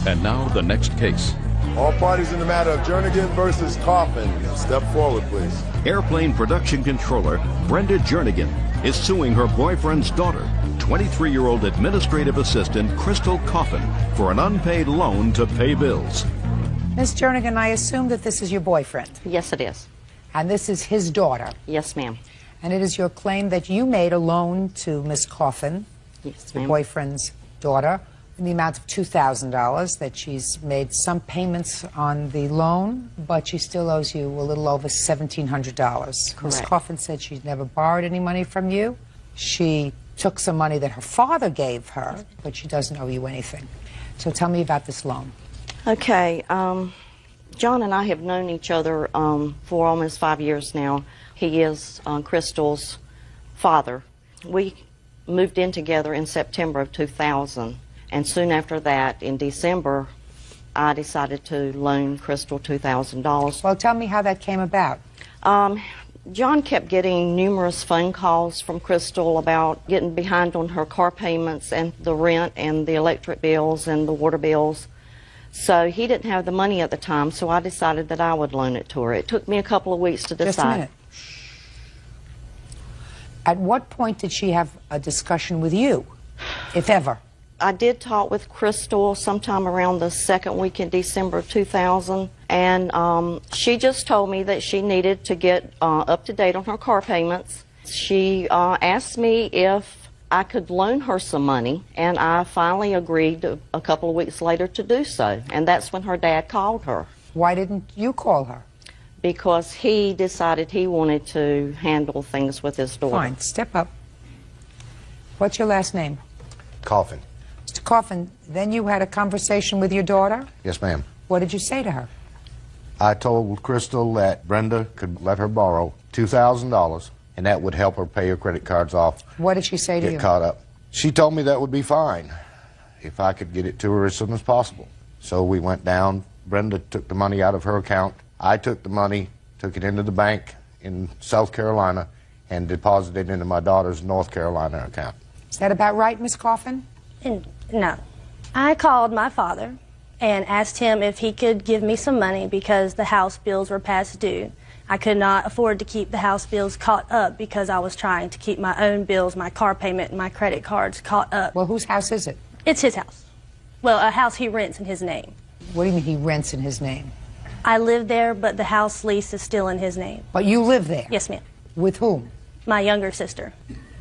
And now the next case. All parties in the matter of Jernigan versus Coffin. Step forward, please. Airplane production controller Brenda Jernigan is suing her boyfriend's daughter, 23-year-old administrative assistant Crystal Coffin, for an unpaid loan to pay bills. Miss Jernigan, I assume that this is your boyfriend. Yes, it is. And this is his daughter. Yes, ma'am. And it is your claim that you made a loan to Miss Coffin, Yes, your ma'am. boyfriend's daughter, in the amount of $2,000, that she's made some payments on the loan, but she still owes you a little over $1,700. Miss Correct. Coffin said she's never borrowed any money from you. She took some money that her father gave her, but she doesn't owe you anything. So tell me about this loan. Okay, John and I have known each other for almost 5 years now. He is Crystal's father. We moved in together in September of 2000, and soon after that, in December, I decided to loan Crystal $2,000. Well, tell me how that came about. John kept getting numerous phone calls from Crystal about getting behind on her car payments and the rent and the electric bills and the water bills. So he didn't have the money at the time, so I decided that I would loan it to her. It took me a couple of weeks to decide. Just a minute. At what point did she have a discussion with you, if ever? I did talk with Crystal sometime around the second week in December of 2000, and she just told me that she needed to get up to date on her car payments. She asked me if I could loan her some money, and I finally agreed a couple of weeks later to do so, and that's when her dad called her. Why didn't you call her? Because he decided he wanted to handle things with his daughter. Fine, step up. What's your last name? Coffin. Mr. Coffin, then you had a conversation with your daughter? Yes, ma'am. What did you say to her? I told Crystal that Brenda could let her borrow $2,000, and that would help her pay her credit cards off. What did she say to you? Get caught up. She told me that would be fine if I could get it to her as soon as possible. So we went down. Brenda took the money out of her account. I took the money, took it into the bank in South Carolina, and deposited it into my daughter's North Carolina account. Is that about right, Miss Coffin? No. I called my father and asked him if he could give me some money because the house bills were past due. I could not afford to keep the house bills caught up because I was trying to keep my own bills, my car payment, and my credit cards caught up. Well, whose house is it? It's his house. Well, a house he rents in his name. What do you mean he rents in his name? I live there, but the house lease is still in his name. But you live there? Yes, ma'am. With whom? My younger sister.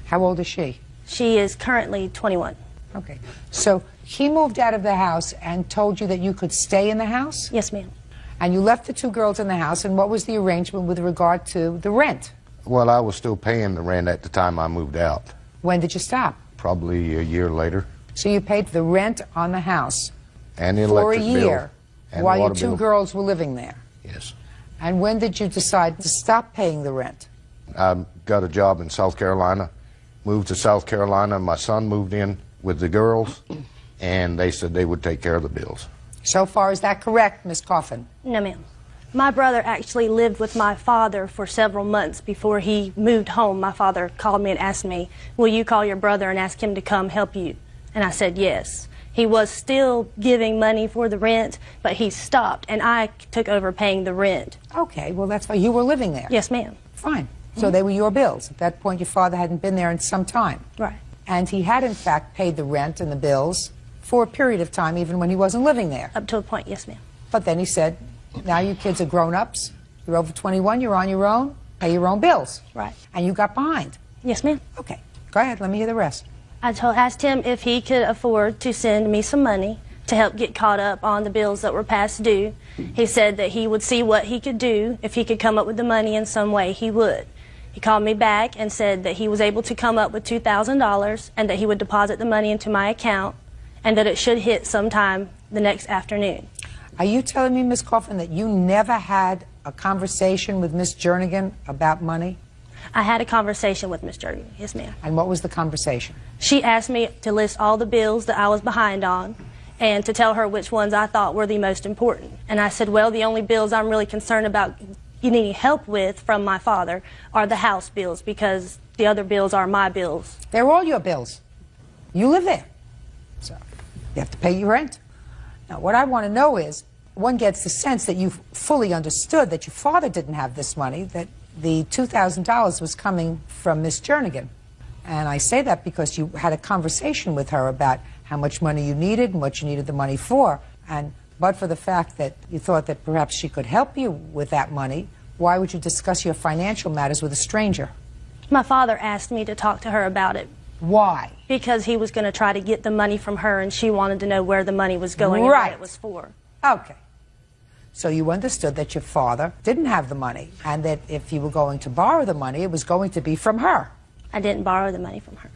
How old is she? She is currently 21. Okay. So he moved out of the house and told you that you could stay in the house? Yes, ma'am. And you left the two girls in the house, and what was the arrangement with regard to the rent? Well, I was still paying the rent at the time I moved out, When did you stop? probably a year later. So you paid the rent on the house And the for a electric bill. year And while the your water two bill. girls were living there. Yes. And when did you decide to stop paying the rent? I got a job in South Carolina, moved to South Carolina. My son moved in with the girls, and they said they would take care of the bills. So far, is that correct, Miss Coffin? No, ma'am. My brother actually lived with my father for several months before he moved home. My father called me and asked me, will you call your brother and ask him to come help you? And I said yes. He was still giving money for the rent, but he stopped, and I took over paying the rent. Okay, well, that's why you were living there. Yes, ma'am. Fine. So they were your bills. At that point, your father hadn't been there in some time. Right. And he had, in fact, paid the rent and the bills for a period of time, even when he wasn't living there. Up to a point, yes, ma'am. But then he said, now you kids are grown-ups. You're over 21. You're on your own. Pay your own bills. Right. And you got behind. Yes, ma'am. Okay. Go ahead. Let me hear the rest. I asked him if he could afford to send me some money to help get caught up on the bills that were past due. He said that he would see what he could do. If he could come up with the money in some way, he would. He called me back and said that he was able to come up with $2,000 and that he would deposit the money into my account and that it should hit sometime the next afternoon. Are you telling me, Miss Coffin, that you never had a conversation with Miss Jernigan about money? I had a conversation with Miss Judy. Yes, ma'am. And what was the conversation? She asked me to list all the bills that I was behind on and to tell her which ones I thought were the most important. And I said, well, the only bills I'm really concerned about you needing help with from my father are the house bills because the other bills are my bills. They're all your bills. You live there. So you have to pay your rent. Now, what I want to know is, one gets the sense that you fully understood that your father didn't have this money, that the $2,000 was coming from Miss Jernigan. And I say that because you had a conversation with her about how much money you needed and what you needed the money for. And but for the fact that you thought that perhaps she could help you with that money, why would you discuss your financial matters with a stranger? My father asked me to talk to her about it. Why? Because he was going to try to get the money from her, and she wanted to know where the money was going and what it was for. Okay. So you understood that your father didn't have the money, and that if you were going to borrow the money, it was going to be from her. I didn't borrow the money from her.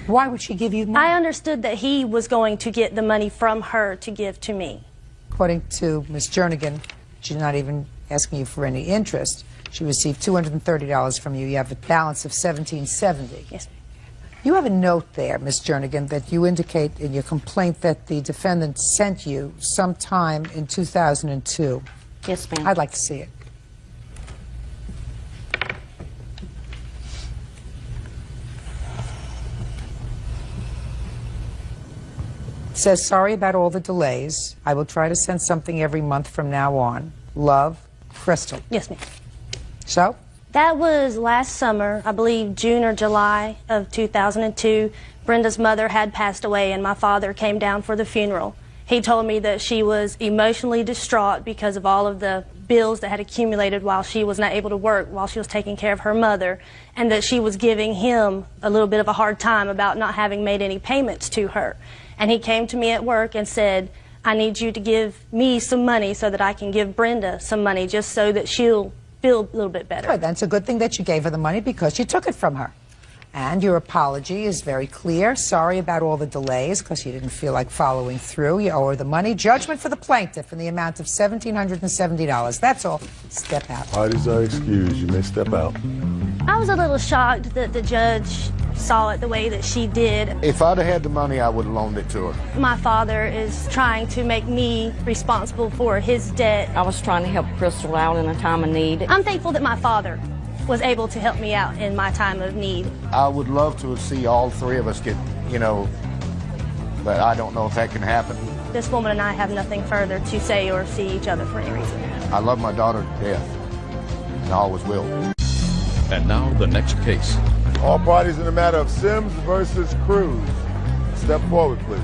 Why would she give you money? I understood that he was going to get the money from her to give to me. According to Miss Jernigan, she's not even asking you for any interest. She received $230 from you. You have a balance of $1,770. Yes, ma'am. You have a note there, Miss Jernigan, that you indicate in your complaint that the defendant sent you sometime in 2002. Yes, ma'am. I'd like to see it. It says, sorry about all the delays. I will try to send something every month from now on. Love, Crystal. Yes, ma'am. So? That was last summer, I believe June or July of 2002. Brenda's mother had passed away, and my father came down for the funeral. He told me that she was emotionally distraught because of all of the bills that had accumulated while she was not able to work, while she was taking care of her mother, and that she was giving him a little bit of a hard time about not having made any payments to her. And he came to me at work and said, I need you to give me some money so that I can give Brenda some money, just so that she'll feel a little bit better. Good. That's a good thing that you gave her the money because you took it from her. And your apology is very clear. Sorry about all the delays because you didn't feel like following through. You owe her the money. Judgment for the plaintiff in the amount of $1,770. That's all. Step out. Parties are excused. You may step out. I was a little shocked that the judge saw it the way that she did. If I'd have had the money, I would have loaned it to her. My father is trying to make me responsible for his debt. I was trying to help Crystal out in a time of need. I'm thankful that my father was able to help me out in my time of need. I would love to see all three of us get, but I don't know if that can happen. This woman and I have nothing further to say or see each other for any reason. I love my daughter to death, and I always will. And now the next case. All parties in the matter of Sims versus Cruz. Step forward, please.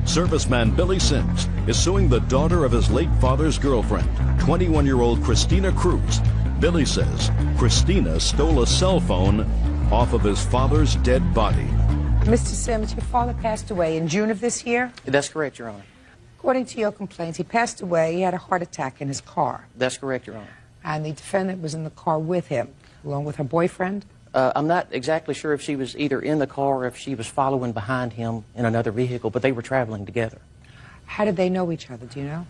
Serviceman Billy Sims is suing the daughter of his late father's girlfriend, 21-year-old Christina Cruz. Billy says Christina stole a cell phone off of his father's dead body. Mr. Sims, your father passed away in June of this year? That's correct, Your Honor. According to your complaints, he passed away. He had a heart attack in his car. That's correct, Your Honor. And the defendant was in the car with him, along with her boyfriend? I'm not exactly sure if she was either in the car or if she was following behind him in another vehicle, but they were traveling together. How did they know each other, do you know?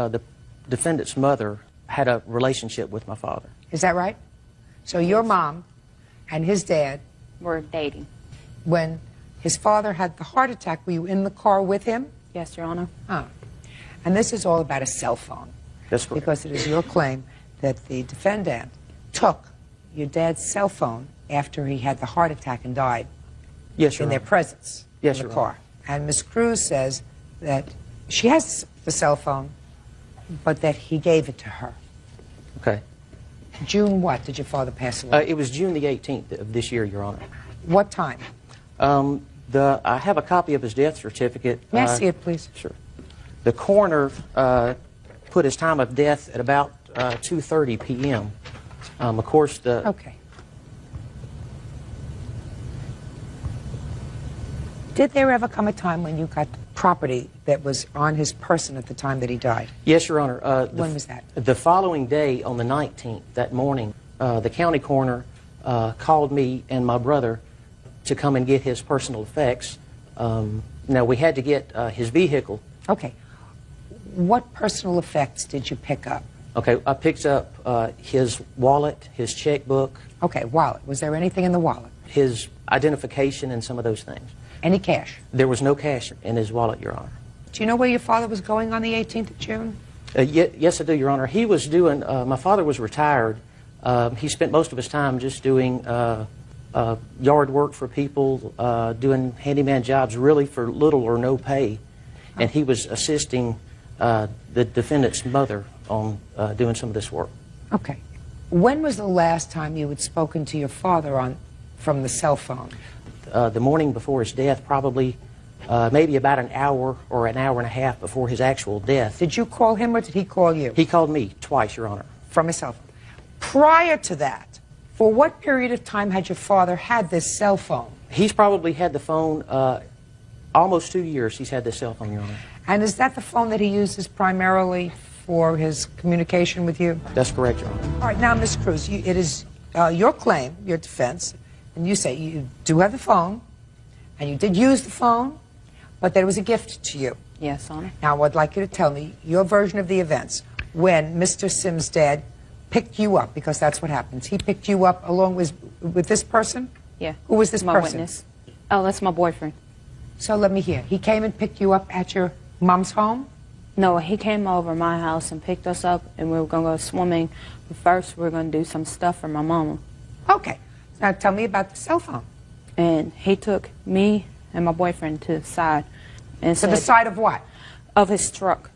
The defendant's mother had a relationship with my father. Is that right? So your mom and his dad... We're dating. When his father had the heart attack, were you in the car with him? Yes, Your Honor. Oh. And this is all about a cell phone. That's correct. Because it is your claim that the defendant took your dad's cell phone after he had the heart attack and died. Yes, Your in Honor. their presence Yes, in the Your car. Honor. And Ms. Cruz says that she has the cell phone, but that he gave it to her. Okay. June what did your father pass away? It was June the 18th of this year, Your Honor. What time? I have a copy of his death certificate. May I see it, please? Sure. The coroner put his time of death at about 2:30 p.m. Of course, the... Okay. Did there ever come a time when you got property that was on his person at the time that he died? Yes, Your Honor. When was that? The following day, on the 19th, that morning, the county coroner called me and my brother to come and get his personal effects. Now, we had to get his vehicle. Okay. What personal effects did you pick up? Okay, I picked up his wallet, his checkbook. Okay, wallet. Was there anything in the wallet? His identification and some of those things. Any cash? There was no cash in his wallet, Your Honor. Do you know where your father was going on the 18th of June? Yes, I do, Your Honor. He was doing, my father was retired. He spent most of his time just doing yard work for people, doing handyman jobs really for little or no pay. and he was assisting the defendant's mother on doing some of this work. Okay. When was the last time you had spoken to your father from the cell phone? The morning before his death, probably maybe about an hour or an hour and a half before his actual death. Did you call him or did he call you? He called me twice, Your Honor. From his cell phone. Prior to that, for what period of time had your father had this cell phone? He's probably had the phone almost 2 years. He's had this cell phone, Your Honor. And is that the phone that he uses primarily for his communication with you? That's correct, Your Honor. All right, now, Ms. Cruz, it is your claim, your defense, and you say you do have the phone, and you did use the phone, but that it was a gift to you. Yes, Honor. Now, I'd like you to tell me your version of the events when Mr. Sims' dad picked you up, because that's what happens. He picked you up along with this person? Yeah. Who was this my person? Witness. Oh, that's my boyfriend. So let me hear. He came and picked you up at your mom's home? No, he came over my house and picked us up, and we were going to go swimming. But first, we were going to do some stuff for my mama. Okay. Now tell me about the cell phone. And he took me and my boyfriend to the side. And To said, the side of what? of his truck.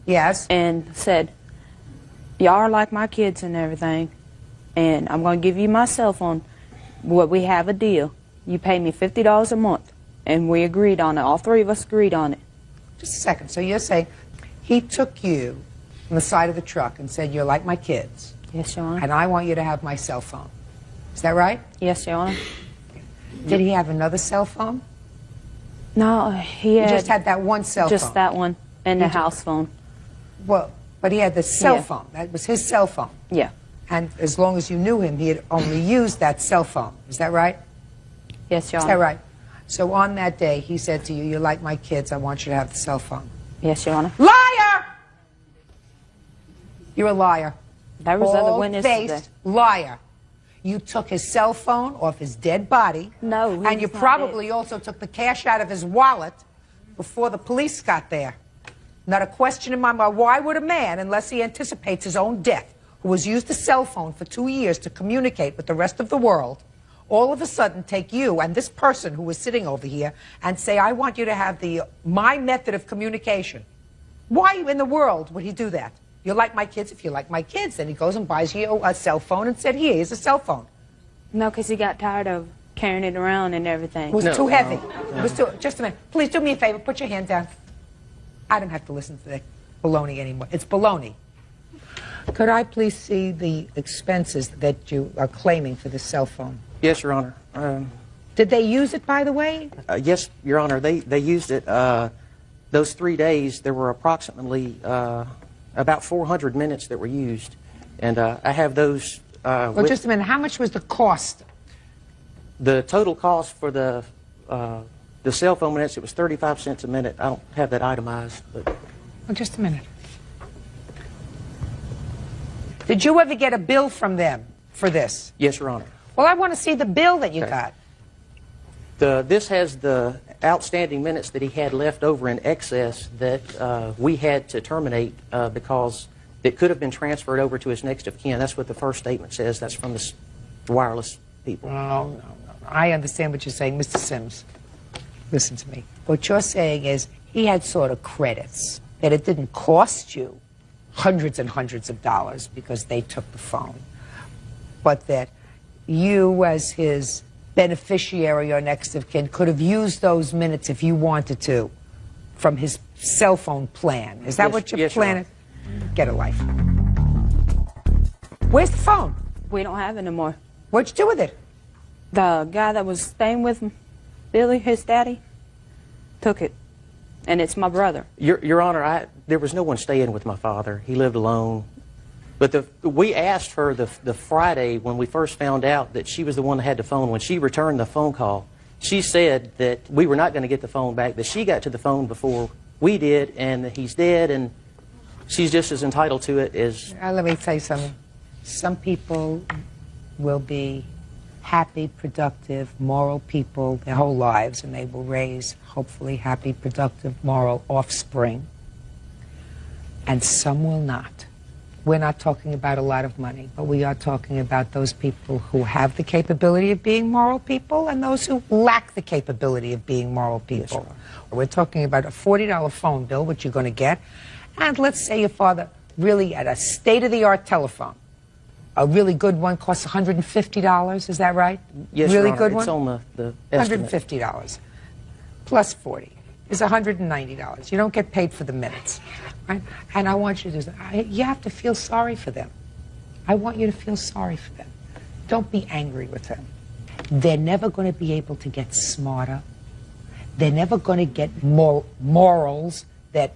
Yes. And said, y'all are like my kids and everything, and I'm going to give you my cell phone. We have a deal. You pay me $50 a month. And we agreed on it. All three of us agreed on it. Just a second. So you're saying he took you on the side of the truck and said, you're like my kids, Yes, Your Honor. and I want you to have my cell phone. Is that right? Yes, Your Honor. Did he have another cell phone? No, he He had just had that one cell just phone. that one and the He ju- house phone. Well, but he had the cell Yeah. phone. That was his cell phone. Yeah. And as long as you knew him, he had only used that cell phone. Is that right? Yes, Your Is Honor. that right? So on that day, he said to you, you're like my kids, I want you to have the cell phone. Yes, Your Honor. Liar! You're a liar. There was other witnesses there. Bald-faced liar. You took his cell phone off his dead body. No, he And you was not probably also took the cash out of his wallet before the police got there. Not a question in my mind. Why would a man, unless he anticipates his own death, who has used a cell phone for 2 years to communicate with the rest of the world, all of a sudden take you and this person who was sitting over here and say, I want you to have my method of communication? Why in the world would he do that? You're like my kids. If you're like my kids, then he goes and buys you a cell phone and said, here's a cell phone. No, because he got tired of carrying it around and everything. It was No, too heavy. no. It was too, just a minute. Please do me a favor. Put your hand down. I don't have to listen to that baloney anymore. It's baloney. Could I please see the expenses that you are claiming for this cell phone? Yes, Your Honor. Did they use it, by the way? Yes, Your Honor. They used it. Those 3 days, there were approximately about 400 minutes that were used. And I have those. Well, just a minute. How much was the cost? The total cost for the cell phone minutes, it was 35 cents a minute. I don't have that itemized. But Well, just a minute. Did you ever get a bill from them for this? yes, Your Honor. Well, I want to see the bill that you Okay. got. This has the outstanding minutes that he had left over in excess that we had to terminate because it could have been transferred over to his next of kin. That's what the first statement says. That's from the wireless people. No. I understand what you're saying, Mr. Sims. Listen to me. What you're saying is he had sort of credits, that it didn't cost you hundreds and hundreds of dollars because they took the phone, but that you, as his beneficiary or next of kin, could have used those minutes if you wanted to from his cell phone plan. Is that Yes, what your yes, Your plan Honor. is? Get a life. Where's the phone? We don't have it anymore. What'd you do with it? The guy that was staying with Billy, his daddy, took it. And it's my brother. Your Honor, there was no one staying with my father. He lived alone. But we asked her the Friday when we first found out that she was the one that had the phone. When she returned the phone call, she said that we were not going to get the phone back, that she got to the phone before we did, and that he's dead, and she's just as entitled to it as... Let me tell you something. Some people will be happy, productive, moral people their whole lives, and they will raise, hopefully, happy, productive, moral offspring. And some will not. We're not talking about a lot of money, but we are talking about those people who have the capability of being moral people and those who lack the capability of being moral people. Yes, we're talking about a $40 phone bill, which you're going to get, and let's say your father really had a state-of-the-art telephone. A really good one costs $150, is that right? Yes, really Your Honor, good it's one? on the estimate. $150 plus 40 is $190. You don't get paid for the minutes, right? And I want you to, you have to feel sorry for them. I want you to feel sorry for them. Don't be angry with them. They're never going to be able to get smarter. They're never going to get more morals that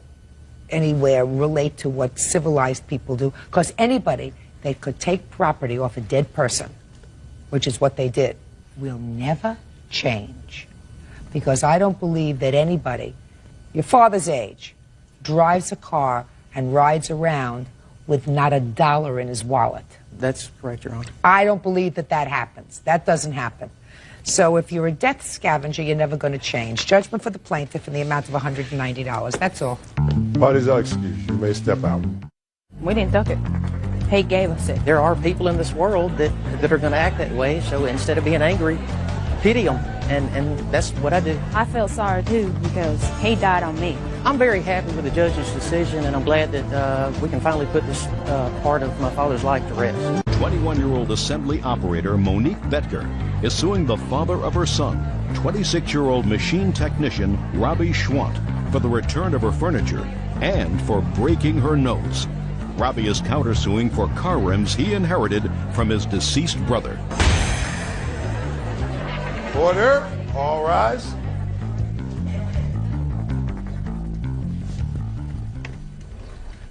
anywhere relate to what civilized people do, because anybody that could take property off a dead person, which is what they did, will never change. Because I don't believe that anybody, your father's age, drives a car and rides around with not a dollar in his wallet. That's correct, Your Honor. I don't believe that that happens. That doesn't happen. So if you're a death scavenger, you're never going to change. Judgment for the plaintiff in the amount of $190. That's all. Parties are excused. You may step out. We didn't took it. He gave us it. There are people in this world that are going to act that way, so instead of being angry, pity them, and that's what I do. I felt sorry too because he died on me. I'm very happy with the judge's decision, and I'm glad that we can finally put this part of my father's life to rest. 21-year-old assembly operator Monique Betker is suing the father of her son, 26-year-old machine technician Robbie Schwant, for the return of her furniture and for breaking her nose. Robbie is countersuing for car rims he inherited from his deceased brother. Order. All rise.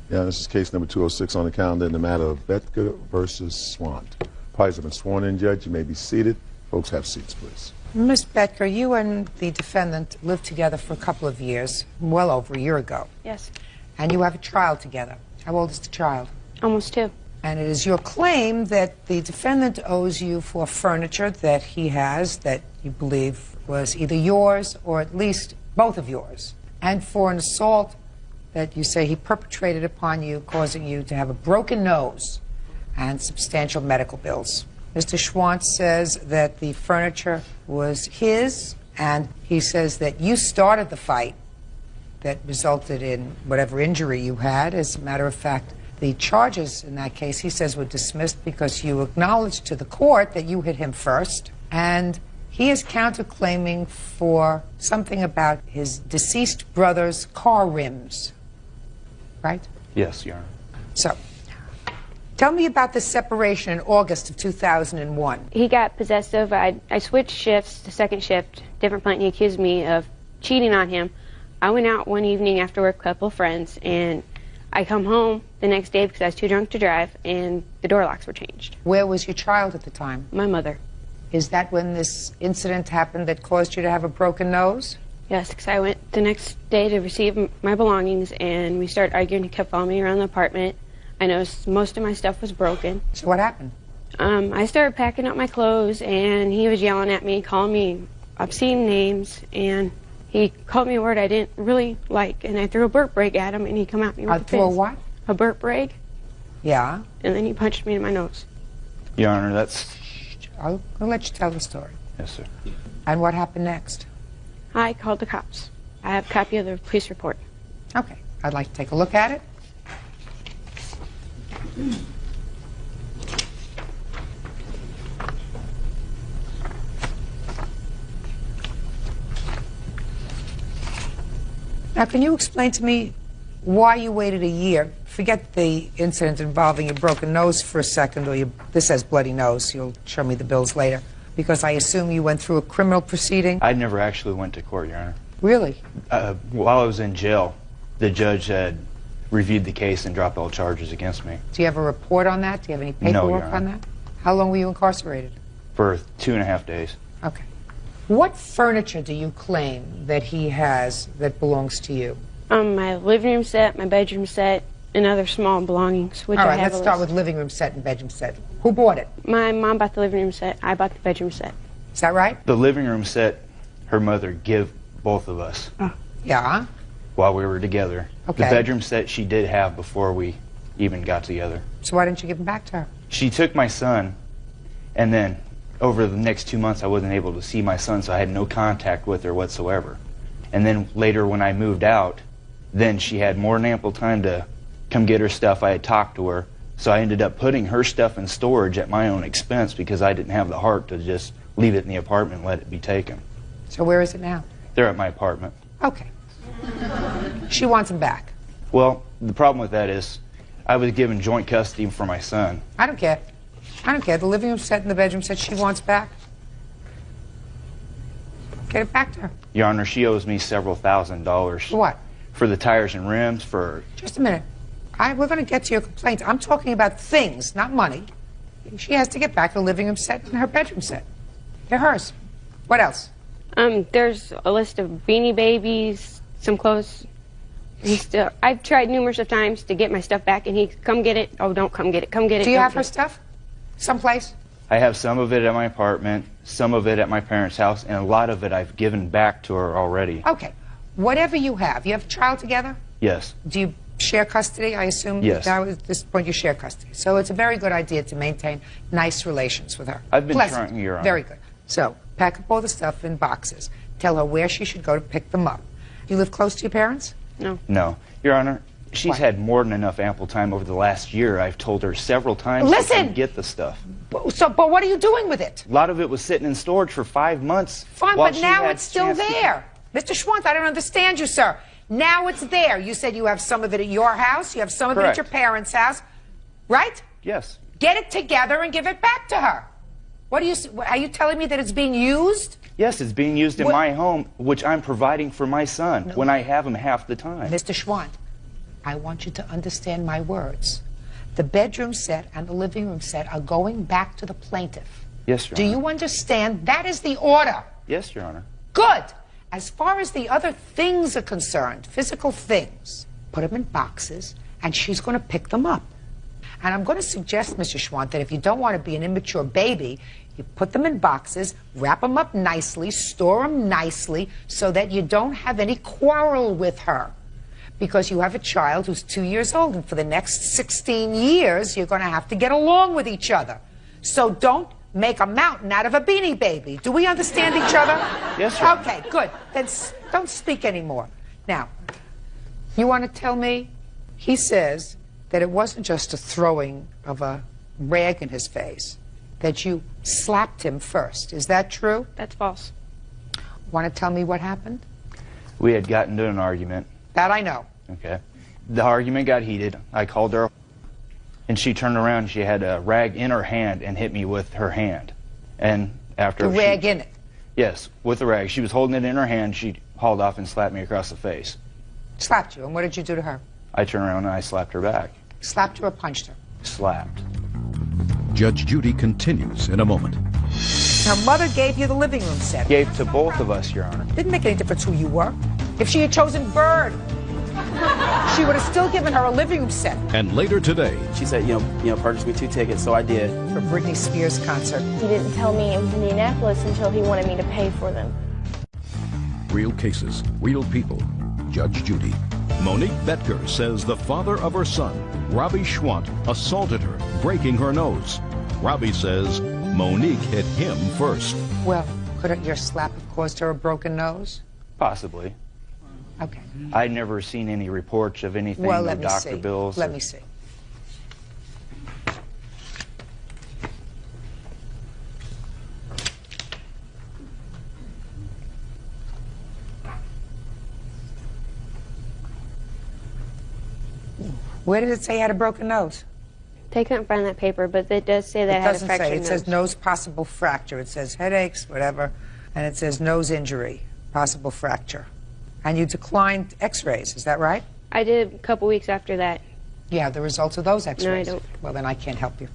Yeah, this is case number 206 on the calendar in the matter of Betker versus Swant. Parties have been sworn in, Judge. You may be seated. Folks, have seats, please. Ms. Betker, you and the defendant lived together for a couple of years, well over a year ago. Yes. And you have a child together. How old is the child? Almost 2. And it is your claim that the defendant owes you for furniture that he has that you believe was either yours or at least both of yours, and for an assault that you say he perpetrated upon you, causing you to have a broken nose and substantial medical bills. Mr. Schwant says that the furniture was his, and he says that you started the fight that resulted in whatever injury you had. As a matter of fact, the charges in that case, he says, were dismissed because you acknowledged to the court that you hit him first, and he is counterclaiming for something about his deceased brother's car rims, right? Yes, Your Honor. So, tell me about the separation in August of 2001. He got possessive. I switched shifts to second shift, different plant. He accused me of cheating on him. I went out one evening after work with a couple of friends, and I come home the next day because I was too drunk to drive, and the door locks were changed. Where was your child at the time? My mother. Is that when this incident happened that caused you to have a broken nose? Yes, because I went the next day to receive my belongings, and we started arguing. He kept following me around the apartment. I noticed most of my stuff was broken. So what happened? I started packing up my clothes, and he was yelling at me, calling me obscene names, and he called me a word I didn't really like, and I threw a burp rag at him, and he come at me with a fist. Threw a what? A burp rag. Yeah. And then he punched me in my nose. Your Honor, that's... I'll let you tell the story. Yes, sir. And what happened next? I called the cops. I have a copy of the police report. Okay. I'd like to take a look at it. Now, can you explain to me why you waited a year? Forget the incident involving your broken nose for a second, or this has bloody nose. You'll show me the bills later. Because I assume you went through a criminal proceeding? I never actually went to court, Your Honor. Really? While I was in jail, the judge had reviewed the case and dropped all charges against me. Do you have a report on that? Do you have any No, Your paperwork Honor. on that? How long were you incarcerated? For 2.5 days. Okay. What furniture do you claim that he has that belongs to you? My living room set, my bedroom set, and other small belongings, which All I right, have let's a start list. with living room set and bedroom set. Who bought it? My mom bought the living room set. I bought the bedroom set. Is that right? The living room set, her mother gave both of us Yeah. while we were together. Okay. The bedroom set she did have before we even got together. So why didn't you give him back to her? She took my son, and then over the next 2 months I wasn't able to see my son, so I had no contact with her whatsoever. And then later when I moved out, then she had more than ample time to come get her stuff. I had talked to her, so I ended up putting her stuff in storage at my own expense because I didn't have the heart to just leave it in the apartment and let it be taken. So where is it now? They're at my apartment. Okay. She wants him back. Well, the problem with that is I was given joint custody for my son. I don't care. I don't care. The living room set and the bedroom set she wants back. Get it back to her. Your Honor, she owes me several $1,000s. For what? For the tires and rims, for... Just a minute. We're going to get to your complaints. I'm talking about things, not money. She has to get back the living room set and her bedroom set. They're hers. What else? There's a list of Beanie Babies, some clothes. I've tried numerous of times to get my stuff back, and he come get it. Oh, don't come get it. Come get it. Do you have her stuff? Someplace? I have some of it at my apartment, some of it at my parents' house, and a lot of it I've given back to her already. Okay. Whatever you have a child together? Yes. Do you share custody, I assume? Yes. Now at this point you share custody. So it's a very good idea to maintain nice relations with her. I've been Pleasant. trying, Your Honor. Very good. So pack up all the stuff in boxes. Tell her where she should go to pick them up. You live close to your parents? No. No. Your Honor, she's What? had more than enough ample time over the last year. I've told her several times to Listen! come get the stuff. But what are you doing with it? A lot of it was sitting in storage for 5 months. Fine, while but she now had it's still chance to- there. Mr. Schwantz, I don't understand you, sir. Now it's there. You said you have some of it at your house, you have some of it at Correct. your parents' house, right? Yes. Get it together and give it back to her. Are you telling me that it's being used? Yes, it's being used in What- my home, which I'm providing for my son when I have him half the time. Mr. Schwantz, I want you to understand my words. The bedroom set and the living room set are going back to the plaintiff. Yes, Your Do Honor. you understand? That is the order. Yes, Your Honor. Good. As far as the other things are concerned, physical things, put them in boxes, and she's going to pick them up. And I'm going to suggest, Mr. Schwantz, that if you don't want to be an immature baby, you put them in boxes, wrap them up nicely, store them nicely, so that you don't have any quarrel with her. Because you have a child who's 2 years old, and for the next 16 years, you're going to have to get along with each other. So don't make a mountain out of a Beanie Baby. Do we understand each other? Yes, sir. Okay, good. Then don't speak anymore. Now, you want to tell me? He says that it wasn't just a throwing of a rag in his face, that you slapped him first. Is that true? That's false. Want to tell me what happened? We had gotten into an argument. That I know. Okay. The argument got heated. I called her, and she turned around. She had a rag in her hand and hit me with her hand. And after The rag in it. Yes, with the rag. She was holding it in her hand. She hauled off and slapped me across the face. Slapped you. And what did you do to her? I turned around and I slapped her back. Slapped her or punched her? Slapped. Judge Judy continues in a moment. Her mother gave you the living room set. Gave to both of us, Your Honor. Didn't make any difference who you were. If she had chosen Bird, she would have still given her a living room set. And later today, She said, purchase me 2 tickets, so I did. For Britney Spears concert. He didn't tell me it was Indianapolis until he wanted me to pay for them. real cases, real people. Judge Judy. Monique Betker says the father of her son, Robbie Schwant, assaulted her, breaking her nose. Robbie says Monique hit him first. Well, could your slap have caused her a broken nose? Possibly. Okay. I'd never seen any reports of anything, Well, no let me doctor see. bills. Let me see. Where did it say he had a broken nose? They couldn't find that paper, but it does say that It I had a doesn't fractured say. It nose. says nose possible fracture. It says headaches, whatever, and it says nose injury, possible fracture. And you declined x-rays, is that right? I did a couple weeks after that. You have the results of those x-rays? don't. Well, then I can't help you.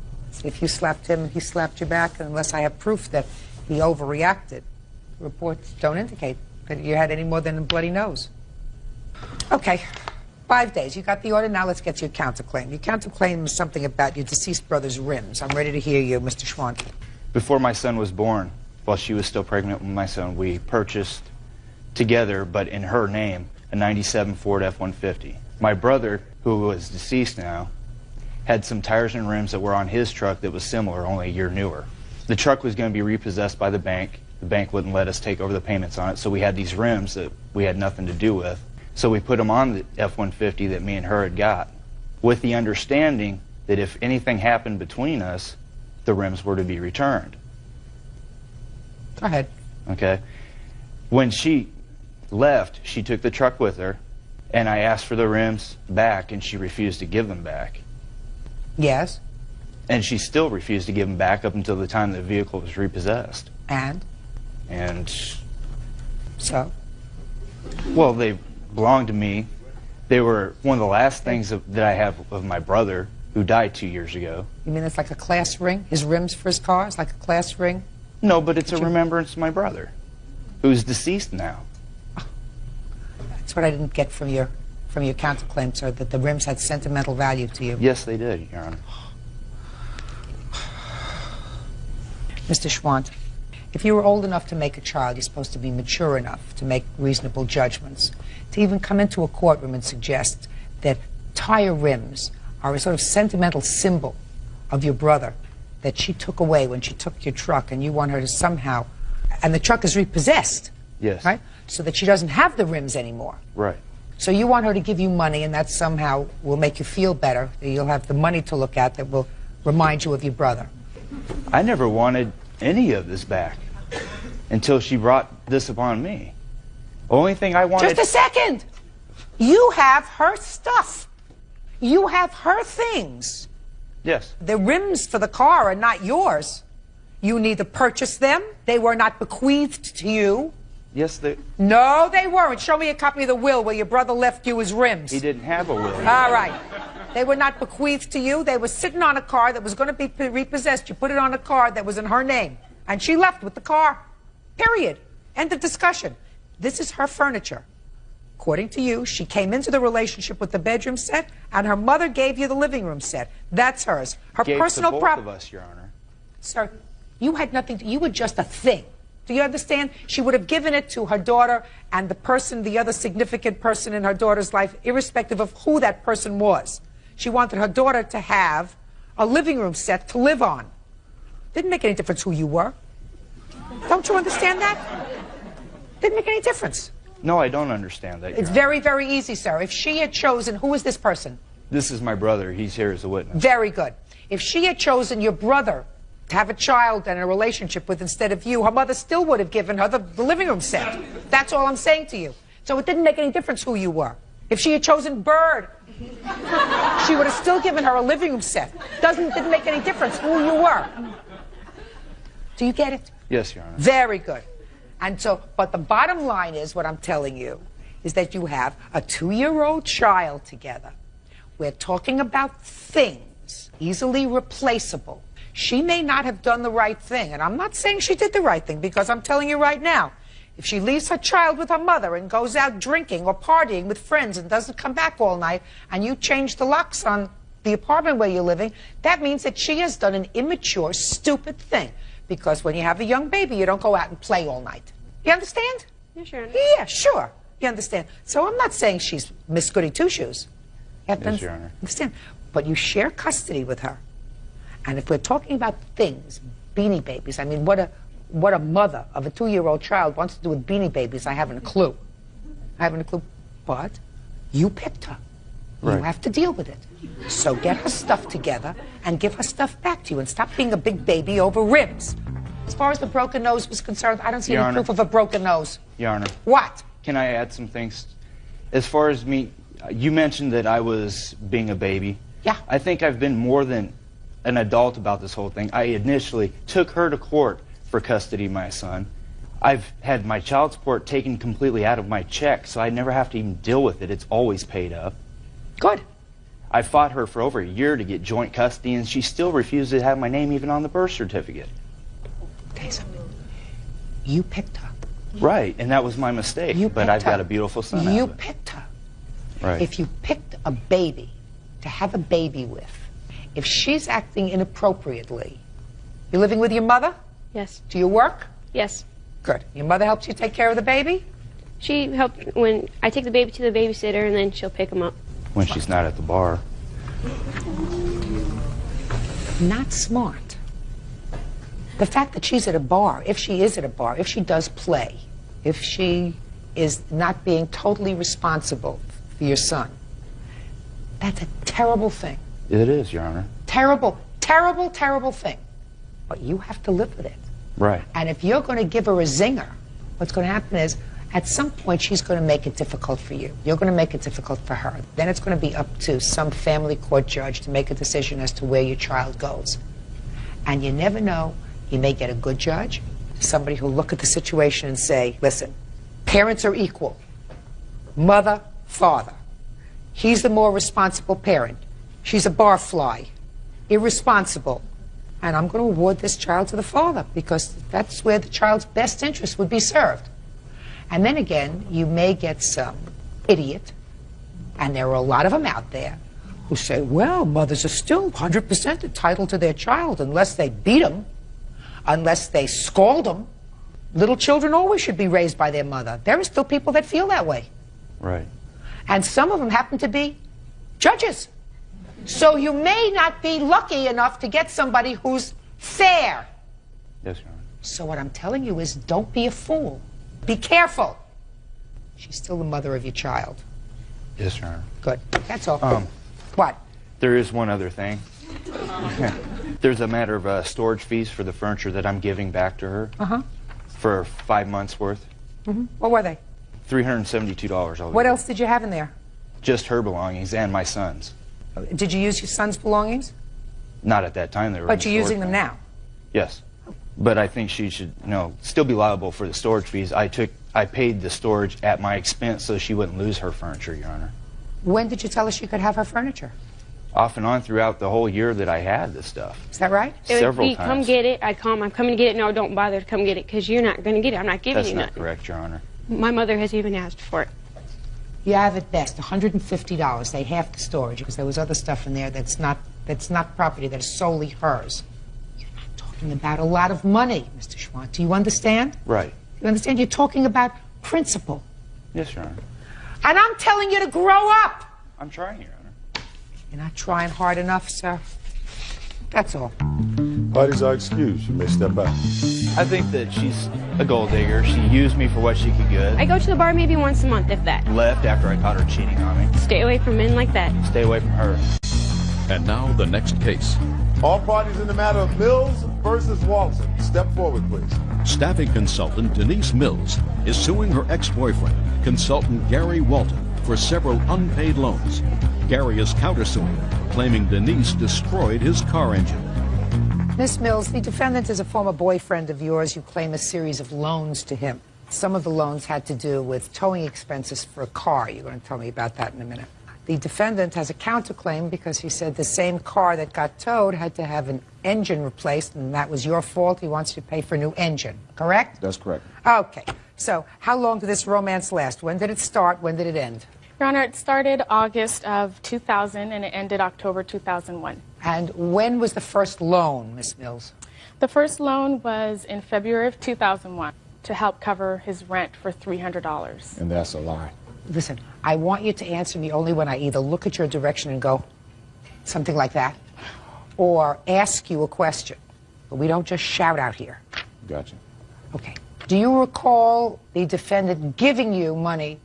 If you slapped him and he slapped you back, unless I have proof that he overreacted, reports don't indicate that you had any more than a bloody nose. Okay. 5 days. You got the order. Now let's get to your counterclaim. Your counterclaim is something about your deceased brother's rims. I'm ready to hear you, Mr. Schwant. Before my son was born, while she was still pregnant with my son, we purchased together, but in her name, a 97 Ford F-150. My brother, who was deceased now, had some tires and rims that were on his truck that was similar, only a year newer. The truck was going to be repossessed by the bank. The bank wouldn't let us take over the payments on it, so we had these rims that we had nothing to do with. So we put them on the F-150 that me and her had got, with the understanding that if anything happened between us, the rims were to be returned. Go ahead. Okay. When she left, she took the truck with her, and I asked for the rims back, and she refused to give them back. Yes. And she still refused to give them back up until the time the vehicle was repossessed. And? And so? Well, they belonged to me. They were one of the last things that I have of my brother, who died 2 years ago. You mean it's like a class ring? His rims for his car is like a class ring? No, but it's a remembrance of my brother, who's deceased now. That's what I didn't get from your counterclaim, sir, that the rims had sentimental value to you. Yes, they did, Your Honor. Mr. Schwant, if you were old enough to make a child, you're supposed to be mature enough to make reasonable judgments. To even come into a courtroom and suggest that tire rims are a sort of sentimental symbol of your brother that she took away when she took your truck, and you want her to somehow, and the truck is repossessed. Yes. Right? So that she doesn't have the rims anymore. Right. So you want her to give you money, and that somehow will make you feel better. You'll have the money to look at that will remind you of your brother. I never wanted any of this back until she brought this upon me. Only thing I wanted... Just a second! You have her stuff. You have her things. Yes. The rims for the car are not yours. You neither purchased them, they were not bequeathed to you. Yes, they... No, they weren't. Show me a copy of the will where your brother left you his rims. He didn't have a will. All right. They were not bequeathed to you. They were sitting on a car that was going to be repossessed. You put it on a car that was in her name. And she left with the car. Period. End of discussion. This is her furniture. According to you, she came into the relationship with the bedroom set, and her mother gave you the living room set. That's hers. Her personal property. Both of us, Your Honor. Sir, you had nothing to... You were just a thing. Do you understand? She would have given it to her daughter and the person, the other significant person in her daughter's life, irrespective of who that person was. She wanted her daughter to have a living room set to live on. Didn't make any difference who you were. Don't you understand that? Didn't make any difference. No, I don't understand that, Your It's Honor. very, very easy, sir. If she had chosen... Who is this person? This is my brother. He's here as a witness. Very good. If she had chosen your brother to have a child and a relationship with instead of you, her mother still would have given her the living room set. That's all I'm saying to you. So it didn't make any difference who you were. If she had chosen Bird, she would have still given her a living room set. Didn't make any difference who you were. Do you get it? Yes, Your Honor. Very good. And so, but the bottom line is, what I'm telling you, is that you have a 2-year-old child together. We're talking about things, easily replaceable. She may not have done the right thing, and I'm not saying she did the right thing, because I'm telling you right now, if she leaves her child with her mother and goes out drinking or partying with friends and doesn't come back all night, and you change the locks on the apartment where you're living, that means that she has done an immature, stupid thing. Because when you have a young baby, you don't go out and play all night. You understand? Yeah, sure. Yeah, sure. You understand. So I'm not saying she's Miss Goody Two-Shoes. Yes, Your Honor. Understand? But you share custody with her. And if we're talking about things, Beanie Babies, I mean, what a mother of a 2-year-old child wants to do with Beanie Babies, I haven't a clue. I haven't a clue. But you picked her. Right. You have to deal with it. So get her stuff together and give her stuff back to you and stop being a big baby over rims. As far as the broken nose was concerned, I don't see Your any Honor. proof of a broken nose. Your Honor. What? Can I add some things? As far as me, you mentioned that I was being a baby. Yeah. I think I've been more than an adult about this whole thing. I initially took her to court for custody of my son. I've had my child support taken completely out of my check, so I never have to even deal with it. It's always paid up. Good. I fought her for over a year to get joint custody, and she still refused to have my name even on the birth certificate. Tell you something. You picked her. Right, and that was my mistake. You but picked I've got her. a beautiful son out You of it. picked her. Right. If you picked a baby to have a baby with, if she's acting inappropriately, you're living with your mother? Yes. Do you work? Yes. Good. Your mother helps you take care of the baby? She helped when I take the baby to the babysitter, and then she'll pick him up. When she's not at the bar. not smart. The fact that she's at a bar, if she is at a bar, if she does play, if she is not being totally responsible for your son, that's a terrible thing. It is, Your Honor. Terrible, terrible, terrible thing. But you have to live with it. Right. And if you're going to give her a zinger, what's going to happen is, at some point, she's going to make it difficult for you. You're going to make it difficult for her. Then it's going to be up to some family court judge to make a decision as to where your child goes. And you never know. You may get a good judge, somebody who'll look at the situation and say, listen, parents are equal. Mother, father. He's the more responsible parent. She's a barfly, irresponsible. And I'm going to award this child to the father because that's where the child's best interest would be served. And then again, you may get some idiot, and there are a lot of them out there, who say, well, mothers are still 100% entitled to their child unless they beat them, unless they scald them. Little children always should be raised by their mother. There are still people that feel that way. Right. And some of them happen to be judges. So you may not be lucky enough to get somebody who's fair. Yes, Your Honor. So what I'm telling you is don't be a fool. Be careful. She's still the mother of your child. Yes, Your Honor. Good. That's all. What? There is one other thing. There's a matter of storage fees for the furniture that I'm giving back to her for 5 months worth. What were they? $372. What else did you have in there? Just her belongings and my son's. Did you use your son's belongings? Not at that time. They were. But you're using them now? Yes. But I think she should, still be liable for the storage fees. I paid the storage at my expense so she wouldn't lose her furniture, Your Honor. When did you tell her she could have her furniture? Off and on throughout the whole year that I had this stuff. Is that right? Several times. Come get it. I'd call him. I'm coming to get it. No, don't bother to come get it because you're not going to get it. I'm not giving you nothing. That's not correct, Your Honor. My mother has even asked for it. You have at best $150. They half the storage because there was other stuff in there that's not property, that is solely hers. You're not talking about a lot of money, Mr. Schwant. Do you understand? Right. You understand? You're talking about principle. Yes, Your Honor. And I'm telling you to grow up. I'm trying, Your Honor. You're not trying hard enough, sir. That's all. Parties are excused. You may step out. I think that she's a gold digger. She used me for what she could get. I go to the bar maybe once a month, if that. Left after I caught her cheating on me. Stay away from men like that. Stay away from her. And now the next case. All parties in the matter of Mills versus Walton. Step forward, please. Staffing consultant Denise Mills is suing her ex-boyfriend, consultant Gary Walton, for several unpaid loans. Gary is countersuing, claiming Denise destroyed his car engine. Miss Mills, the defendant is a former boyfriend of yours. You claim a series of loans to him. Some of the loans had to do with towing expenses for a car. You're going to tell me about that in a minute. The defendant has a counterclaim because he said the same car that got towed had to have an engine replaced, and that was your fault. He wants you to pay for a new engine, correct? That's correct. Okay. So how long did this romance last? When did it start? When did it end? Your Honor, it started August of 2000 and it ended October 2001. And when was the first loan, Miss Mills? The first loan was in February of 2001 to help cover his rent for $300. And that's a lie. Listen, I want you to answer me only when I either look at your direction and go, something like that, or ask you a question. But we don't just shout out here. Gotcha. Okay. Do you recall the defendant giving you money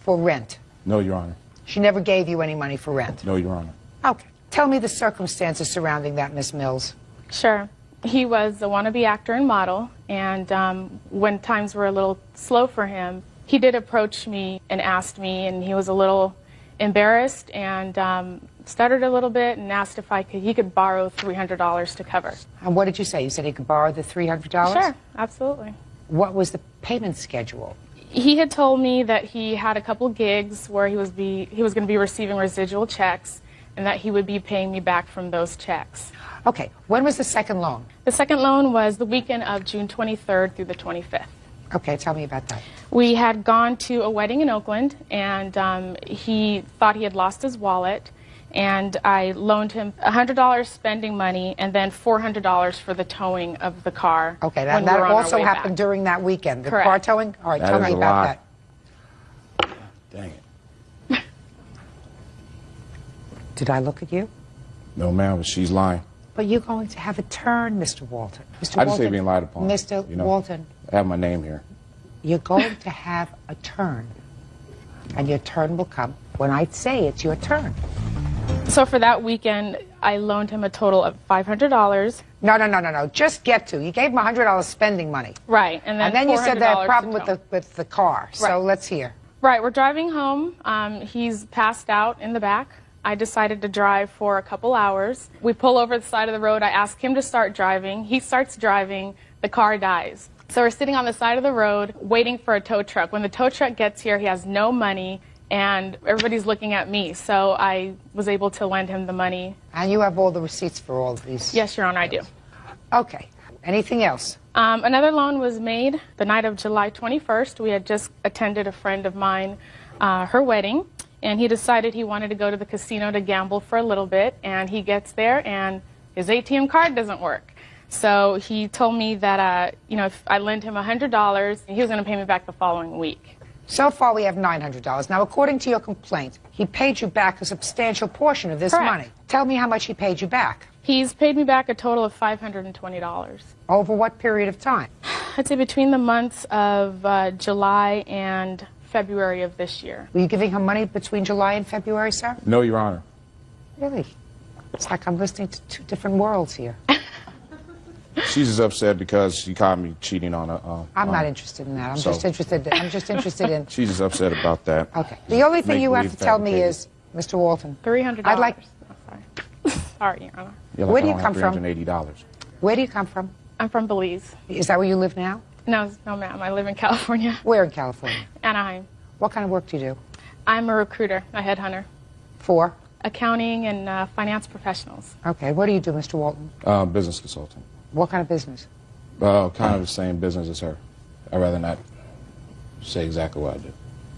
for rent? No, Your Honor. She never gave you any money for rent? No, Your Honor. Okay. Tell me the circumstances surrounding that, Miss Mills. Sure. He was a wannabe actor and model, and when times were a little slow for him, he did approach me and asked me, and he was a little embarrassed and stuttered a little bit and asked if he could borrow $300 to cover. And what did you say? You said he could borrow the $300? Sure, absolutely. What was the payment schedule? He had told me that he had a couple gigs where he was going to be receiving residual checks and that he would be paying me back from those checks. Okay. When was the second loan? The second loan was the weekend of June 23rd through the 25th. Okay, tell me about that. We had gone to a wedding in Oakland, and he thought he had lost his wallet, and I loaned him $100 spending money and then $400 for the towing of the car. Okay, that also happened during that weekend. The car towing? All right, tell me about that. Dang it. Did I look at you? No, ma'am, but she's lying. But you're going to have a turn, Mr. Walton. Mr. I just say being lied upon. Mr. You know, Walton. I have my name here. You're going to have a turn. And your turn will come when I say it's your turn. So for that weekend, I loaned him a total of $500. No. Just get to. You gave him $100 spending money. Right. And then you said that problem to with the car. So Right. let's hear. Right. We're driving home. He's passed out in the back. I decided to drive for a couple hours. We pull over the side of the road. I ask him to start driving. He starts driving. The car dies. So we're sitting on the side of the road waiting for a tow truck. When the tow truck gets here, he has no money, and everybody's looking at me. So I was able to lend him the money. And you have all the receipts for all of these? Yes, Your Honor, I do. Okay. Anything else? Another loan was made the night of July 21st. We had just attended a friend of mine, her wedding, and he decided he wanted to go to the casino to gamble for a little bit, and he gets there, and his ATM card doesn't work. So he told me that, if I lend him $100, he was going to pay me back the following week. So far, we have $900. Now, according to your complaint, he paid you back a substantial portion of this Correct. money. Tell me how much he paid you back. He's paid me back a total of $520. Over what period of time? I'd say between the months of July and February of this year. Were you giving him money between July and February, sir? No, Your Honor. Really? It's like I'm listening to two different worlds here. She's just upset because she caught me cheating on her. I'm not interested in that. I'm just interested in... She's just upset about that. Okay. The only thing you have to Make-believe tell me fabricated. is, Mr. Walton, $300. I'd like... Sorry, Your Honor. Yeah, like Where do I you don't come have from? $380. Where do you come from? I'm from Belize. Is that where you live now? No, ma'am. I live in California. Where in California? Anaheim. What kind of work do you do? I'm a recruiter, a headhunter. For? Accounting and finance professionals. Okay. What do you do, Mr. Walton? Business consultant. What kind of business? Kind of the same business as her. I'd rather not say exactly what I do.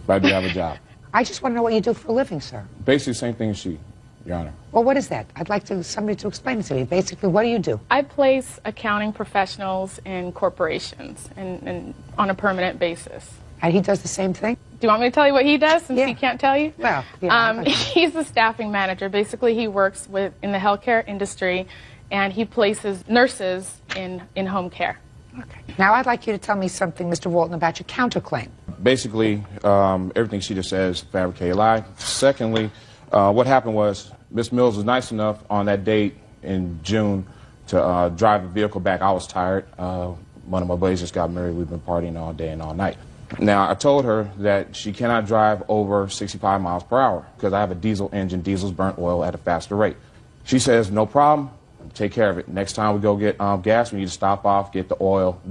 But I do have a job. I just want to know what you do for a living, sir. Basically the same thing as she, Your Honor. Well, what is that? I'd like somebody to explain it to me. Basically, what do you do? I place accounting professionals in corporations and on a permanent basis. And he does the same thing? Do you want me to tell you what he does since he can't tell you? Well, yeah. He's the staffing manager. Basically, he works in the healthcare industry, and he places nurses in home care. Okay. Now, I'd like you to tell me something, Mr. Walton, about your counterclaim. Basically, everything she just says is fabricated lie. Secondly, what happened was Miss Mills was nice enough on that date in June to drive the vehicle back. I was tired. One of my buddies just got married. We've been partying all day and all night. Now, I told her that she cannot drive over 65 miles per hour because I have a diesel engine. Diesels burn oil at a faster rate. She says, no problem. Take care of it. Next time we go get gas, we need to stop off, get the oil,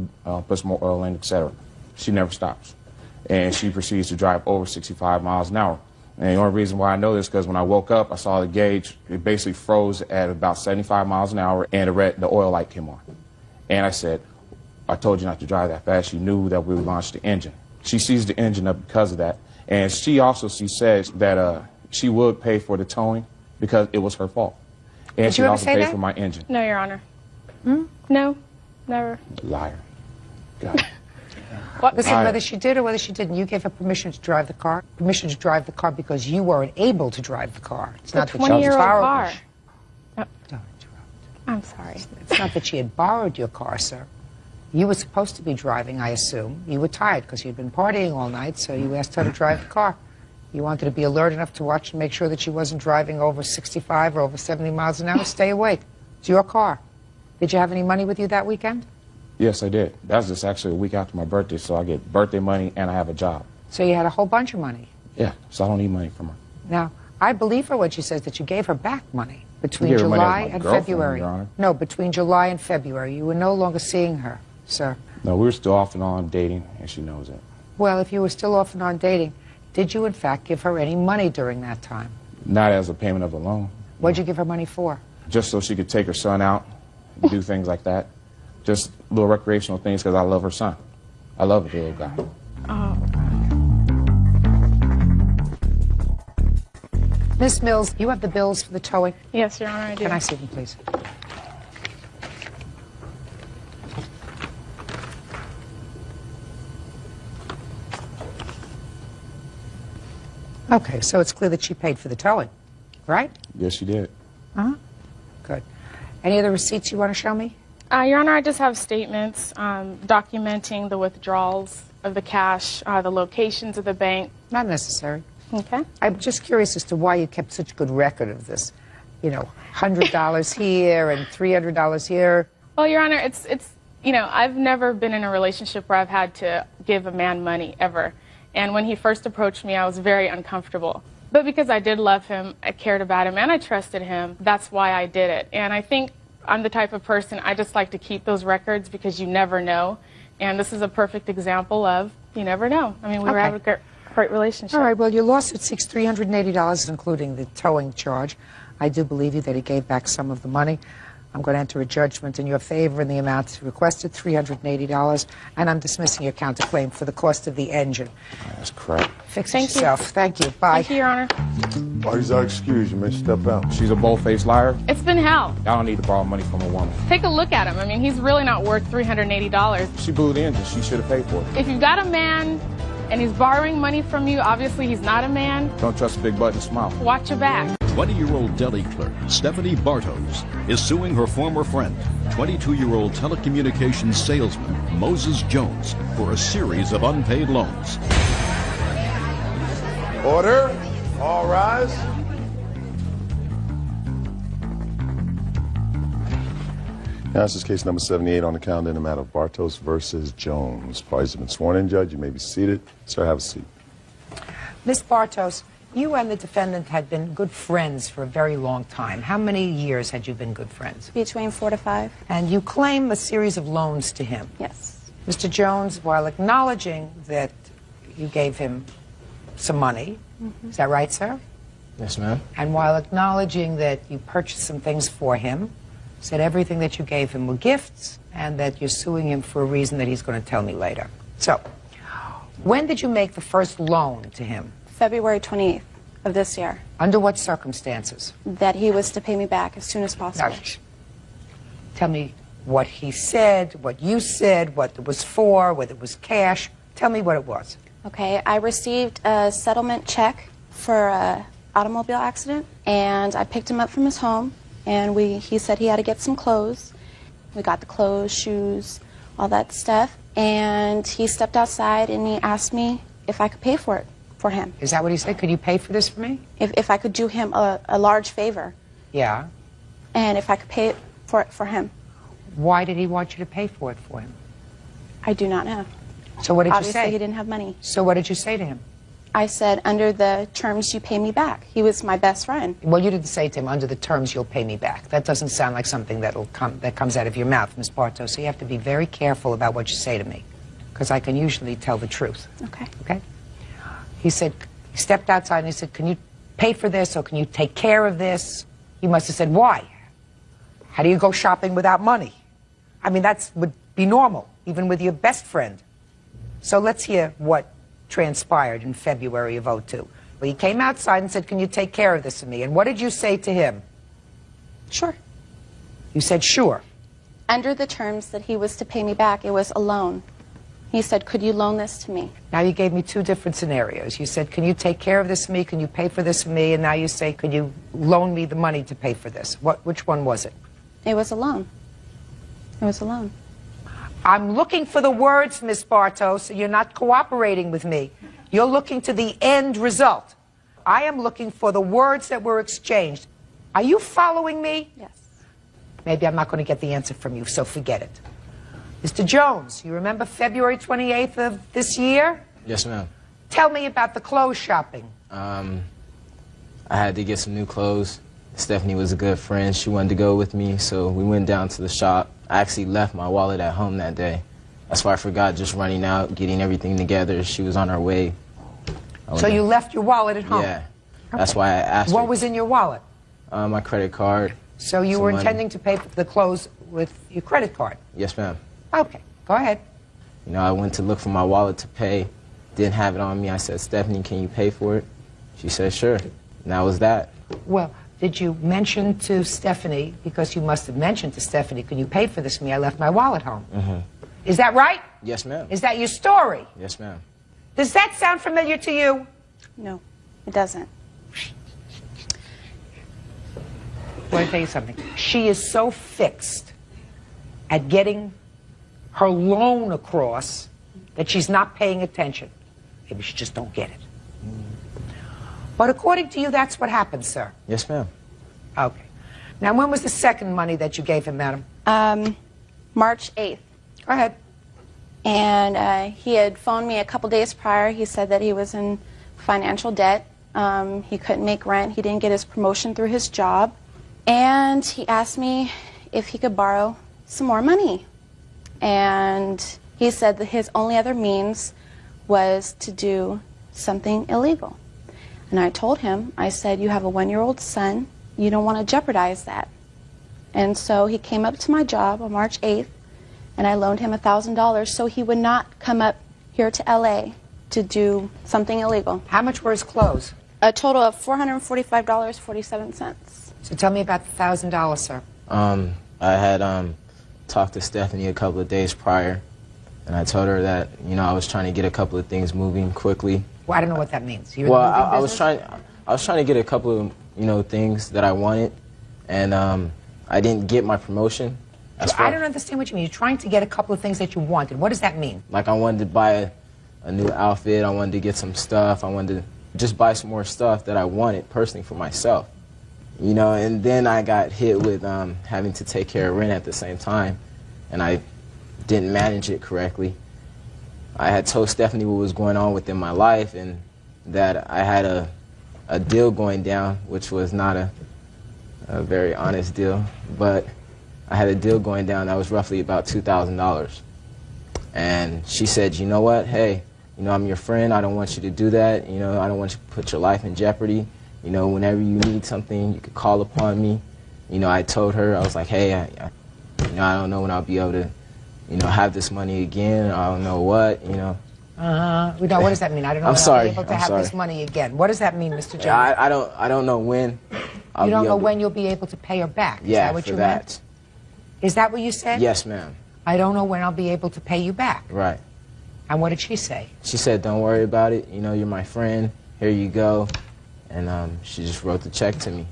put some more oil in, etc. She never stops. And she proceeds to drive over 65 miles an hour. And the only reason why I know this is because when I woke up, I saw the gauge. It basically froze at about 75 miles an hour, and the oil light came on. And I said, I told you not to drive that fast. She knew that we would launch the engine. She seized the engine up because of that. And she says that she would pay for the towing because it was her fault. And she also paid for my engine. No, Your Honor. No, never. Liar. God. Listen, whether she did or whether she didn't, you gave her permission to drive the car. Permission to drive the car because you weren't able to drive the car. It's not that she borrowed. car. Don't interrupt. I'm sorry. It's not that she had borrowed your car, sir. You were supposed to be driving, I assume. You were tired because you'd been partying all night, so you asked her to drive the car. You wanted to be alert enough to watch and make sure that she wasn't driving over 65 or over 70 miles an hour. Stay awake. It's your car. Did you have any money with you that weekend? Yes, I did. That was just actually a week after my birthday, so I get birthday money and I have a job. So you had a whole bunch of money. Yeah, so I don't need money from her. Now, I believe her when she says that you gave her back money between gave her money as July my and girlfriend, February. Your Honor. No, between July and February. You were no longer seeing her, sir. No, we were still off and on dating, and she knows it. Well, if you were still off and on dating, did you in fact give her any money during that time? Not as a payment of a loan. What'd you give her money for? Just so she could take her son out and do things like that. Just little recreational things because I love her son. I love the little guy. Oh. Miss Mills, you have the bills for the towing? Yes, Your Honor, I do. Can I see them, please? Okay, so it's clear that she paid for the towing, right? Yes, she did. Uh-huh. Good. Any other receipts you want to show me? Your Honor, I just have statements documenting the withdrawals of the cash, the locations of the bank. Not necessary. Okay. I'm just curious as to why you kept such good record of this. You know, $100 here and $300 here. Well, Your Honor, it's you know, I've never been in a relationship where I've had to give a man money, ever. And when he first approached me, I was very uncomfortable. But because I did love him, I cared about him, and I trusted him, that's why I did it. And I think I'm the type of person, I just like to keep those records because you never know. And this is a perfect example of you never know. I mean, we were having a great relationship. All right, well, your lawsuit seeks $380, including the towing charge. I do believe you that he gave back some of the money. I'm going to enter a judgment in your favor in the amount requested, $380, and I'm dismissing your counterclaim for the cost of the engine. That's crap. Fix it yourself. Thank you. Bye. Thank you, Your Honor. Parties are excused. You may step out. She's a bold-faced liar. It's been hell. I don't need to borrow money from a woman. Take a look at him. I mean, he's really not worth $380. She blew the engine. She should have paid for it. If you've got a man and he's borrowing money from you, obviously he's not a man. Don't trust a big butt and smile. Watch your back. 20-year-old deli clerk Stephanie Bartos is suing her former friend, 22-year-old telecommunications salesman Moses Jones, for a series of unpaid loans. Order. All rise. Now, this is case number 78 on the calendar in the matter of Bartos versus Jones. Parties have been sworn in, Judge. You may be seated. Sir, have a seat. Miss Bartos, you and the defendant had been good friends for a very long time. How many years had you been good friends? Between 4 to 5. And you claim a series of loans to him. Yes. Mr. Jones, while acknowledging that you gave him some money, is that right, sir? Yes, ma'am. And while acknowledging that you purchased some things for him, said everything that you gave him were gifts, and that you're suing him for a reason that he's going to tell me later. So, when did you make the first loan to him? February 28th of this year. Under what circumstances? That he was to pay me back as soon as possible. Now, tell me what he said, what you said, what it was for, whether it was cash. Tell me what it was. Okay, I received a settlement check for an automobile accident, and I picked him up from his home, and he said he had to get some clothes. We got the clothes, shoes, all that stuff, and he stepped outside and he asked me if I could pay for it for him. Is that what he said? Could you pay for this for me? If I could do him a large favor. Yeah. And if I could pay for it for him. Why did he want you to pay for it for him? I do not know. So what did Obviously, you say? he didn't have money. So what did you say to him? I said, under the terms you pay me back. He was my best friend. Well, you didn't say to him, under the terms you'll pay me back. That doesn't sound like something that comes out of your mouth, Ms. Bartos. So you have to be very careful about what you say to me, because I can usually tell the truth. Okay. Okay? He said, he stepped outside and he said, can you pay for this, or can you take care of this? You must have said, why? How do you go shopping without money? I mean, that would be normal, even with your best friend. So let's hear what transpired in February of '02. Well, he came outside and said, can you take care of this for me? And what did you say to him? Sure. You said sure. Under the terms that he was to pay me back, it was a loan. He said, could you loan this to me? Now you gave me two different scenarios. You said, can you take care of this for me? Can you pay for this for me? And now you say, could you loan me the money to pay for this? Which one was it? It was a loan. It was a loan. I'm looking for the words, Miss Bartos. You're not cooperating with me. You're looking to the end result. I am looking for the words that were exchanged. Are you following me? Yes. Maybe I'm not going to get the answer from you, so forget it. Mr. Jones, you remember February 28th of this year? Yes, ma'am. Tell me about the clothes shopping. I had to get some new clothes. Stephanie was a good friend. She wanted to go with me, so we went down to the shop. I actually left my wallet at home that day. That's why I forgot, just running out, getting everything together. She was on her way. So you left your wallet at home? Yeah. That's why I asked What her. was in your wallet? My credit card. So you some were money. intending to pay for the clothes with your credit card? Yes, ma'am. Okay, go ahead. You know, I went to look for my wallet to pay. Didn't have it on me. I said, Stephanie, can you pay for it? She said, sure. And that was that. Well, did you mention to Stephanie, because you must have mentioned to Stephanie, can you pay for this for me? I left my wallet home. Mm-hmm. Is that right? Yes, ma'am. Is that your story? Yes, ma'am. Does that sound familiar to you? No, it doesn't. Well, going to tell you something. She is so fixed at getting her loan across that she's not paying attention. Maybe she just don't get it. But according to you, that's what happened, sir. Yes, ma'am. Okay. Now, when was the second money that you gave him, madam? March 8th. Go ahead. And he had phoned me a couple days prior. He said that he was in financial debt. He couldn't make rent. He didn't get his promotion through his job. And he asked me if he could borrow some more money. And he said that his only other means was to do something illegal. And I told him, I said, you have a 1-year-old son. You don't want to jeopardize that. And so he came up to my job on March 8th, and I loaned him $1,000 so he would not come up here to L.A. to do something illegal. How much were his clothes? A total of $445.47. So tell me about the $1,000, sir. I had talked to Stephanie a couple of days prior, and I told her that, you know, I was trying to get a couple of things moving quickly. Well, I don't know what that means. You're Well, in the moving I was trying to get a couple of, you know, things that I wanted, and I didn't get my promotion. I don't understand what you mean. You're trying to get a couple of things that you wanted. What does that mean? Like, I wanted to buy a new outfit. I wanted to get some stuff. I wanted to just buy some more stuff that I wanted personally for myself. You know, and then I got hit with having to take care of rent at the same time, and I didn't manage it correctly. I had told Stephanie what was going on within my life, and that I had a deal going down, which was not a very honest deal, but I had a deal going down that was roughly about $2,000. And she said, you know what, hey, you know, I'm your friend, I don't want you to do that, you know, I don't want you to put your life in jeopardy. You know, whenever you need something, you could call upon me. You know, I told her, I was like, hey, you know, I don't know when I'll be able to, you know, have this money again. I don't know what, you know. What does that mean? I don't know I'm when sorry. I'll be able to I'm have sorry. this money again. What does that mean, Mr. Jones? Yeah, I don't know when. You don't know when you'll be able to pay her back. Is that what you meant? Is that what you said? Yes, ma'am. I don't know when I'll be able to pay you back. Right. And what did she say? She said, don't worry about it. You know, you're my friend. Here you go. And she just wrote the check to me.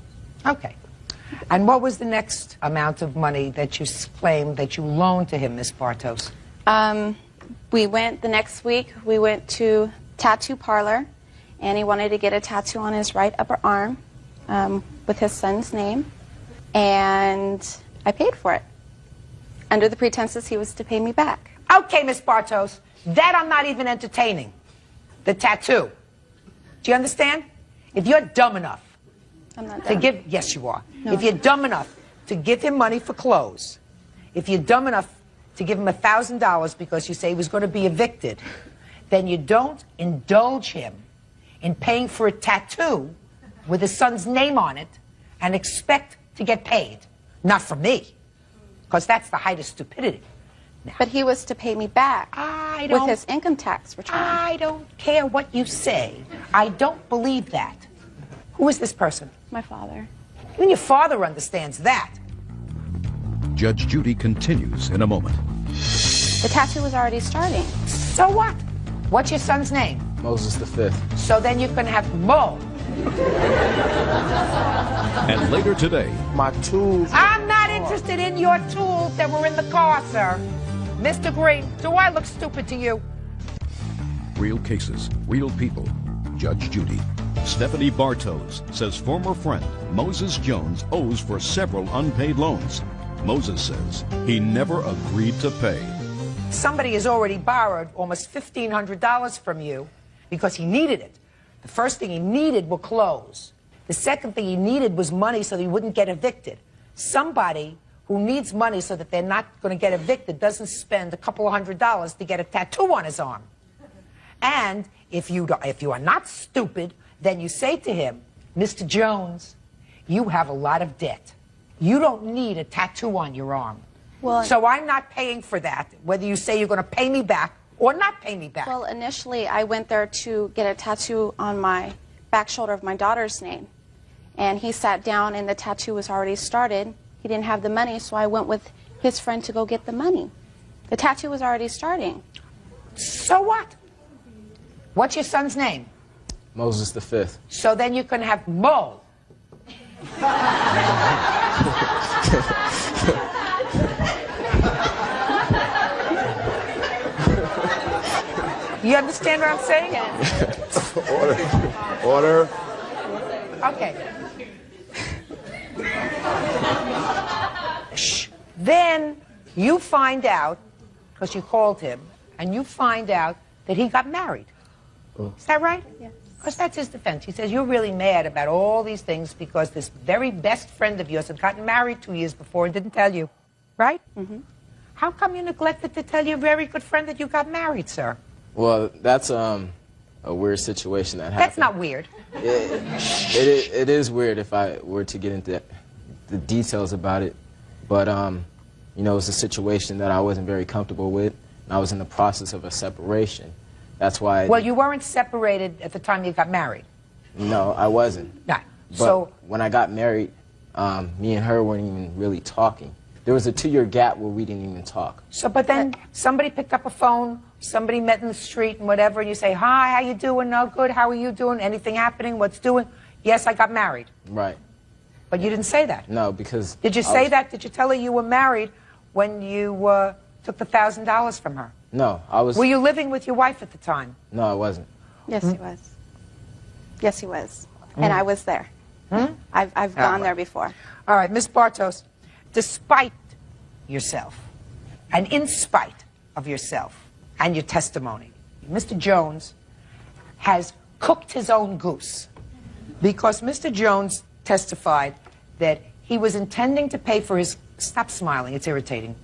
Okay. And what was the next amount of money that you claimed that you loaned to him, Miss Bartos? We went the next week, we went to tattoo parlor, and he wanted to get a tattoo on his right upper arm with his son's name, and I paid for it under the pretenses he was to pay me back. Okay, Miss Bartos, that I'm not even entertaining. The tattoo. Do you understand? If you're dumb enough to give, yes you are. No. If you're dumb enough to give him money for clothes, if you're dumb enough to give him $1,000 because you say he was going to be evicted, then you don't indulge him in paying for a tattoo with his son's name on it and expect to get paid. Not from me, because that's the height of stupidity. Now, but he was to pay me back with his income tax return. I don't care what you say. I don't believe that. Who is this person? My father. Even your father understands that. Judge Judy continues in a moment. The tattoo was already starting. So what? What's your son's name? Moses the Fifth. So then you can have Mo. And later today, My tools. I'm not interested in your tools that were in the car, sir. Mr. Green, do I look stupid to you? real cases, real people. Judge Judy. Stephanie Bartos says former friend Moses Jones owes for several unpaid loans. Moses says he never agreed to pay. Somebody has already borrowed almost $1,500 from you because he needed it. The first thing he needed were clothes. The second thing he needed was money so that he wouldn't get evicted. Somebody who needs money so that they're not going to get evicted doesn't spend a couple of $100s to get a tattoo on his arm. And if you are not stupid, then you say to him, Mr. Jones, you have a lot of debt. You don't need a tattoo on your arm. Well, so I'm not paying for that, whether you say you're going to pay me back or not pay me back. Well, initially, I went there to get a tattoo on my back shoulder of my daughter's name. And he sat down, and the tattoo was already started. He didn't have the money, so I went with his friend to go get the money. The tattoo was already starting. So what? What's your son's name? Moses the Fifth. So then you can have Mo. understand what I'm saying? Order. Okay. Shh. Then you find out, because you called him, and you find out that he got married. Is that right? Yes. Because that's his defense. He says, you're really mad about all these things because this very best friend of yours had gotten married 2 years before and didn't tell you. Right? Mm-hmm. How come you neglected to tell your very good friend that you got married, sir? Well, that's a weird situation that happened. That's not weird. It is weird if I were to get into the details about it. But, you know, it was a situation that I wasn't very comfortable with. And I was in the process of a separation. That's why... Well, you weren't separated at the time you got married. No, I wasn't. Right. But So when I got married, me and her weren't even really talking. There was a 2-year gap where we didn't even talk. So, but then somebody picked up a phone, somebody met in the street and whatever, and you say, hi, how you doing? No, good, how are you doing? Anything happening? What's doing? Yes, I got married. Right. But you didn't say that. No, because... Did you say that? Did you tell her you were married when you took the $1,000 from her? No, I was... Were you living with your wife at the time? No, I wasn't. Yes, he was. Yes, he was. And I was there. Hmm? I've gone there before. All right, Miss Bartos, despite yourself and in spite of yourself and your testimony, Mr. Jones has cooked his own goose because Mr. Jones testified that he was intending to pay for his... Stop smiling, it's irritating.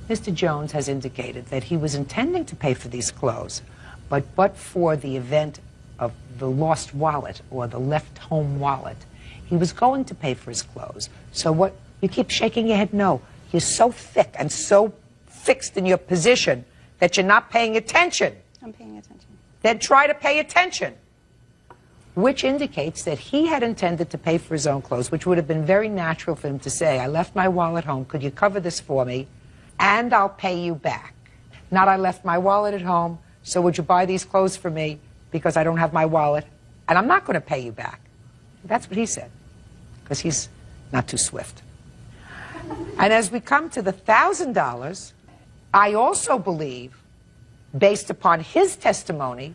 Mr. Jones has indicated that he was intending to pay for these clothes, but for the event of the lost wallet or the left home wallet, he was going to pay for his clothes. So what, you keep shaking your head no. You're so thick and so fixed in your position that you're not paying attention. I'm paying attention. Then try to pay attention. Which indicates that he had intended to pay for his own clothes, which would have been very natural for him to say, I left my wallet home, could you cover this for me, and I'll pay you back. Not I left my wallet at home, so would you buy these clothes for me because I don't have my wallet, and I'm not going to pay you back. That's what he said, because he's not too swift. And as we come to the $1,000, I also believe, based upon his testimony,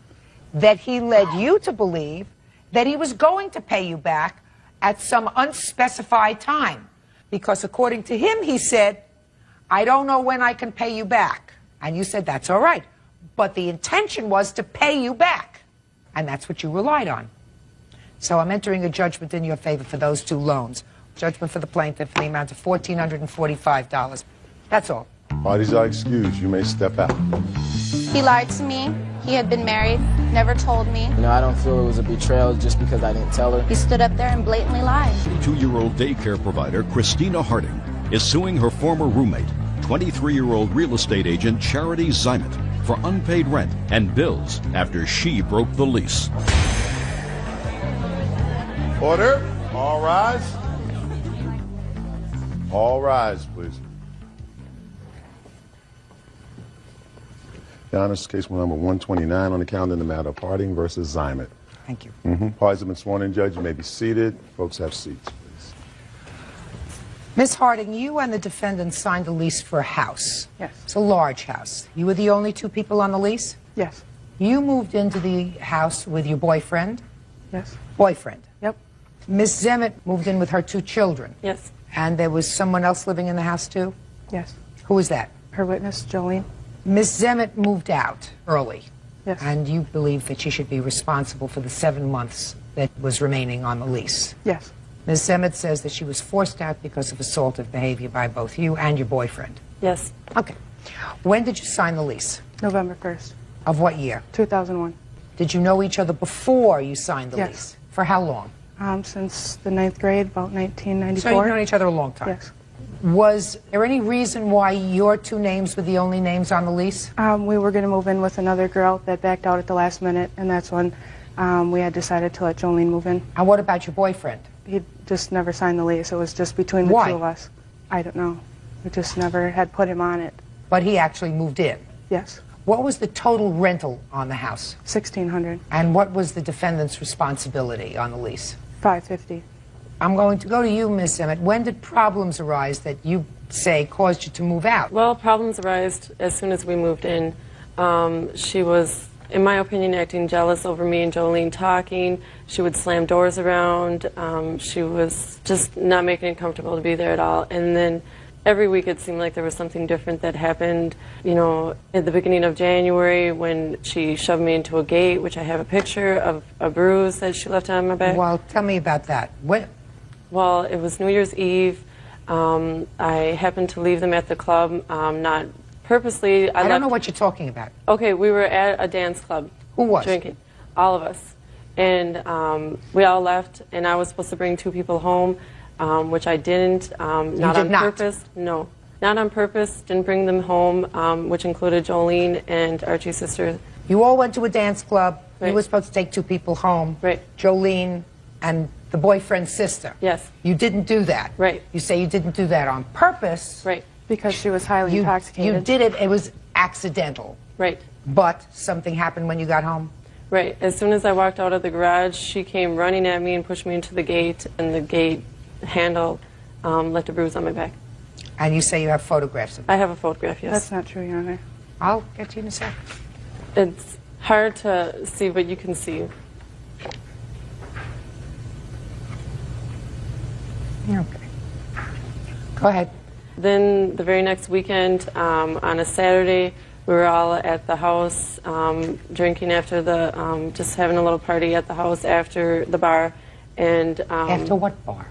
that he led you to believe that he was going to pay you back at some unspecified time. Because according to him, he said, I don't know when I can pay you back. And you said, that's all right. But the intention was to pay you back. And that's what you relied on. So I'm entering a judgment in your favor for those two loans. Judgment for the plaintiff in the amount of $1,445. That's all. Parties are excused. You may step out. He lied to me. He had been married, never told me. You know, I don't feel it was a betrayal just because I didn't tell her. He stood up there and blatantly lied. 2-year-old daycare provider Christina Harding is suing her former roommate, 23-year-old real estate agent Charity Zimet, for unpaid rent and bills after she broke the lease. Order. All rise. All rise, please. Your Honor, this is case number 129 on the calendar in the matter of Harding versus Zimet. Thank you. Parties have been sworn in, Judge. You may be seated. Folks have seats, please. Ms. Harding, you and the defendant signed a lease for a house. Yes. It's a large house. You were the only two people on the lease? Yes. You moved into the house with your boyfriend? Yes. Boyfriend? Yep. Ms. Zimet moved in with her 2 children? Yes. And there was someone else living in the house too? Yes. Who was that? Her witness, Jolene. Ms. Zimet moved out early. Yes. And you believe that she should be responsible for the 7 months that was remaining on the lease? Yes. Ms. Zimet says that she was forced out because of assaultive behavior by both you and your boyfriend. Yes. Okay. When did you sign the lease? November 1st. Of what year? 2001. Did you know each other before you signed the Yes. lease? For how long? Since the 9th grade, about 1994. So you've known each other a long time? Yes. Was there any reason why your 2 names were the only names on the lease? We were going to move in with another girl that backed out at the last minute, and that's when we had decided to let Jolene move in. And what about your boyfriend? He just never signed the lease. It was just between the 2 of us. I don't know. We just never had put him on it. But he actually moved in? Yes. What was the total rental on the house? $1,600. And what was the defendant's responsibility on the lease? $550. I'm going to go to you, Ms. Emmett. When did problems arise that you say, caused you to move out? Well, problems arose as soon as we moved in. She was, in my opinion, acting jealous over me and Jolene talking. She would slam doors around. She was just not making it comfortable to be there at all. And then every week it seemed like there was something different that happened. You know, at the beginning of January when she shoved me into a gate, which I have a picture of a bruise that she left on my back. Well, tell me about that. What? Well, it was New Year's Eve. I happened to leave them at the club, not purposely. I don't know what you're talking about. Okay, we were at a dance club. Who was? Drinking. All of us. And we all left, and I was supposed to bring 2 people home, which I didn't. Not on purpose. No. Not on purpose. Didn't bring them home, which included Jolene and Archie's sister. You all went to a dance club. Right. You were supposed to take 2 people home. Right. Jolene and the boyfriend's sister. Yes. You didn't do that. Right. You say you didn't do that on purpose. Right. Because she was highly intoxicated. You did it. It was accidental. Right. But something happened when you got home. Right. As soon as I walked out of the garage, she came running at me and pushed me into the gate, and the gate handle left a bruise on my back. And you say you have photographs of it? I have a photograph, yes. That's not true, Your Honor. I'll get to you in a second. It's hard to see, but you can see. Okay. Go ahead. Then the very next weekend, on a Saturday, we were all at the house drinking after the, just having a little party at the house after the bar. And after what bar?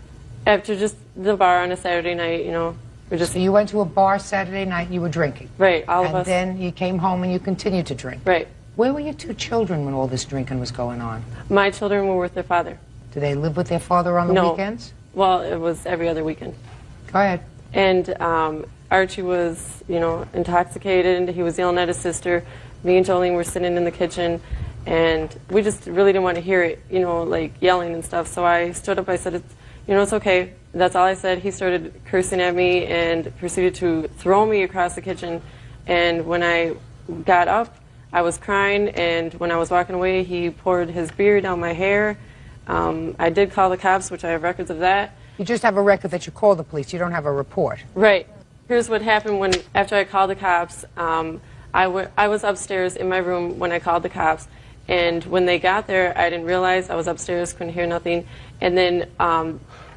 After just the bar on a Saturday night, you know. So you went to a bar Saturday night and you were drinking? Right, all of us. And then you came home and you continued to drink? Right. Where were your 2 children when all this drinking was going on? My children were with their father. Do they live with their father on the weekends? Well, it was every other weekend. Go ahead. And Archie was, you know, intoxicated, and he was yelling at his sister. Me and Jolene were sitting in the kitchen, and we just really didn't want to hear it, you know, like yelling and stuff. So I stood up, I said, it's okay. That's all I said. He started cursing at me and proceeded to throw me across the kitchen. And when I got up, I was crying, and when I was walking away, he poured his beer down my hair. I did call the cops, which I have records of that. You just have a record that you called the police. You don't have a report. Right. Here's what happened after I called the cops. I was upstairs in my room when I called the cops, and when they got there, I didn't realize I was upstairs, couldn't hear nothing. And then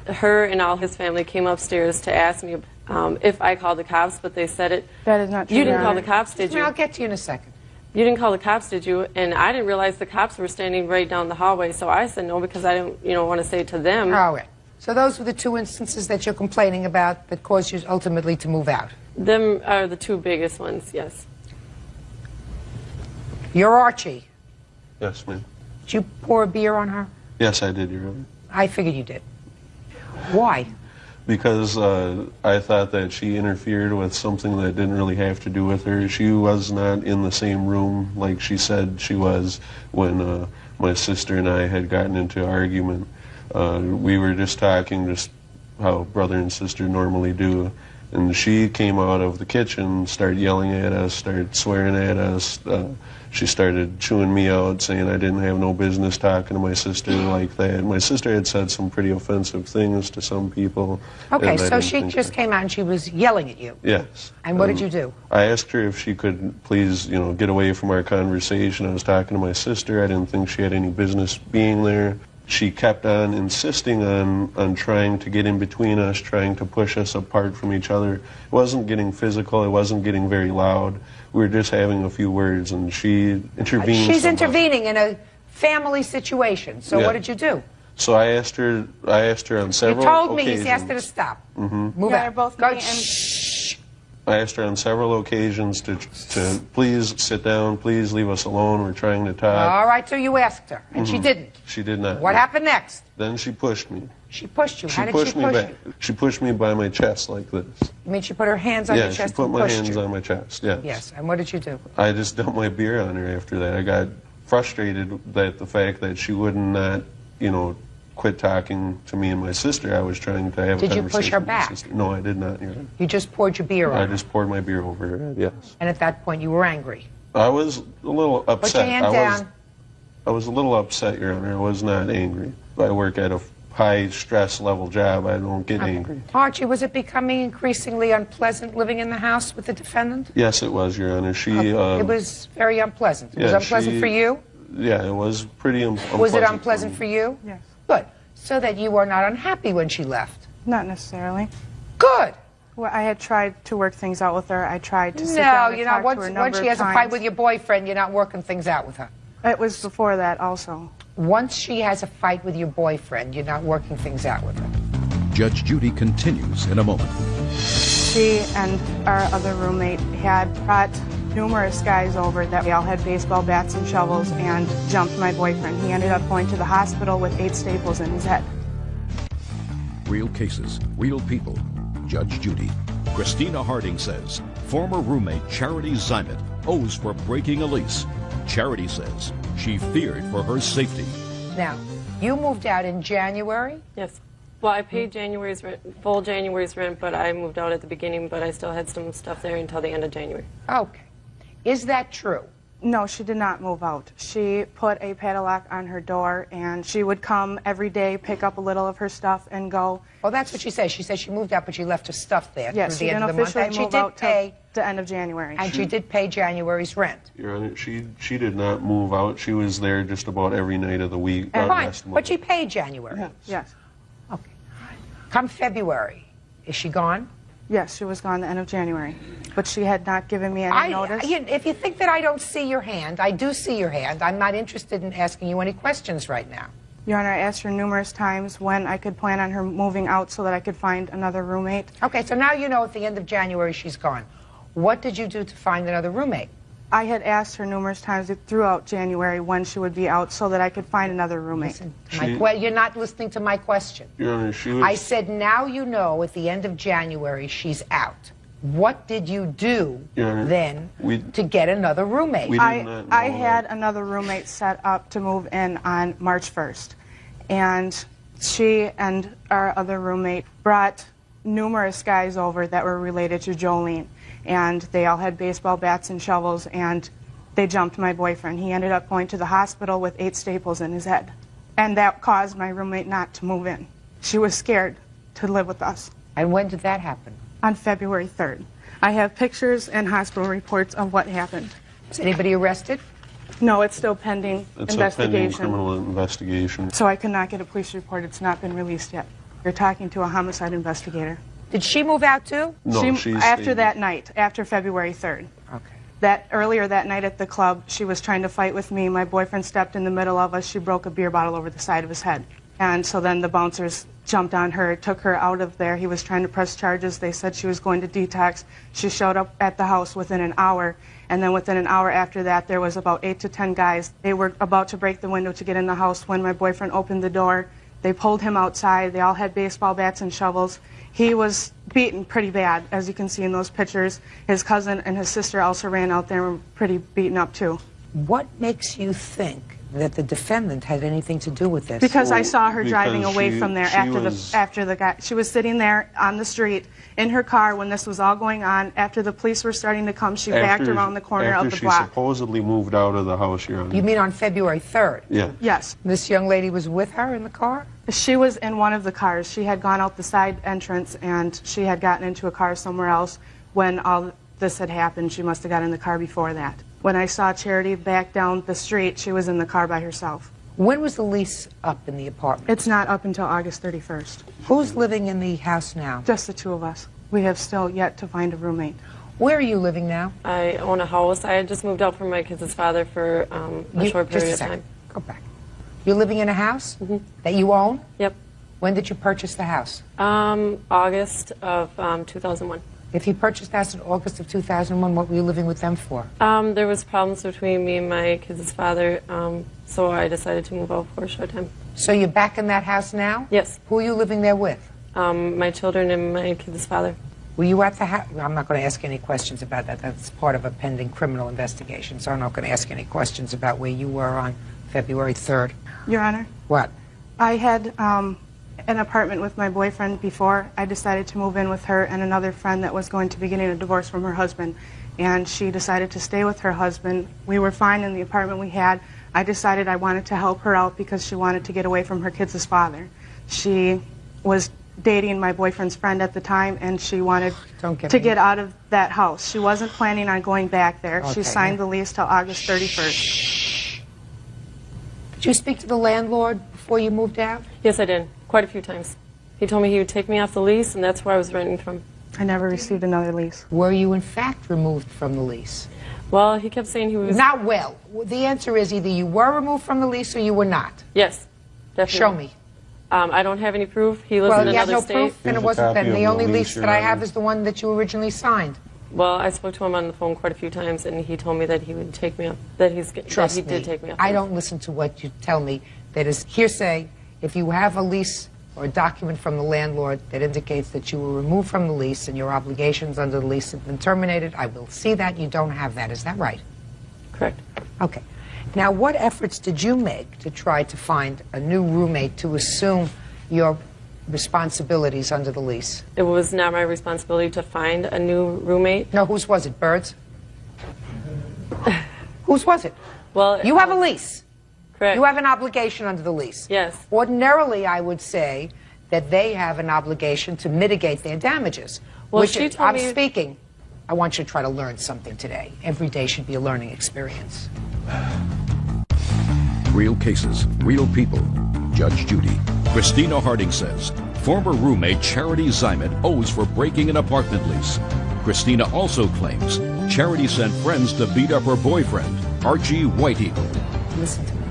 her and all his family came upstairs to ask me if I called the cops, but they said it. That is not true. You didn't call the cops, did you? I'll get to you in a second. You didn't call the cops, did you? And I didn't realize the cops were standing right down the hallway, so I said no because I didn't, want to say it to them. All right. So those were the 2 instances that you're complaining about that caused you ultimately to move out? Them are the 2 biggest ones, yes. You're Archie. Yes, ma'am. Did you pour a beer on her? Yes, I did, Your Honor. I figured you did. Why? Because I thought that she interfered with something that didn't really have to do with her. She was not in the same room like she said she was when my sister and I had gotten into an argument. We were just talking, just how brother and sister normally do. And she came out of the kitchen, started yelling at us, started swearing at us. She started chewing me out, saying I didn't have no business talking to my sister like that. My sister had said some pretty offensive things to some people. Okay, so she just came out and she was yelling at you. Yes. And what did you do? I asked her if she could please, get away from our conversation. I was talking to my sister. I didn't think she had any business being there. She kept on insisting on trying to get in between us, trying to push us apart from each other. It wasn't getting physical. It wasn't getting very loud. We were just having a few words, and she intervened. She's somehow. intervening in a family situation. So what did you do? So I asked her on several occasions. You told me you asked her to stop. Mm-hmm. Move out. Both Go. I asked her on several occasions to please sit down, please leave us alone, we're trying to talk. All right, so you asked her, and she didn't. She did not. What happened next? Then she pushed me. She pushed you. How did she push you? She pushed me by my chest like this. You mean she put her hands on your chest and pushed you? Yeah, she put my hands on my chest, yes. Yes, and what did you do? I just dumped my beer on her after that. I got frustrated that the fact that she would not, quit talking to me and my sister. I was trying to have a conversation. Did you push her with my back? sister. No, I did not. You just poured your beer on her? I just poured my beer over her head, yes. And at that point you were angry? I was a little upset. Put your hand down. I was a little upset, Your Honor. I was not angry. I work at a high stress level job. I don't get any. Archie, was it becoming increasingly unpleasant living in the house with the defendant? Yes, it was, Your Honor. She. It was very unpleasant. It was unpleasant for you? Yeah, it was pretty unpleasant. Was it unpleasant for you? Yes. Good. So that you were not unhappy when she left? Not necessarily. Good. Well, I had tried to work things out with her. I tried to sit No, down and you're talk not. to her a Once number she has of a fight times. with your boyfriend, you're not working things out with her. It was before that also. Once she has a fight with your boyfriend, you're not working things out with her. Judge Judy continues in a moment. She and our other roommate had brought numerous guys over that we all had baseball bats and shovels and jumped my boyfriend. He ended up going to the hospital with 8 staples in his head. Real cases, real people. Judge Judy. Christina Harding says former roommate Charity Zymet owes for breaking a lease. Charity says she feared for her safety. Now, you moved out in January? Yes. Well, I paid January's rent, full January's rent, but I moved out at the beginning, but I still had some stuff there until the end of January. Okay. Is that true? No, she did not move out. She put a padlock on her door, and she would come every day, pick up a little of her stuff, and go. Well, that's what she says. She says she moved out, but she left her stuff there Yes, through she the end didn't of the month. officially And she move did out till pay, the end of January. and she did pay January's rent. Your Honor, she did not move out. She was there just about every night of the week. Fine, last month. but she paid January. Yes. Okay. Come February, is she gone? Yes, she was gone the end of January, but she had not given me any notice. If you think that I don't see your hand, I do see your hand. I'm not interested in asking you any questions right now. Your Honor, I asked her numerous times when I could plan on her moving out so that I could find another roommate. Okay, so now you know at the end of January she's gone. What did you do to find another roommate? I had asked her numerous times throughout January when she would be out so that I could find another roommate. You're not listening to my question. Your Honor, she was. I said now you know at the end of January she's out. What did you do Your Honor, then to get another roommate? I had another roommate set up to move in on March 1st. And she and our other roommate brought numerous guys over that were related to Jolene. And they all had baseball bats and shovels, and they jumped my boyfriend. He ended up going to the hospital with 8 staples in his head. And that caused my roommate not to move in. She was scared to live with us. And when did that happen? On February 3rd. I have pictures and hospital reports of what happened. Is anybody arrested? No, it's still pending It's investigation. a pending criminal investigation. So I cannot get a police report. It's not been released yet. You're talking to a homicide investigator. Did she move out too? No, after that night, after February 3rd. Okay. Earlier that night at the club, she was trying to fight with me. My boyfriend stepped in the middle of us. She broke a beer bottle over the side of his head. And so then the bouncers jumped on her, took her out of there. He was trying to press charges. They said she was going to detox. She showed up at the house within an hour. And then within an hour after that, there was about 8 to 10 guys. They were about to break the window to get in the house when my boyfriend opened the door. They pulled him outside. They all had baseball bats and shovels. He was beaten pretty bad, as you can see in those pictures. His cousin and his sister also ran out there and were pretty beaten up too. What makes you think that the defendant had anything to do with this? Because I saw her driving Because away from there after the guy. She was sitting there on the street in her car when this was all going on. After the police were starting to come, she backed around the corner of the After she block. supposedly moved out of the house, Your Honor. You mean on February 3rd? Yeah. Yes. This young lady was with her in the car? She was in one of the cars. She had gone out the side entrance and she had gotten into a car somewhere else when all this had happened. She must have got in the car before that. When I saw Charity back down the street, she was in the car by herself. When was the lease up in the apartment? It's not up until August 31st. Who's living in the house now? Just the 2 of us. We have still yet to find a roommate. Where are you living now? I own a house. I had just moved out from my kids' father for a short period of time. Go back. You're living in a house that you own? Yep. When did you purchase the house? August of 2001. If you purchased the house in August of 2001, what were you living with them for? There was problems between me and my kids' father, so I decided to move out for a short time. So you're back in that house now? Yes. Who are you living there with? My children and my kids' father. Were you at the house? I'm not going to ask any questions about that. That's part of a pending criminal investigation, so I'm not going to ask any questions about where you were on February 3rd. Your Honor? What? I had an apartment with my boyfriend before. I decided to move in with her and another friend that was going to be getting a divorce from her husband. And she decided to stay with her husband. We were fine in the apartment we had. I decided I wanted to help her out because she wanted to get away from her kids' father. She was dating my boyfriend's friend at the time, and she wanted to get out of that house. She wasn't planning on going back there. Okay, She signed the lease till August 31st. Did you speak to the landlord before you moved out? Yes, I did. Quite a few times. He told me he would take me off the lease, and that's where I was renting from. I never received another lease. Were you in fact removed from the lease? Well, he kept saying he was... Not well. The answer is either you were removed from the lease or you were not. Yes, definitely. Show me. I don't have any proof. He lives in another state. Well, you have no proof, then it wasn't then. The only lease that I have is the one that you originally signed. Well, I spoke to him on the phone quite a few times, and he told me that he would take me up, that he did take me up. I don't listen to what you tell me. That is hearsay. If you have a lease or a document from the landlord that indicates that you were removed from the lease and your obligations under the lease have been terminated, I will see that. You don't have that. Is that right? Correct. Okay. Now, what efforts did you make to try to find a new roommate to assume your responsibilities under the lease? It was not my responsibility to find a new roommate. No, whose was it? Bird's? Whose was it? Well, you have a lease. Correct. You have an obligation under the lease. Yes. Ordinarily, I would say that they have an obligation to mitigate their damages. Well, which she told I'm me... speaking. I want you to try to learn something today. Every day should be a learning experience. Real cases, real people. Judge Judy. Christina Harding says former roommate Charity Zymet owes for breaking an apartment lease. Christina also claims Charity sent friends to beat up her boyfriend, Archie White Eagle. Listen to me.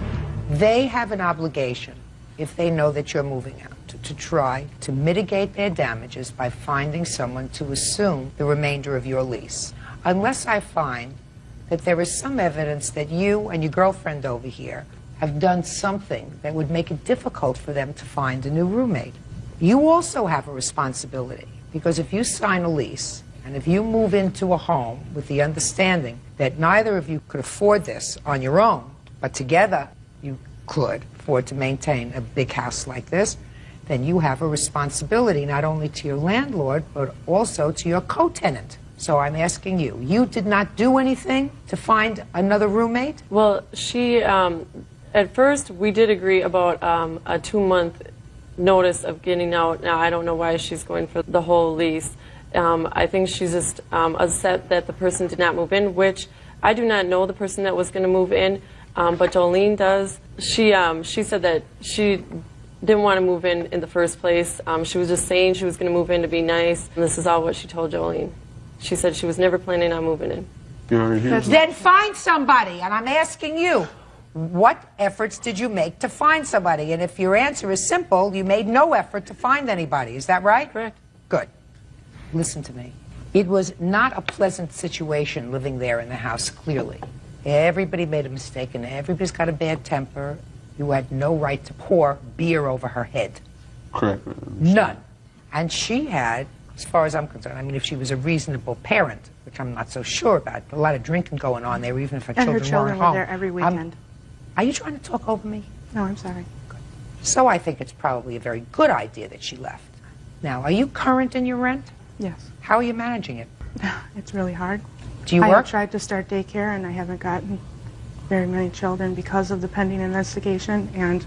They have an obligation, if they know that you're moving out, to try to mitigate their damages by finding someone to assume the remainder of your lease. Unless I find that there is some evidence that you and your girlfriend over here have done something that would make it difficult for them to find a new roommate. You also have a responsibility, because if you sign a lease and if you move into a home with the understanding that neither of you could afford this on your own, but together you could afford to maintain a big house like this, then you have a responsibility not only to your landlord, but also to your co-tenant. So I'm asking you, you did not do anything to find another roommate? Well, she, at first we did agree about a 2-month notice of getting out. Now, I don't know why she's going for the whole lease. I think she's just upset that the person did not move in, which I do not know the person that was going to move in, but Jolene does. She said that she didn't want to move in the first place. She was just saying she was going to move in to be nice. And this is all what she told Jolene. She said she was never planning on moving in. Then find somebody, and I'm asking you, what efforts did you make to find somebody? And if your answer is simple, you made no effort to find anybody. Is that right? Correct. Good. Listen to me. It was not a pleasant situation living there in the house, clearly. Everybody made a mistake, and everybody's got a bad temper. You had no right to pour beer over her head. Correct. None. And she had, as far as I'm concerned, I mean, if she was a reasonable parent, which I'm not so sure about, a lot of drinking going on there, even if her children weren't home. And her children were there every weekend. Are you trying to talk over me? No, I'm sorry. Good. So I think it's probably a very good idea that she left. Now, are you current in your rent? Yes. How are you managing it? It's really hard. Do you I work? have tried to start daycare, and I haven't gotten very many children because of the pending investigation, and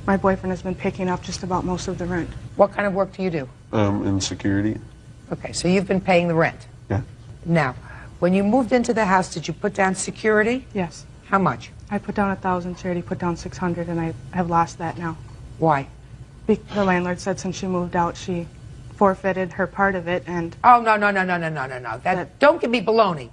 my boyfriend has been picking up just about most of the rent. What kind of work do you do? In security. Okay, so you've been paying the rent. Yeah. Now, when you moved into the house, did you put down security? Yes. How much? I put down 1,000, Charity put down 600, and I have lost that now. Why? The landlord said since she moved out, she forfeited her part of it, and... Oh, no. Don't give me baloney.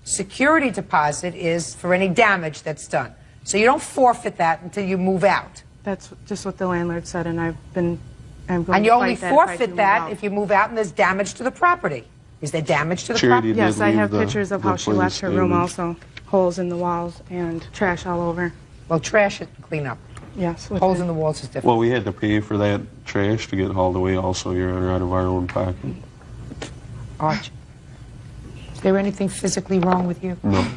Security deposit is for any damage that's done. So you don't forfeit that until you move out. That's just what the landlord said, and I'm going and you to only fight forfeit that if you move out and there's damage to the property. Is there damage to the property? Yes, I have pictures of how she left her room also. Holes in the walls and trash all over. Well, trash it and clean up. Yes. Holes in the walls is different. Well, we had to pay for that trash to get hauled away also, Your Honor, out of our own pocket. Arch, is there anything physically wrong with you? No.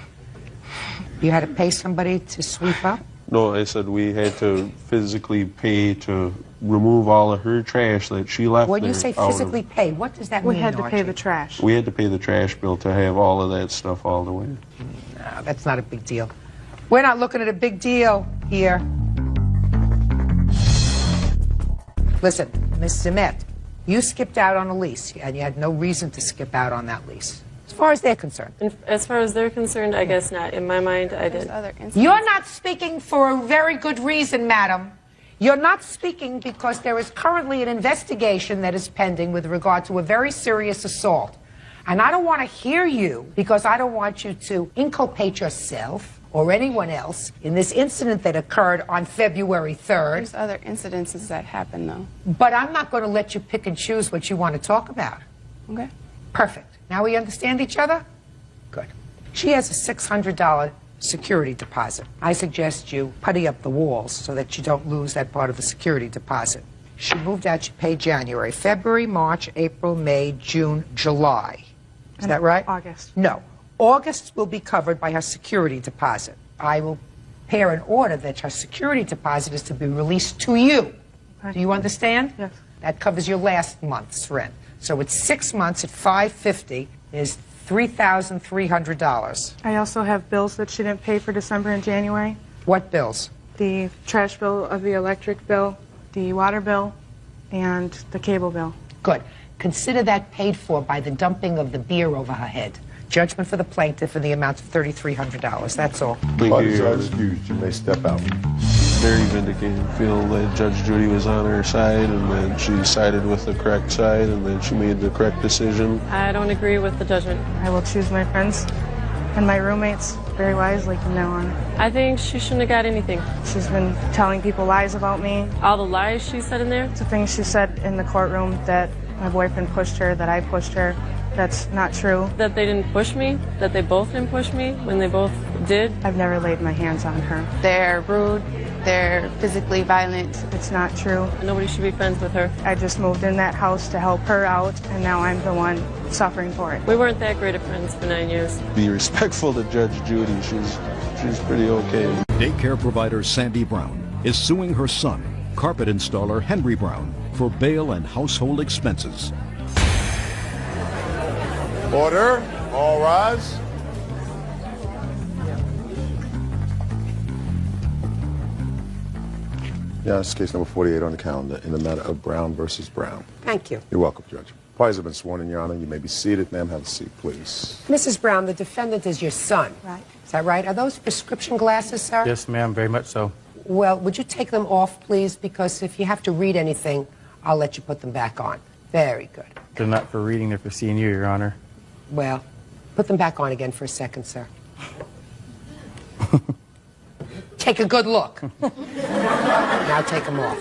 You had to pay somebody to sweep up? No, I said we had to physically pay to remove all of her trash that she left When there. you say physically pay, what does that mean, We had to pay Archie? the trash. We had to pay the trash bill to have all of that stuff hauled away. No, that's not a big deal. We're not looking at a big deal here. Listen, Miss Zimet, you skipped out on a lease, and you had no reason to skip out on that lease, as far as they're concerned. And as far as they're concerned, I guess not. In my mind, I did. You're not speaking for a very good reason, madam. You're not speaking because there is currently an investigation that is pending with regard to a very serious assault. And I don't want to hear you because I don't want you to inculpate yourself or anyone else in this incident that occurred on February 3rd. There's other incidences that happen, though. But I'm not going to let you pick and choose what you want to talk about. Okay. Perfect. Now we understand each other? Good. She has a $600 security deposit. I suggest you putty up the walls so that you don't lose that part of the security deposit. She moved out, she paid January, February, March, April, May, June, July. Is that right? August. No. August will be covered by her security deposit. I will prepare an order that her security deposit is to be released to you. Okay. Do you understand? Yes. That covers your last month's rent. So it's 6 months at $550 is $3,300. I also have bills that she didn't pay for December and January. What bills? The trash bill of the electric bill, the water bill, and the cable bill. Good. Consider that paid for by the dumping of the beer over her head. Judgment for the plaintiff in the amount of $3,300. That's all. Parties are excused. You may step out. Very vindicated. Feel that Judge Judy was on her side and that she sided with the correct side and that she made the correct decision. I don't agree with the judgment. I will choose my friends and my roommates very wisely from now on. I think she shouldn't have got anything. She's been telling people lies about me. All the lies she said in there? The things she said in the courtroom, that my boyfriend pushed her, that I pushed her. That's not true. That they didn't push me? That they both didn't push me when they both did? I've never laid my hands on her. They're rude. They're physically violent. It's not true. Nobody should be friends with her. I just moved in that house to help her out, and now I'm the one suffering for it. We weren't that great of friends for 9 years. Be respectful to Judge Judy. She's pretty okay. Daycare provider Sandy Brown is suing her son, carpet installer Henry Brown, for bail and household expenses. Order. All rise. Yeah, this is case number 48 on the calendar in the matter of Brown versus Brown. Thank you. You're welcome, Judge. Parties have been sworn in, Your Honor. You may be seated. Ma'am, have a seat, please. Mrs. Brown, the defendant is your son. Right. Is that right? Are those prescription glasses, sir? Yes, ma'am, very much so. Well, would you take them off, please? Because if you have to read anything, I'll let you put them back on. Very good. They're not for reading, they're for seeing you, Your Honor. Well, put them back on again for a second, sir. Take a good look. Now take them off.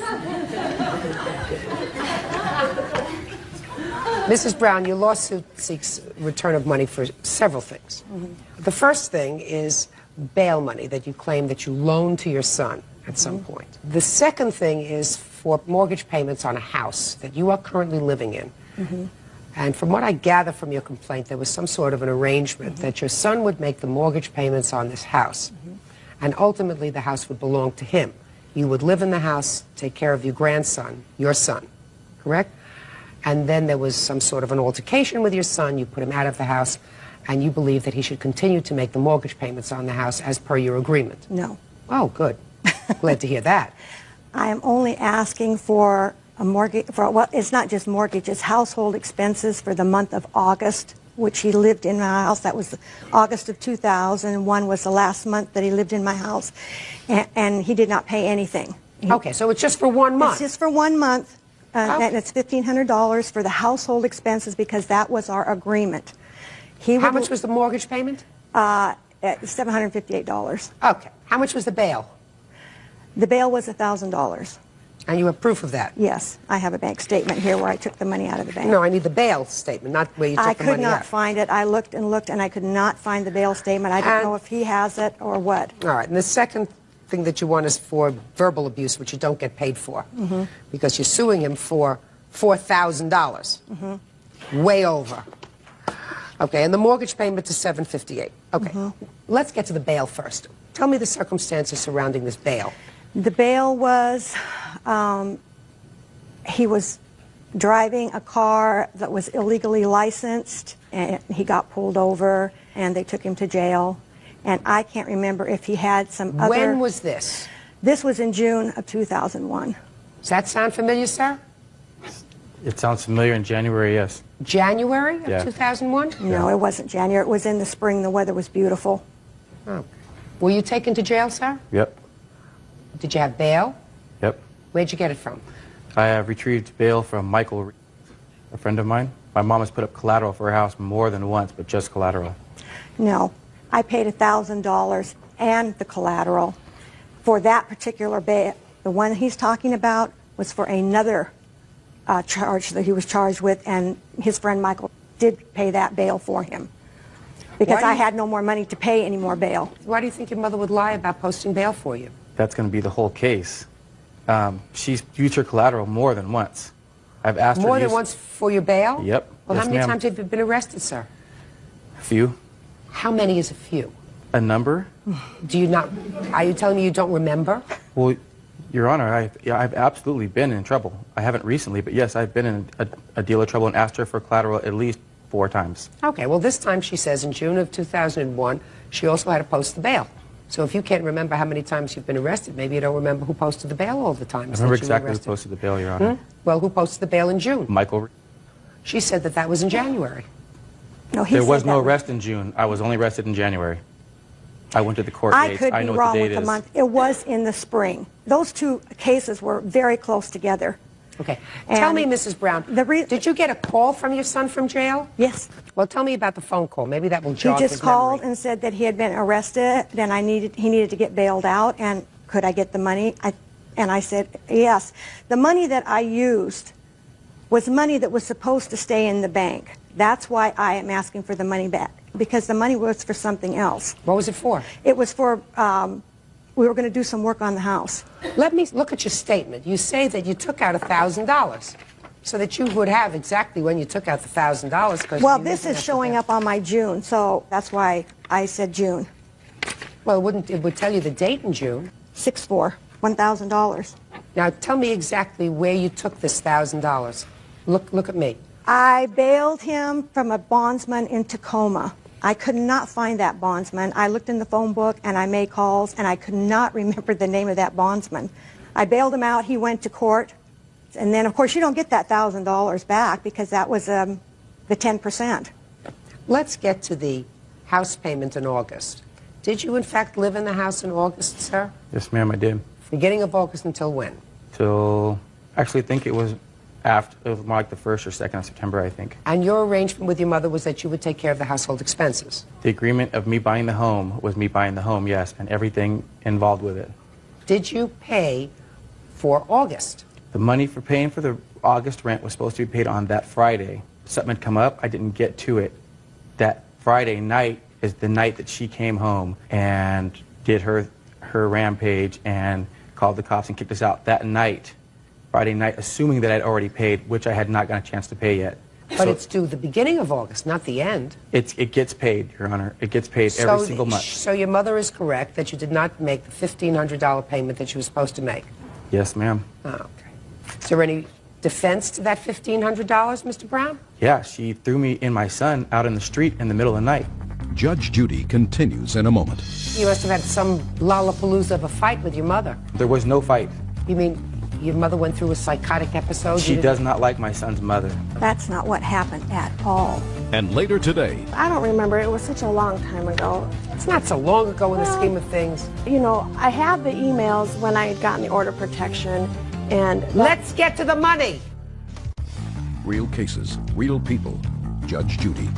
Mrs. Brown, your lawsuit seeks return of money for several things. The first thing is bail money that you claim that you loaned to your son at some point. The second thing is for mortgage payments on a house that you are currently living in. And from what I gather from your complaint, there was some sort of an arrangement that your son would make the mortgage payments on this house, and ultimately the house would belong to him. You would live in the house, take care of your grandson, your son, correct? And then there was some sort of an altercation with your son, you put him out of the house, and you believe that he should continue to make the mortgage payments on the house as per your agreement. No. Oh, good. Glad to hear that. I am only asking for a mortgage, well, it's not just mortgage, it's household expenses for the month of August, which he lived in my house. That was August of 2001 was the last month that he lived in my house, and he did not pay anything. Okay, so it's just for 1 month? It's just for 1 month, and it's $1,500 for the household expenses because that was our agreement. How much was the mortgage payment? $758. Okay. How much was the bail? The bail was $1,000. And you have proof of that? Yes. I have a bank statement here where I took the money out of the bank. No, I need the bail statement, not where you took the money out. I could not find it. I looked and looked, and I could not find the bail statement. I don't know if he has it or what. All right. And the second thing that you want is for verbal abuse, which you don't get paid for, because you're suing him for $4,000. Way over. Okay, and the mortgage payment is $758. Okay, let's get to the bail first. Tell me the circumstances surrounding this bail. The bail was, he was driving a car that was illegally licensed, and he got pulled over, and they took him to jail. And I can't remember if he had some other... When was this? This was in June of 2001. Does that sound familiar, sir? It sounds familiar. In January, yes. January of Yeah. 2001? No, it wasn't January. It was in the spring. The weather was beautiful. Oh. Were you taken to jail, sir? Yep. Did you have bail? Yep. Where'd you get it from? I have retrieved bail from Michael, a friend of mine. My mom has put up collateral for her house more than once, but just collateral. No, I paid $1,000 and the collateral for that particular bail. The one he's talking about was for another charge that he was charged with, and his friend Michael did pay that bail for him because I had no more money to pay any more bail. Why do you think your mother would lie about posting bail for you? That's going to be the whole case. She's used her collateral more than once. I've asked her More to than use... once for your bail? Yep. Well, Yes, how many ma'am. times have you been arrested, sir? A few. How many is a few? A number? Do you not? Are you telling me you don't remember? Well, Your Honor, I've absolutely been in trouble. I haven't recently, but yes, I've been in a deal of trouble and asked her for collateral at least 4 times. Okay, well, this time she says in June of 2001, she also had to post the bail. So if you can't remember how many times you've been arrested, maybe you don't remember who posted the bail all the time. I remember exactly who posted the bail, Your Honor. Well, who posted the bail in June? Michael. She said that that was in January. No, he There said was no that arrest in June. I was only arrested in January. I went to the court I dates. could I be know what wrong the with date the is. month. It was in the spring. Those two cases were very close together. Okay. And Tell me, Mrs. Brown, did you get a call from your son from jail? Yes. Well, tell me about the phone call. Maybe that will He jog his just called memory. and said that he had been arrested, and he needed to get bailed out, and could I get the money? And I said, yes. The money that I used was money that was supposed to stay in the bank. That's why I am asking for the money back, because the money was for something else. What was it for? It was for, we were going to do some work on the house. Let me look at your statement. You say that you took out $1,000 so that you would have exactly when you took out the $1,000. Well, this is showing up on my June, so that's why I said June. Well, it would tell you the date in June. 6/4, $1,000. Now, tell me exactly where you took this $1,000. Look at me. I bailed him from a bondsman in Tacoma. I could not find that bondsman. I looked in the phone book and I made calls and I could not remember the name of that bondsman. I bailed him out. He went to court. And then, of course, you don't get that $1,000 back because that was the 10%. Let's get to the house payment in August. Did you, in fact, live in the house in August, sir? Yes, ma'am, I did. Beginning of August until when? Till, actually, I think it was after, it was more like the 1st or 2nd of September, I think. And your arrangement with your mother was that you would take care of the household expenses? The agreement of me buying the home was me buying the home, yes, and everything involved with it. Did you pay for August? The money for paying for the August rent was supposed to be paid on that Friday. Something had come up, I didn't get to it. That Friday night is the night that she came home and did her rampage and called the cops and kicked us out that night, Friday night, assuming that I'd already paid, which I had not gotten a chance to pay yet. But So it's due the beginning of August, not the end. it gets paid, Your Honor. It gets paid every single month. So your mother is correct that you did not make the $1,500 payment that you were supposed to make? Yes, ma'am. Oh, okay. Is there any defense to that $1,500, Mr. Brown? Yeah, she threw me and my son out in the street in the middle of the night. Judge Judy continues in a moment. You must have had some lollapalooza of a fight with your mother. There was no fight. You mean your mother went through a psychotic episode? She does not like my son's mother. That's not what happened at all. And later today, I don't remember. It was such a long time ago. It's not so long ago in the scheme of things. You know, I have the emails when I had gotten the order of protection, and... Let's get to the money! real cases, real people. Judge Judy.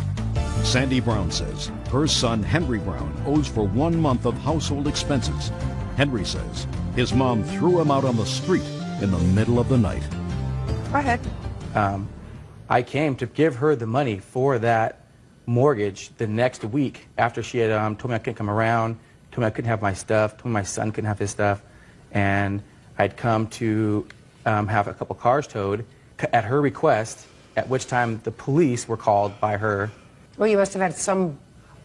Sandy Brown says her son Henry Brown owes for 1 month of household expenses. Henry says his mom threw him out on the street in the middle of the night. Go ahead. I came to give her the money for that mortgage the next week after she had told me I couldn't come around, told me I couldn't have my stuff, told me my son couldn't have his stuff, and I'd come to have a couple cars towed at her request, at which time the police were called by her. Well, you must have had some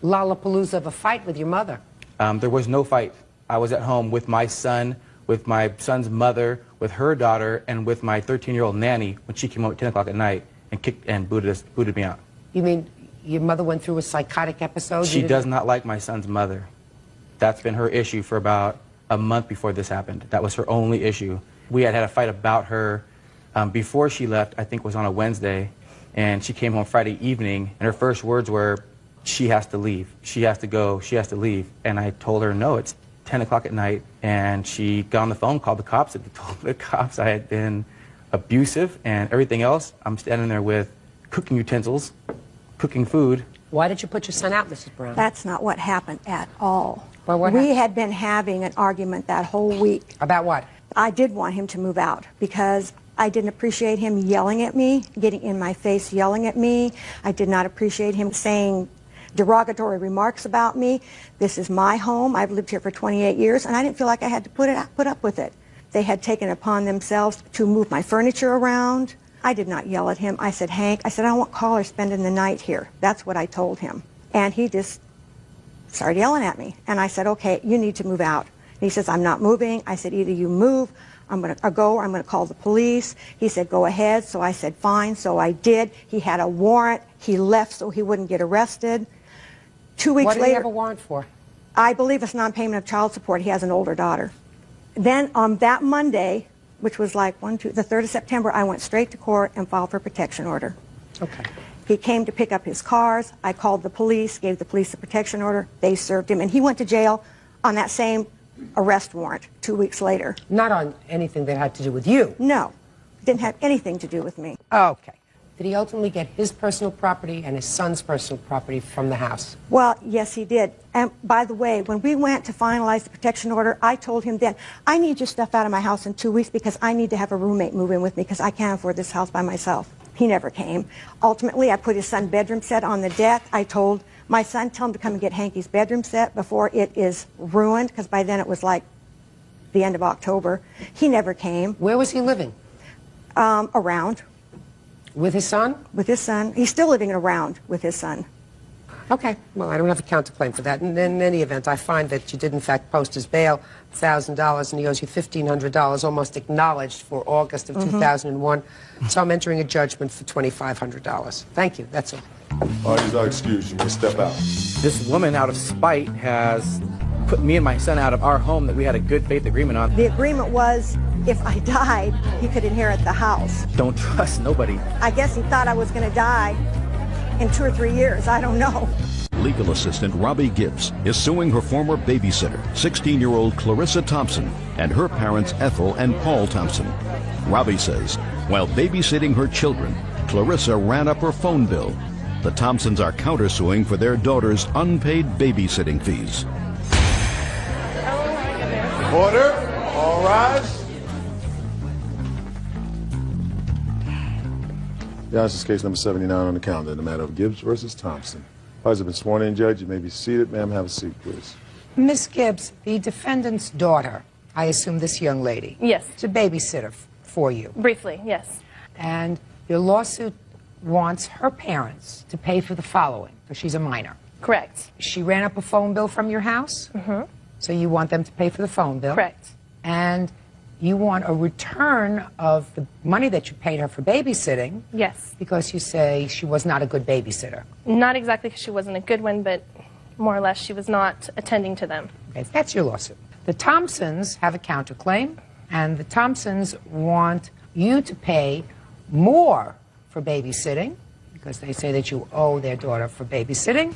lollapalooza of a fight with your mother. There was no fight. I was at home with my son, with my son's mother, with her daughter, and with my 13-year-old nanny when she came home at 10 o'clock at night and kicked and booted me out. You mean your mother went through a psychotic episode? She does not like my son's mother. That's been her issue for about a month before this happened. That was her only issue. We had had a fight about her before she left, I think was on a Wednesday, and she came home Friday evening, and her first words were, she has to leave, she has to go, she has to leave. And I told her, no, it's 10 o'clock at night, and she got on the phone, called the cops, and told the cops I had been abusive and everything else. I'm standing there with cooking utensils, cooking food. Why did you put your son out, Mrs. Brown? That's not what happened at all. Well, what we happened? had been having an argument that whole week. About what? I did want him to move out because I didn't appreciate him yelling at me, getting in my face yelling at me. I did not appreciate him saying derogatory remarks about me. This is my home. I've lived here for 28 years, and I didn't feel like I had to put up with it. They had taken it upon themselves to move my furniture around. I did not yell at him. I said, Hank, I said, I don't want callers spending the night here. That's what I told him. And he just started yelling at me. And I said, okay, you need to move out. And he says, I'm not moving. I said, either you move, I'm going to go, or I'm going to call the police. He said, go ahead. So I said, fine. So I did. He had a warrant. He left so he wouldn't get arrested. 2 weeks later. What did he have a warrant for? I believe it's non-payment of child support. He has an older daughter. Then on that Monday, which was like the 3rd of September, I went straight to court and filed for protection order. Okay. He came to pick up his cars. I called the police, gave the police a protection order. They served him, and he went to jail on that same arrest warrant 2 weeks later. Not on anything that had to do with you? No. Didn't have anything to do with me. Okay. Did he ultimately get his personal property and his son's personal property from the house? Well, yes, he did. And by the way, when we went to finalize the protection order, I told him then, I need your stuff out of my house in 2 weeks because I need to have a roommate move in with me because I can't afford this house by myself. He never came. Ultimately, I put his son's bedroom set on the deck. I told my son, tell him to come and get Hanky's bedroom set before it is ruined, because by then it was like the end of October. He never came. Where was he living? Around. With his son? With his son. He's still living around with his son. Okay. Well, I don't have a counterclaim for that. And in any event, I find that you did, in fact, post his bail, $1,000, and he owes you $1,500, almost acknowledged for August of 2001. So I'm entering a judgment for $2,500. Thank you. That's all. Parties are excused. You may step out. This woman, out of spite, has put me and my son out of our home that we had a good faith agreement on. The agreement was if I died, he could inherit the house. Don't trust nobody. I guess he thought I was going to die in 2 or 3 years. I don't know. Legal assistant Robbie Gibbs is suing her former babysitter, 16-year-old Clarissa Thompson, and her parents Ethel and Paul Thompson. Robbie says, while babysitting her children, Clarissa ran up her phone bill. The Thompsons are countersuing for their daughter's unpaid babysitting fees. Order. All rise. Yeah, this is case number 79 on the calendar, the matter of Gibbs versus Thompson. Parties have been sworn in, Judge. You may be seated. Ma'am, have a seat, please. Miss Gibbs, the defendant's daughter, I assume this young lady. Yes. It's a babysitter for you. Briefly, yes. And your lawsuit wants her parents to pay for the following, because she's a minor. Correct. She ran up a phone bill from your house? Mm-hmm. So you want them to pay for the phone bill? Correct. And you want a return of the money that you paid her for babysitting? Yes. Because you say she was not a good babysitter. Not exactly because she wasn't a good one, but more or less she was not attending to them. Okay, that's your lawsuit. The Thompsons have a counterclaim, and the Thompsons want you to pay more for babysitting, because they say that you owe their daughter for babysitting.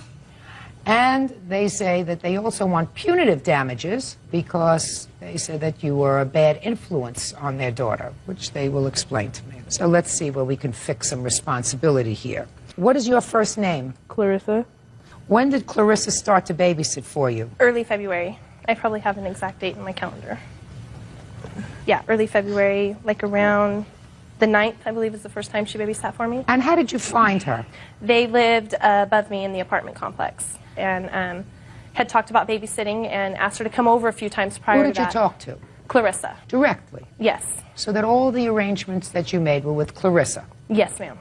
And they say that they also want punitive damages because they say that you were a bad influence on their daughter, which they will explain to me. So let's see where we can fix some responsibility here. What is your first name? Clarissa. When did Clarissa start to babysit for you? Early February. I probably have an exact date in my calendar. Yeah, early February, like around the 9th, I believe, is the first time she babysat for me. And how did you find her? They lived above me in the apartment complex and had talked about babysitting and asked her to come over a few times prior to that. Who did you talk to? Clarissa. Directly? Yes. So that all the arrangements that you made were with Clarissa? Yes, ma'am.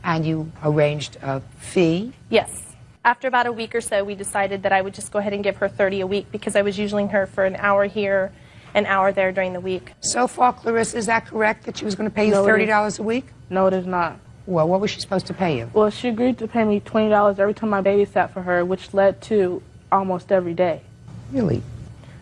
And you arranged a fee? Yes. After about a week or so, we decided that I would just go ahead and give her $30 a week because I was usually her for an hour here, an hour there during the week. So far, Clarissa, is that correct, that she was going to pay you $30 a week? No, it is not. Well, what was she supposed to pay you? Well, she agreed to pay me $20 every time I babysat for her, which led to almost every day. Really?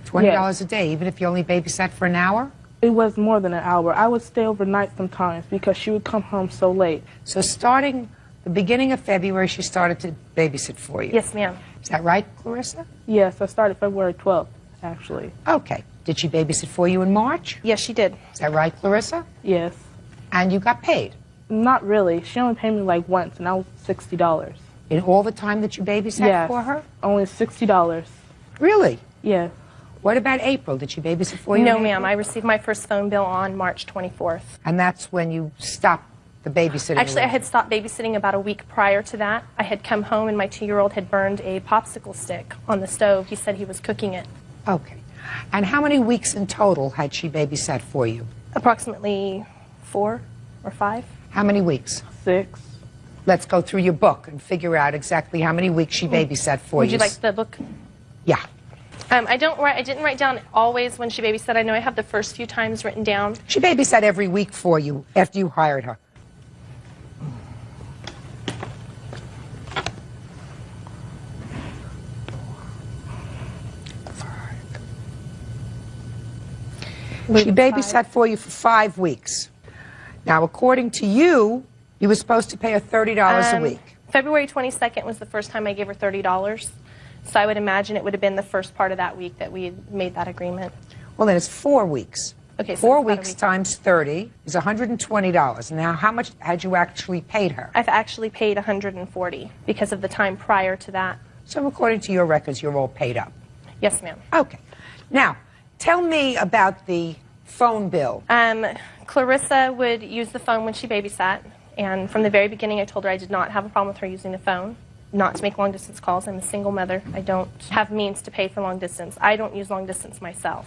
$20 a day, even if you only babysat for an hour? It was more than an hour. I would stay overnight sometimes because she would come home so late. So starting the beginning of February, she started to babysit for you? Yes, ma'am. Is that right, Clarissa? Yes, I started February 12th, actually. Okay. Did she babysit for you in March? Yes, she did. Is that right, Clarissa? Yes. And you got paid? Not really. She only paid me like once, and that was $60. In all the time that you babysat for her? Only $60. Really? Yes. What about April? Did she babysit for you? No, in ma'am. April? I received my first phone bill on March 24th. And that's when you stopped the babysitting? Actually, I had stopped babysitting about a week prior to that. I had come home and my 2-year-old had burned a popsicle stick on the stove. He said he was cooking it. Okay. And how many weeks in total had she babysat for you? Approximately 4 or 5. How many weeks? 6. Let's go through your book and figure out exactly how many weeks she babysat for Would you. you like the book? Yeah. I didn't write down always when she babysat. I know I have the first few times written down. She babysat every week for you after you hired her. She babysat for you for 5 weeks. Now, according to you, you were supposed to pay her $30 a week. February 22nd was the first time I gave her $30. So I would imagine it would have been the first part of that week that we had made that agreement. Well, then it's 4 weeks. Okay, so 4 it's about a weeks week. times 30 is $120. Now, how much had you actually paid her? I've actually paid $140 because of the time prior to that. So according to your records, you're all paid up. Yes, ma'am. Okay. Now, tell me about the phone bill. Clarissa would use the phone when she babysat, and from the very beginning I told her I did not have a problem with her using the phone, not to make long-distance calls. I'm a single mother. I don't have means to pay for long distance. I don't use long distance myself.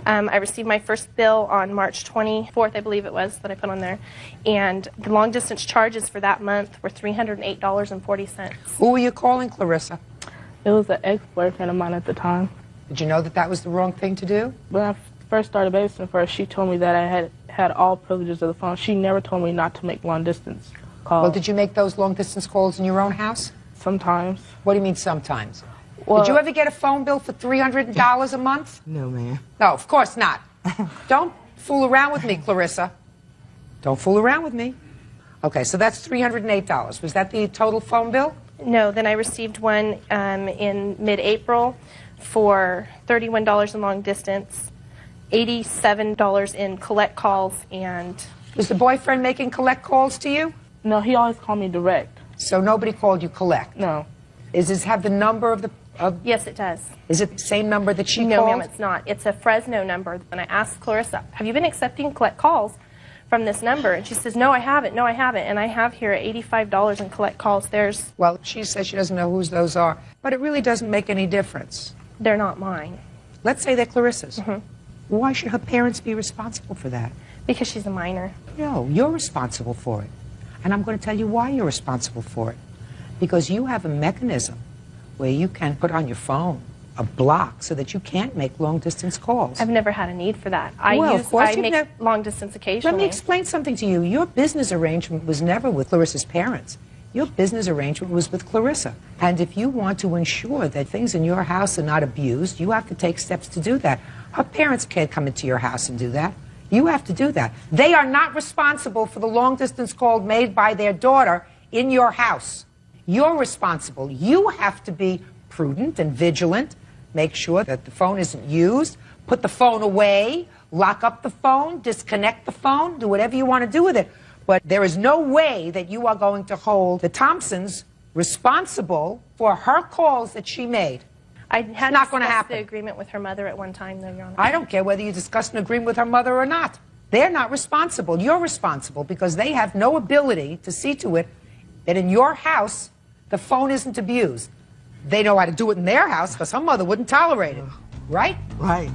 I received my first bill on March 24th, I believe it was, that I put on there, and the long distance charges for that month were $308.40. Who were you calling, Clarissa? It was an ex-boyfriend of mine at the time. Did you know that that was the wrong thing to do? When I first started babysitting for her, she told me that I had all privileges of the phone. She never told me not to make long-distance calls. Well, did you make those long-distance calls in your own house? Sometimes. What do you mean sometimes? Well, did you ever get a phone bill for $300 a month? No, ma'am. No, of course not. Don't fool around with me, Clarissa. Don't fool around with me. Okay, so that's $308. Was that the total phone bill? No, then I received one in mid-April for $31 in long distance, $87 in collect calls, and... Was the boyfriend making collect calls to you? No, he always called me direct. So nobody called you collect? No. Does this have the number of the... Yes, it does. Is it the same number that she No, called? ma'am, it's not. It's a Fresno number. And I asked Clarissa, have you been accepting collect calls from this number? And she says, no, I haven't. No, I haven't. And I have here $85 in collect calls. There's... Well, she says she doesn't know whose those are. But it really doesn't make any difference. They're not mine. Let's say they're Clarissa's. Why should her parents be responsible for that? Because she's a minor. No, you're responsible for it. And I'm going to tell you why you're responsible for it. Because you have a mechanism where you can put on your phone a block so that you can't make long-distance calls. I've never had a need for that. Of course I make long distance occasionally. Let me explain something to you. Your business arrangement was never with Clarissa's parents. Your business arrangement was with Clarissa. And if you want to ensure that things in your house are not abused, you have to take steps to do that. Her parents can't come into your house and do that. You have to do that. They are not responsible for the long-distance call made by their daughter in your house. You're responsible. You have to be prudent and vigilant, make sure that the phone isn't used, put the phone away, lock up the phone, disconnect the phone, do whatever you want to do with it. But there is no way that you are going to hold the Thompsons responsible for her calls that she made. I had not going to happen. the agreement with her mother at one time, though, Your Honor. I don't care whether you discussed an agreement with her mother or not. They're not responsible. You're responsible because they have no ability to see to it that in your house the phone isn't abused. They know how to do it in their house because her mother wouldn't tolerate it. Right? Right.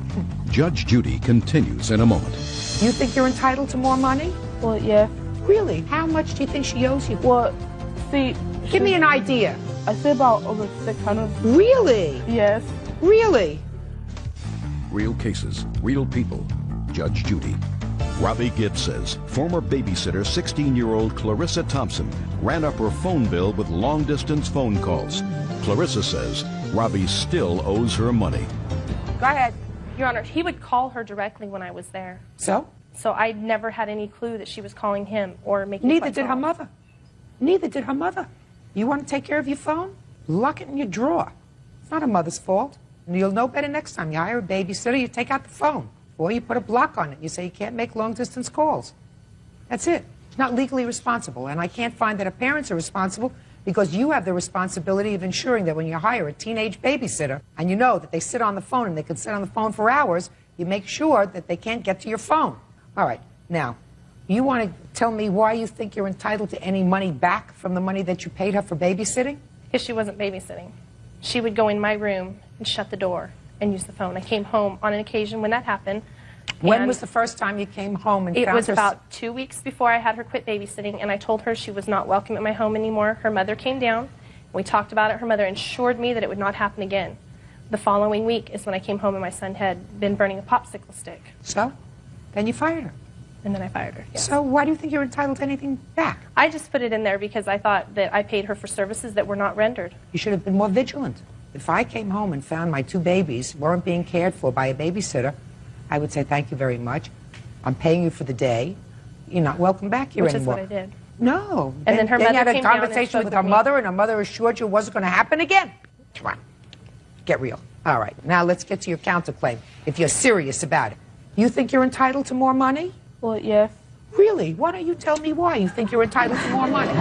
Judge Judy continues in a moment. You think you're entitled to more money? Well, yeah. Really? How much do you think she owes you? Well, see... Give me an idea. I say about over $600. Really? Yes. Really? Real cases, real people. Judge Judy. Robbie Gibbs says former babysitter 16-year-old Clarissa Thompson ran up her phone bill with long-distance phone calls. Clarissa says Robbie still owes her money. Go ahead. Your Honor, he would call her directly when I was there. So? So I never had any clue that she was calling him or making Neither phone did her calls. mother. Neither did her mother. You want to take care of your phone? Lock it in your drawer. It's not a mother's fault. And you'll know better next time. You hire a babysitter, you take out the phone. Or you put a block on it. You say you can't make long-distance calls. That's it. It's not legally responsible. And I can't find that her parents are responsible because you have the responsibility of ensuring that when you hire a teenage babysitter and you know that they sit on the phone and they can sit on the phone for hours, you make sure that they can't get to your phone. All right. Now, you want to tell me why you think you're entitled to any money back from the money that you paid her for babysitting? Because she wasn't babysitting. She would go in my room and shut the door and use the phone. I came home on an occasion when that happened. When was the first time you came home and It found was her? about 2 weeks before I had her quit babysitting, and I told her she was not welcome at my home anymore. Her mother came down. We talked about it. Her mother assured me that it would not happen again. The following week is when I came home and my son had been burning a popsicle stick. So? Then you fired her. And then I fired her, yes. So why do you think you're entitled to anything back? I just put it in there because I thought that I paid her for services that were not rendered. You should have been more vigilant. If I came home and found my 2 babies weren't being cared for by a babysitter, I would say thank you very much. I'm paying you for the day. You're not welcome back here Which anymore. is what I did. No. And then her you mother had a came down and conversation spoke with with her me. mother, and her mother assured you it wasn't going to happen again. Come on. Get real. All right. Now let's get to your counterclaim, if you're serious about it. You think you're entitled to more money? Well, yes. Really? Why don't you tell me why you think you're entitled to more money?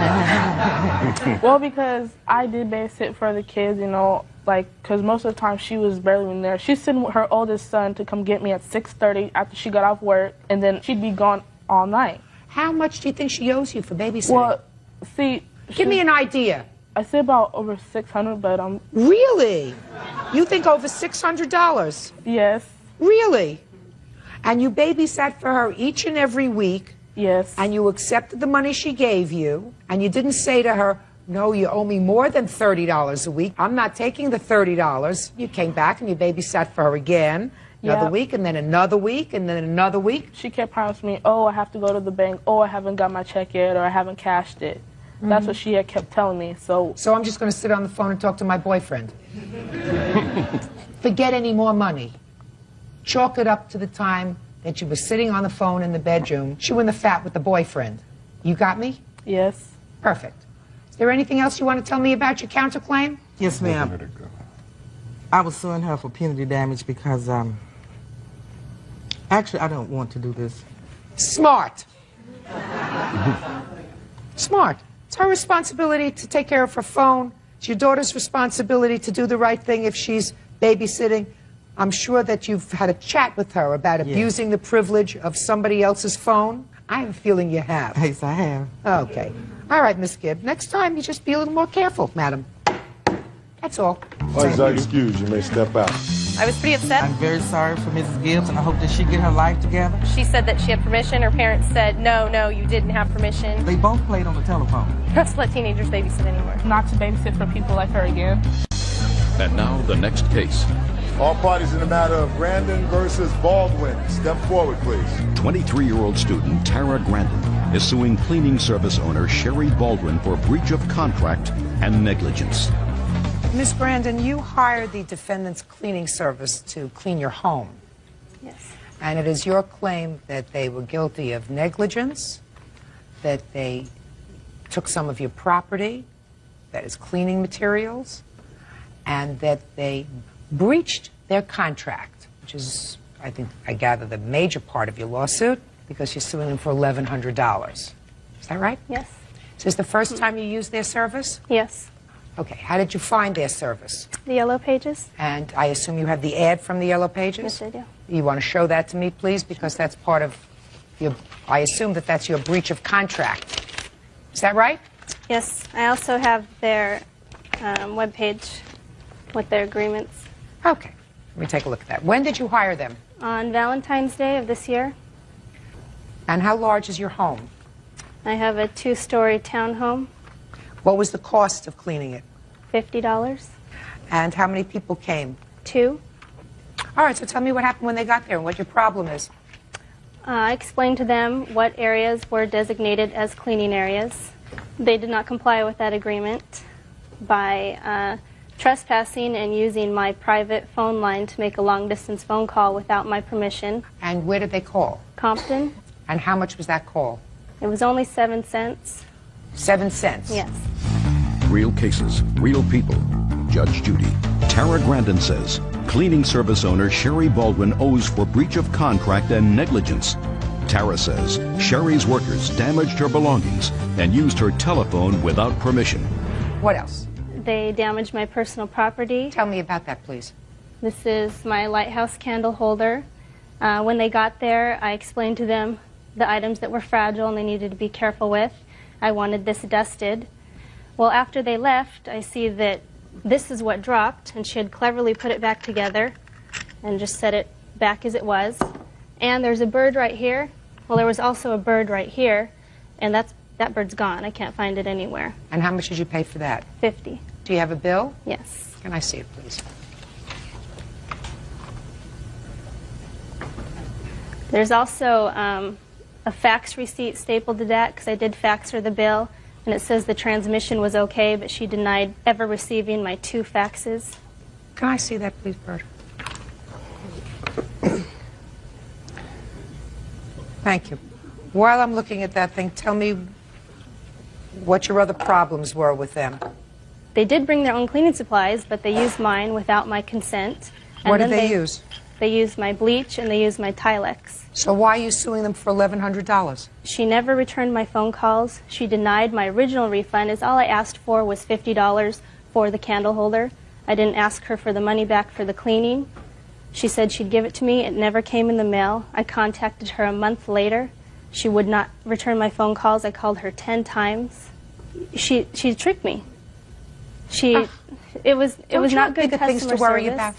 Well, because I did babysit for the kids, you know, like, because most of the time she was barely in there. She'd send her oldest son to come get me at 6:30 after she got off work, and then she'd be gone all night. How much do you think she owes you for babysitting? Well, see... Give me an idea. I say about over $600, but Really? You think over $600? Yes. Really? And you babysat for her each and every week? Yes. And you accepted the money she gave you, and you didn't say to her, no, you owe me more than $30 a week. I'm not taking the $30. You came back and you babysat for her again, another Yep. week, and then another week, and then another week. She kept promising me, oh, I have to go to the bank, oh, I haven't got my check yet, or I haven't cashed it. That's what she had kept telling me, so... So I'm just going to sit on the phone and talk to my boyfriend. Forget any more money. Chalk it up to the time that you were sitting on the phone in the bedroom, chewing the fat with the boyfriend. You got me? Yes. Perfect. Is there anything else you want to tell me about your counterclaim? Yes, ma'am. I was suing her for punitive damage because, actually, I don't want to do this. Smart. Smart. It's her responsibility to take care of her phone. It's your daughter's responsibility to do the right thing if she's babysitting. I'm sure that you've had a chat with her about abusing the privilege of somebody else's phone. I have a feeling you have. Yes, I have. Okay. All right, Miss Gibb. Next time, you just be a little more careful, madam. That's all. Please excuse. You may step out. I was pretty upset. I'm very sorry for Mrs. Gibbs, and I hope that she get her life together. She said that she had permission. Her parents said, no, no, you didn't have permission. They both played on the telephone. Let's let teenagers babysit anymore. Not to babysit for people like her again. And now the next case. All parties in the matter of Grandin versus Baldwin. Step forward, please. 23-year-old student Tara Grandin is suing cleaning service owner Sherry Baldwin for breach of contract and negligence. Miss Grandin, you hired the defendant's cleaning service to clean your home. Yes. And it is your claim that they were guilty of negligence, that they took some of your property, that is cleaning materials, and that they breached their contract, which is, I think, I gather, the major part of your lawsuit, because you're suing them for $1,100. Is that right? Yes. Is this the first time you used their service? Yes. Okay. How did you find their service? The Yellow Pages? And I assume you have the ad from the Yellow Pages? Yes, I do. You want to show that to me, please? Because that's part of your, I assume that that's your breach of contract. Is that right? Yes. I also have their webpage with their agreements. Okay. Let me take a look at that. When did you hire them? On Valentine's Day of this year. And how large is your home? I have a 2-story townhome. What was the cost of cleaning it? $50. And how many people came? 2. All right, so tell me what happened when they got there and what your problem is. I explained to them what areas were designated as cleaning areas. They did not comply with that agreement by Trespassing and using my private phone line to make a long-distance phone call without my permission. And where did they call? Compton. And how much was that call? It was only 7 cents. 7 cents? Yes. Real cases, real people. Judge Judy. Tara Grandin says cleaning service owner Sherry Baldwin owes for breach of contract and negligence. Tara says Sherry's workers damaged her belongings and used her telephone without permission. What else? They damaged my personal property. Tell me about that, please. This is my lighthouse candle holder. When they got there, I explained to them the items that were fragile and they needed to be careful with. I wanted this dusted. Well, after they left, I see that this is what dropped, and she had cleverly put it back together and just set it back as it was. And there's a bird right here. Well, there was also a bird right here, and that bird's gone. I can't find it anywhere. And how much did you pay for that? $50. Do you have a bill? Yes. Can I see it, please? There's also a fax receipt stapled to that because I did fax her the bill, and it says the transmission was okay, but she denied ever receiving my 2 faxes. Can I see that, please, Bert? Thank you. While I'm looking at that thing, tell me what your other problems were with them. They did bring their own cleaning supplies, but they used mine without my consent. And What did then they use? They used my bleach and they used my Tilex. So why are you suing them for $1,100? She never returned my phone calls. She denied my original refund, as all I asked for was $50 for the candle holder. I didn't ask her for the money back for the cleaning. She said she'd give it to me. It never came in the mail. I contacted her a month later. She would not return my phone calls. I called her 10 times. She tricked me. It was not good customer things to worry service. about?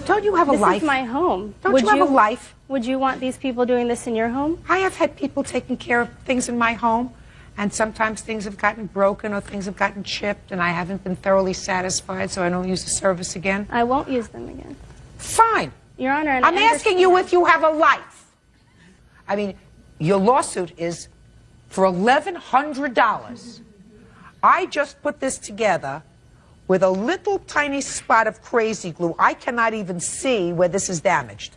Don't you have a life? This is my home. Don't you have a life? Would you want these people doing this in your home? I have had people taking care of things in my home, and sometimes things have gotten broken or things have gotten chipped, and I haven't been thoroughly satisfied, so I don't use the service again. I won't use them again. Fine. Your Honor, and I'm asking you if you have a life. I mean, your lawsuit is for $1,100. I just put this together with a little tiny spot of crazy glue. I cannot even see where this is damaged.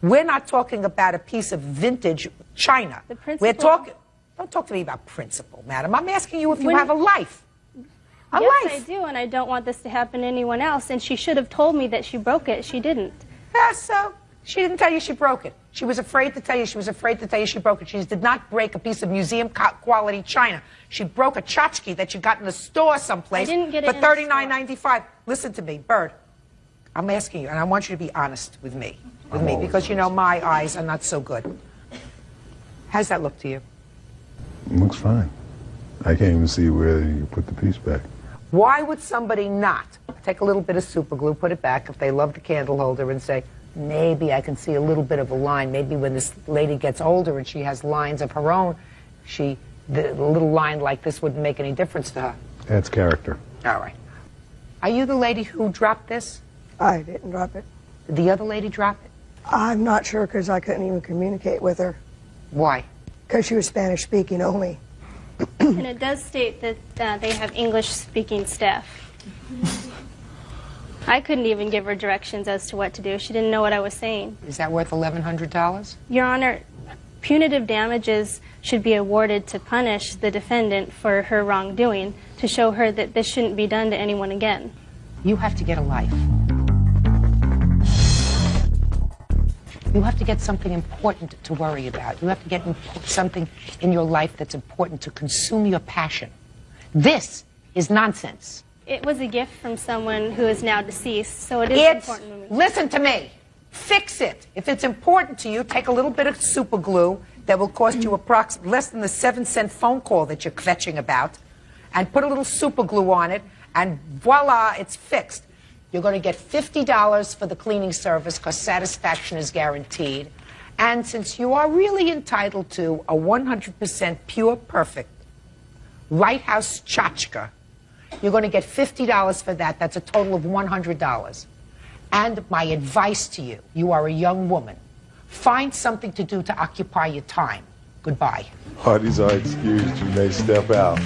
We're not talking about a piece of vintage china. We're talking. Don't talk to me about principle, madam. I'm asking you if you have a life. A Yes, life. I do, and I don't want this to happen to anyone else. And she should have told me that she broke it. She didn't. So she didn't tell you she broke it. She was afraid to tell you. She was afraid to tell you she broke it. She did not break a piece of museum quality china. She broke a tchotchke that you got in the store someplace I didn't get for it in the $39.95. Listen to me, Bird. I'm asking you, and I want you to be honest with me, because you know my eyes are not so good. How's that look to you? It looks fine. I can't even see where you put the piece back. Why would somebody not take a little bit of super glue, put it back if they love the candle holder, and say, maybe I can see a little bit of a line. Maybe when this lady gets older and she has lines of her own, the little line like this wouldn't make any difference to her. That's character. All right. Are you the lady who dropped this? I didn't drop it. Did the other lady drop it? I'm not sure because I couldn't even communicate with her. Why? Because she was Spanish speaking only. And it does state that they have English-speaking staff. I couldn't even give her directions as to what to do. She didn't know what I was saying. Is that worth $1,100? Your Honor, punitive damages should be awarded to punish the defendant for her wrongdoing, to show her that this shouldn't be done to anyone again. You have to get a life. You have to get something important to worry about. You have to get something in your life that's important to consume your passion. This is nonsense. It was a gift from someone who is now deceased, so it is important to me. Listen to me. Fix it. If it's important to you, take a little bit of super glue that will cost you approximately less than the 7-cent phone call that you're kvetching about, and put a little super glue on it, and voila, it's fixed. You're going to get $50 for the cleaning service because satisfaction is guaranteed. And since you are really entitled to a 100% pure, perfect lighthouse tchotchke, you're going to get $50 for that. That's a total of $100. And my advice to you, you are a young woman. Find something to do to occupy your time. Goodbye. Parties are excused. You may step out.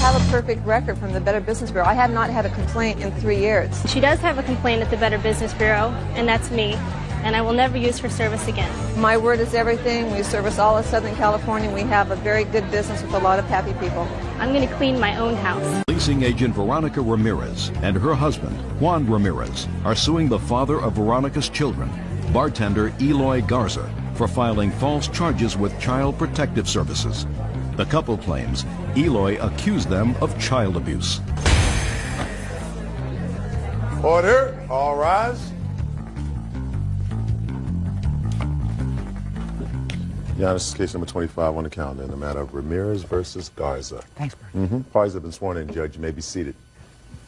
have a perfect record from the Better Business Bureau. I have not had a complaint in 3 years. She does have a complaint at the Better Business Bureau, and that's me. And I will never use her service again. My word is everything. We service all of Southern California. We have a very good business with a lot of happy people. I'm going to clean my own house. Leasing agent Veronica Ramirez and her husband, Juan Ramirez, are suing the father of Veronica's children, bartender Eloy Garza, for filing false charges with Child Protective Services. The couple claims Eloy accused them of child abuse. Order. All rise. Yeah, this is case number 25 on the calendar in the matter of Ramirez versus Garza. Thanks, Bert. Parties have been sworn in, Judge. You may be seated.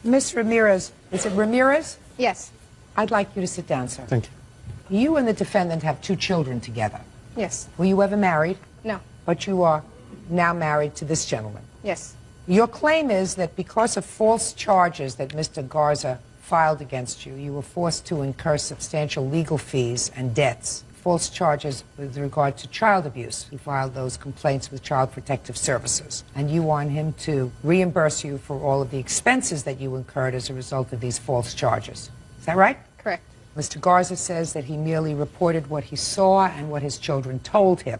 Miss Ramirez, is it Ramirez? Yes. I'd like you to sit down, sir. Thank you. You and the defendant have 2 children together. Yes. Were you ever married? No. But you are now married to this gentleman. Yes. Your claim is that because of false charges that Mr. Garza filed against you, you were forced to incur substantial legal fees and debts. False charges with regard to child abuse. He filed those complaints with Child Protective Services. And you want him to reimburse you for all of the expenses that you incurred as a result of these false charges. Is that right? Correct. Mr. Garza says that he merely reported what he saw and what his children told him.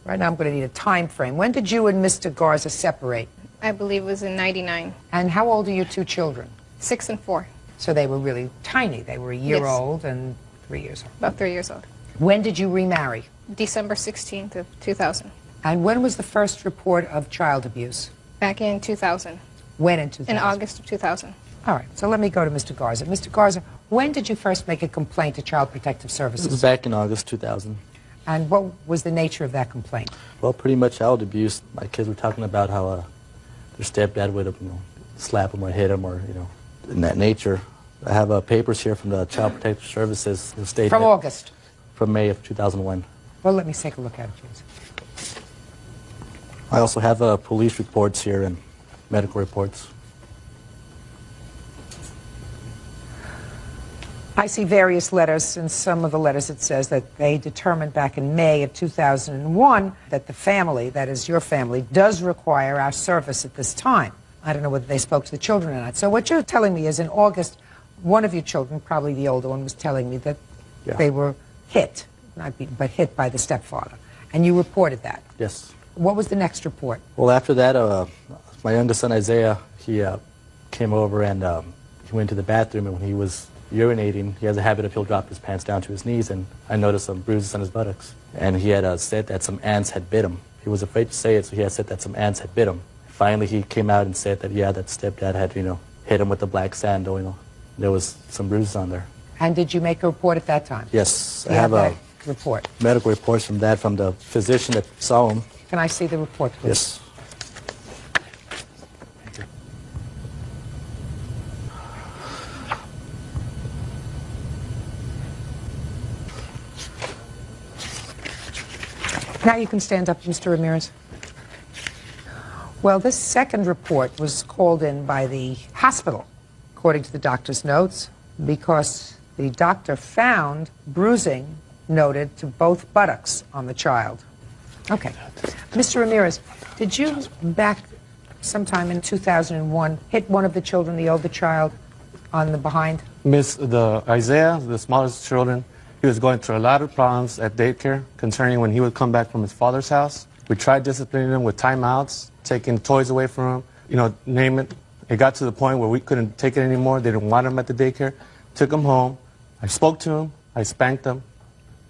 Right now I'm going to need a time frame. When did you and Mr. Garza separate? I believe it was in 99. And how old are your 2 children? 6 and 4. So they were really tiny. They were a year old and 3 years old. About 3 years old. When did you remarry? December 16th of 2000. And when was the first report of child abuse? Back in 2000. When in 2000? In August of 2000. All right, so let me go to Mr. Garza. Mr. Garza, when did you first make a complaint to Child Protective Services? It was back in August 2000. And what was the nature of that complaint? Well, pretty much child abuse. My kids were talking about how their stepdad would, slap them or hit them or, in that nature. I have papers here from the Child Protective Services that state From August? From May of 2001. Well, let me take a look at it, please. I also have police reports here and medical reports. I see various letters. In some of the letters it says that they determined back in May of 2001 that the family, that is your family, does require our service at this time. I don't know whether they spoke to the children or not. So what you're telling me is in August, one of your children, probably the older one, was telling me that they were hit, but hit by the stepfather. And you reported that. Yes. What was the next report? Well, after that, my youngest son, Isaiah, he came over and he went to the bathroom, and when he was urinating, he has a habit of he'll drop his pants down to his knees, and I noticed some bruises on his buttocks. And he had said that some ants had bit him. He was afraid to say it, so he had said that some ants had bit him. Finally, he came out and said that, that stepdad had, hit him with the black sandal, There was some bruises on there. And did you make a report at that time? Yes, I have a report. Medical reports from that, from the physician that saw him. Can I see the report, please? Yes. Now you can stand up, Mr. Ramirez. Well, this second report was called in by the hospital, according to the doctor's notes, because the doctor found bruising noted to both buttocks on the child. Okay. Mr. Ramirez, did you back sometime in 2001 hit one of the children, the older child, on the behind? Isaiah, the smallest children, he was going through a lot of problems at daycare concerning when he would come back from his father's house. We tried disciplining him with timeouts, taking toys away from him, name it. It got to the point where we couldn't take it anymore. They didn't want him at the daycare. Took him home. I spoke to him. I spanked him.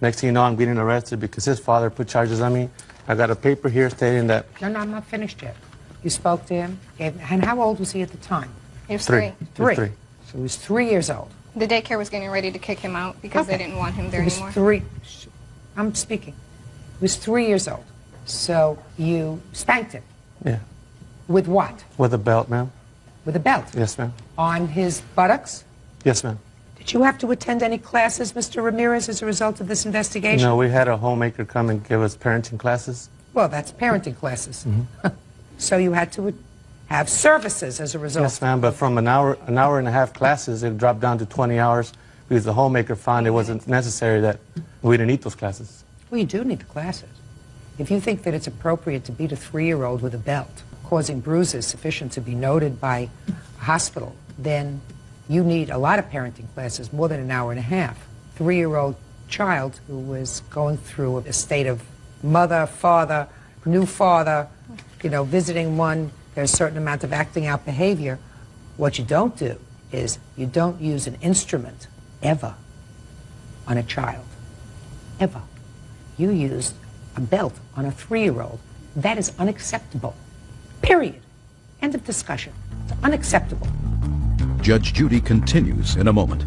Next thing you know, I'm getting arrested because his father put charges on me. I got a paper here stating that... No, I'm not finished yet. You spoke to him, and how old was he at the time? He was 3. 3. So he was 3 years old. The daycare was getting ready to kick him out because they didn't want him there anymore. He was 3. I'm speaking. He was 3 years old. So you spanked him. Yeah. With what? With a belt, ma'am. With a belt? Yes, ma'am. On his buttocks? Yes, ma'am. Did you have to attend any classes, Mr. Ramirez, as a result of this investigation? No, we had a homemaker come and give us parenting classes. Well, that's parenting classes. So you had to have services as a result? Yes, ma'am, but from an hour and a half classes, it dropped down to 20 hours because the homemaker found it wasn't necessary that we didn't need those classes. Well, you do need the classes. If you think that it's appropriate to beat a 3-year-old with a belt, causing bruises sufficient to be noted by a hospital, then you need a lot of parenting classes, more than an hour and a half. 3-year-old child who was going through a state of mother, father, new father, visiting one, there's a certain amount of acting out behavior. What you don't do is you don't use an instrument ever on a child. Ever. You used a belt on a 3-year-old. That is unacceptable. Period. End of discussion. It's unacceptable. Judge Judy continues in a moment.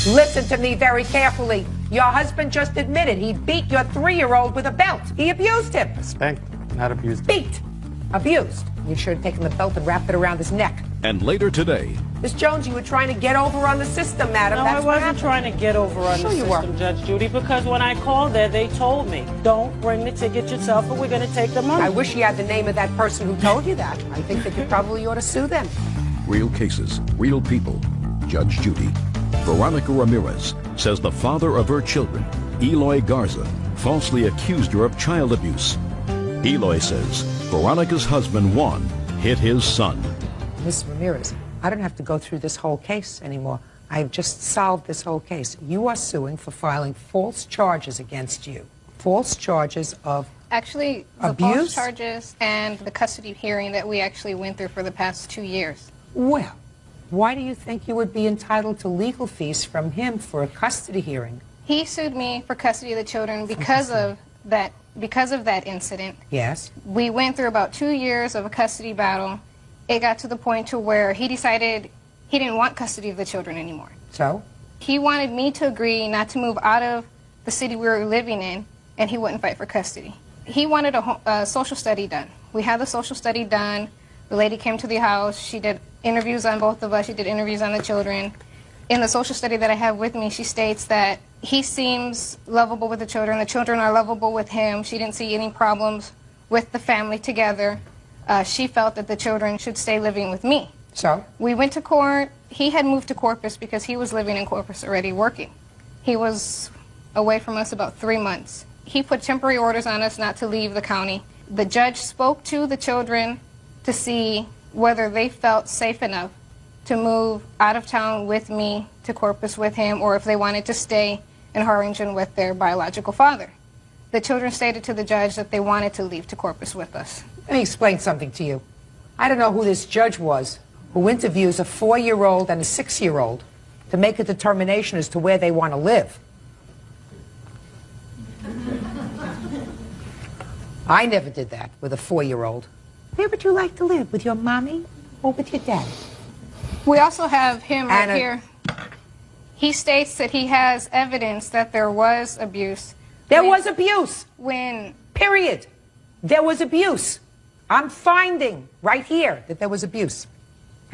Listen to me very carefully. Your husband just admitted he beat your 3-year-old with a belt. He abused him. Spanked, not abused. Beat. Abused. You should have taken the belt and wrapped it around his neck. And later today, Miss Jones, you were trying to get over on the system, madam. No, That's I what wasn't trying to get over on the system, Judge Judy, because when I called there, they told me, don't bring the ticket yourself or we're going to take the money. I wish you had the name of that person who told you that. I think that you probably ought to sue them. real cases, real people. Judge Judy. Veronica Ramirez says the father of her children, Eloy Garza, falsely accused her of child abuse. Eloy says Veronica's husband, Juan, hit his son. Miss Ramirez, I don't have to go through this whole case anymore. I've just solved this whole case. You are suing for filing false charges against you. False charges of Actually, the abuse? false charges and the custody hearing that we actually went through for the past 2 years. Well, why do you think you would be entitled to legal fees from him for a custody hearing? He sued me for custody of the children because of that incident. Yes. We went through about 2 years of a custody battle. It got to the point to where he decided he didn't want custody of the children anymore. So? He wanted me to agree not to move out of the city we were living in, and he wouldn't fight for custody. He wanted a social study done. We had the social study done. The lady came to the house. She did interviews on both of us. She did interviews on the children. In the social study that I have with me, she states that he seems lovable with the children. The children are lovable with him. She didn't see any problems with the family together. She felt that the children should stay living with me. So? We went to court. He had moved to Corpus because he was living in Corpus already working. He was away from us about 3 months. He put temporary orders on us not to leave the county. The judge spoke to the children to see whether they felt safe enough to move out of town with me to Corpus with him, or if they wanted to stay in Harlingen with their biological father. The children stated to the judge that they wanted to leave to Corpus with us. Let me explain something to you. I don't know who this judge was who interviews a 4-year-old and a 6-year-old to make a determination as to where they want to live. I never did that with a 4-year-old. Where would you like to live? With your mommy or with your daddy? We also have him right here. He states that he has evidence that there was abuse. There was abuse. When? Period. There was abuse. I'm finding right here that there was abuse.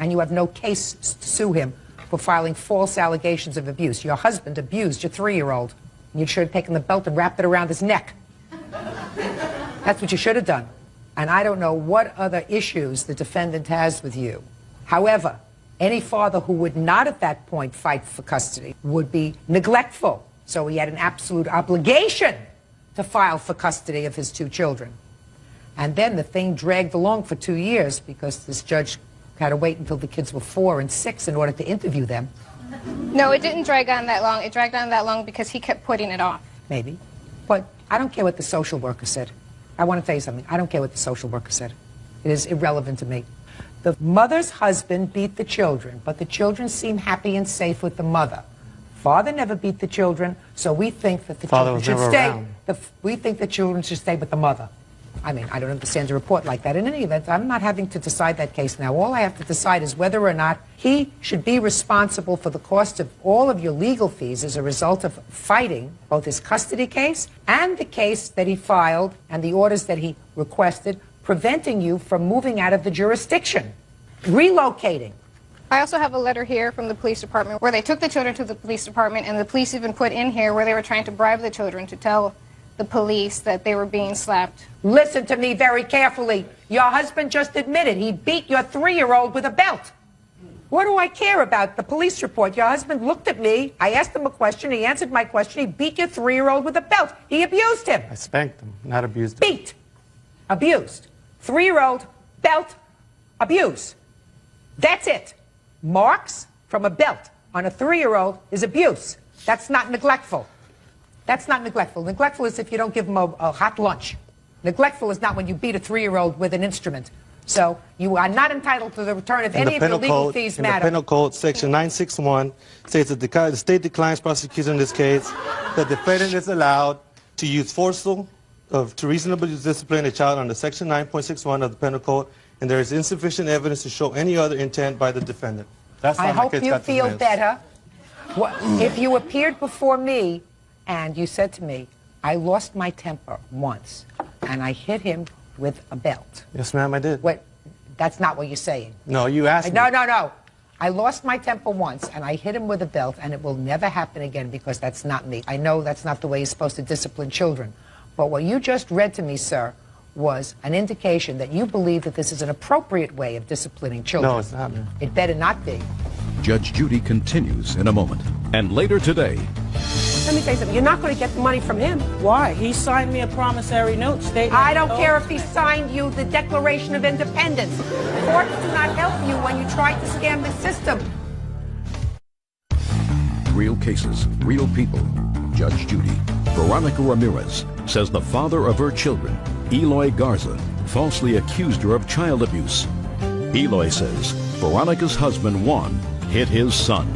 And you have no case to sue him for filing false allegations of abuse. Your husband abused your 3-year-old. You should have taken the belt and wrapped it around his neck. That's what you should have done. And I don't know what other issues the defendant has with you. However, any father who would not at that point fight for custody would be neglectful. So he had an absolute obligation to file for custody of his 2 children. And then the thing dragged along for 2 years because this judge had to wait until the kids were 4 and 6 in order to interview them. No, it didn't drag on that long. It dragged on that long because he kept putting it off. Maybe. But I don't care what the social worker said. I want to tell you something. I don't care what the social worker said. It is irrelevant to me. The mother's husband beat the children, but the children seem happy and safe with the mother. Father never beat the children, so we think that the children should stay. We think the children should stay with the mother. I mean, I don't understand a report like that. In any event, I'm not having to decide that case now. All I have to decide is whether or not he should be responsible for the cost of all of your legal fees as a result of fighting both his custody case and the case that he filed and the orders that he requested preventing you from moving out of the jurisdiction, relocating. I also have a letter here from the police department where they took the children to the police department, and the police even put in here where they were trying to bribe the children to tell the police that they were being slapped. Listen to me very carefully. Your husband just admitted he beat your 3-year-old with a belt. What do I care about the police report? Your husband looked at me. I asked him a question. He answered my question. He beat your 3-year-old with a belt. He abused him. I spanked him, not abused him. Beat. Abused. 3-year-old, belt, abuse. That's it. Marks from a belt on a 3-year-old is abuse. That's not neglectful. That's not neglectful. Neglectful is if you don't give him a hot lunch. Neglectful is not when you beat a 3-year-old with an instrument. So you are not entitled to the return of any of your legal fees matter. In the Penal Code, Section 961 states that the state declines prosecution in this case. The defendant is allowed to use forceful to reasonably discipline a child under Section 9.61 of the Penal Code, and there is insufficient evidence to show any other intent by the defendant. That's I hope you feel better. If you appeared before me and you said to me, I lost my temper once and I hit him with a belt. Yes, ma'am, I did. Wait, that's not what you're saying. No, you asked me. No. I lost my temper once and I hit him with a belt, and it will never happen again because that's not me. I know that's not the way you're supposed to discipline children. But what you just read to me, sir, was an indication that you believe that this is an appropriate way of disciplining children. No, it's not, ma'am. It better not be. Judge Judy continues in a moment. And later today, Let me tell you something. You're not going to get the money from him. Why? He signed me a promissory note stating... I don't care if he signed you the Declaration of Independence. Courts do not help you when you try to scam the system. real cases, real people. Judge Judy, Veronica Ramirez, says the father of her children, Eloy Garza, falsely accused her of child abuse. Eloy says Veronica's husband, Juan, hit his son.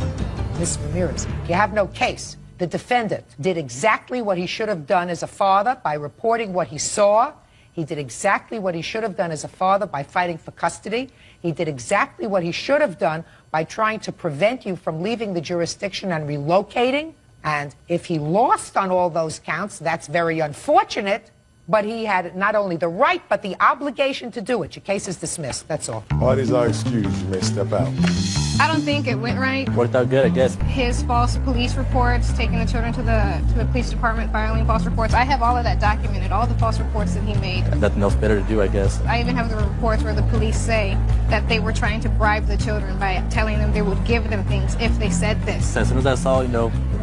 Miss Ramirez, you have no case. The defendant did exactly what he should have done as a father by reporting what he saw. He did exactly what he should have done as a father by fighting for custody. He did exactly what he should have done by trying to prevent you from leaving the jurisdiction and relocating. And if he lost on all those counts, that's very unfortunate. But he had not only the right, but the obligation to do it. Your case is dismissed. That's all. Parties are excused. You may step out. I don't think it went right. Worked out good, I guess. His false police reports, taking the children to the police department, filing false reports. I have all of that documented, all the false reports that he made. Nothing else better to do, I guess. I even have the reports where the police say that they were trying to bribe the children by telling them they would give them things if they said this. As soon as I saw,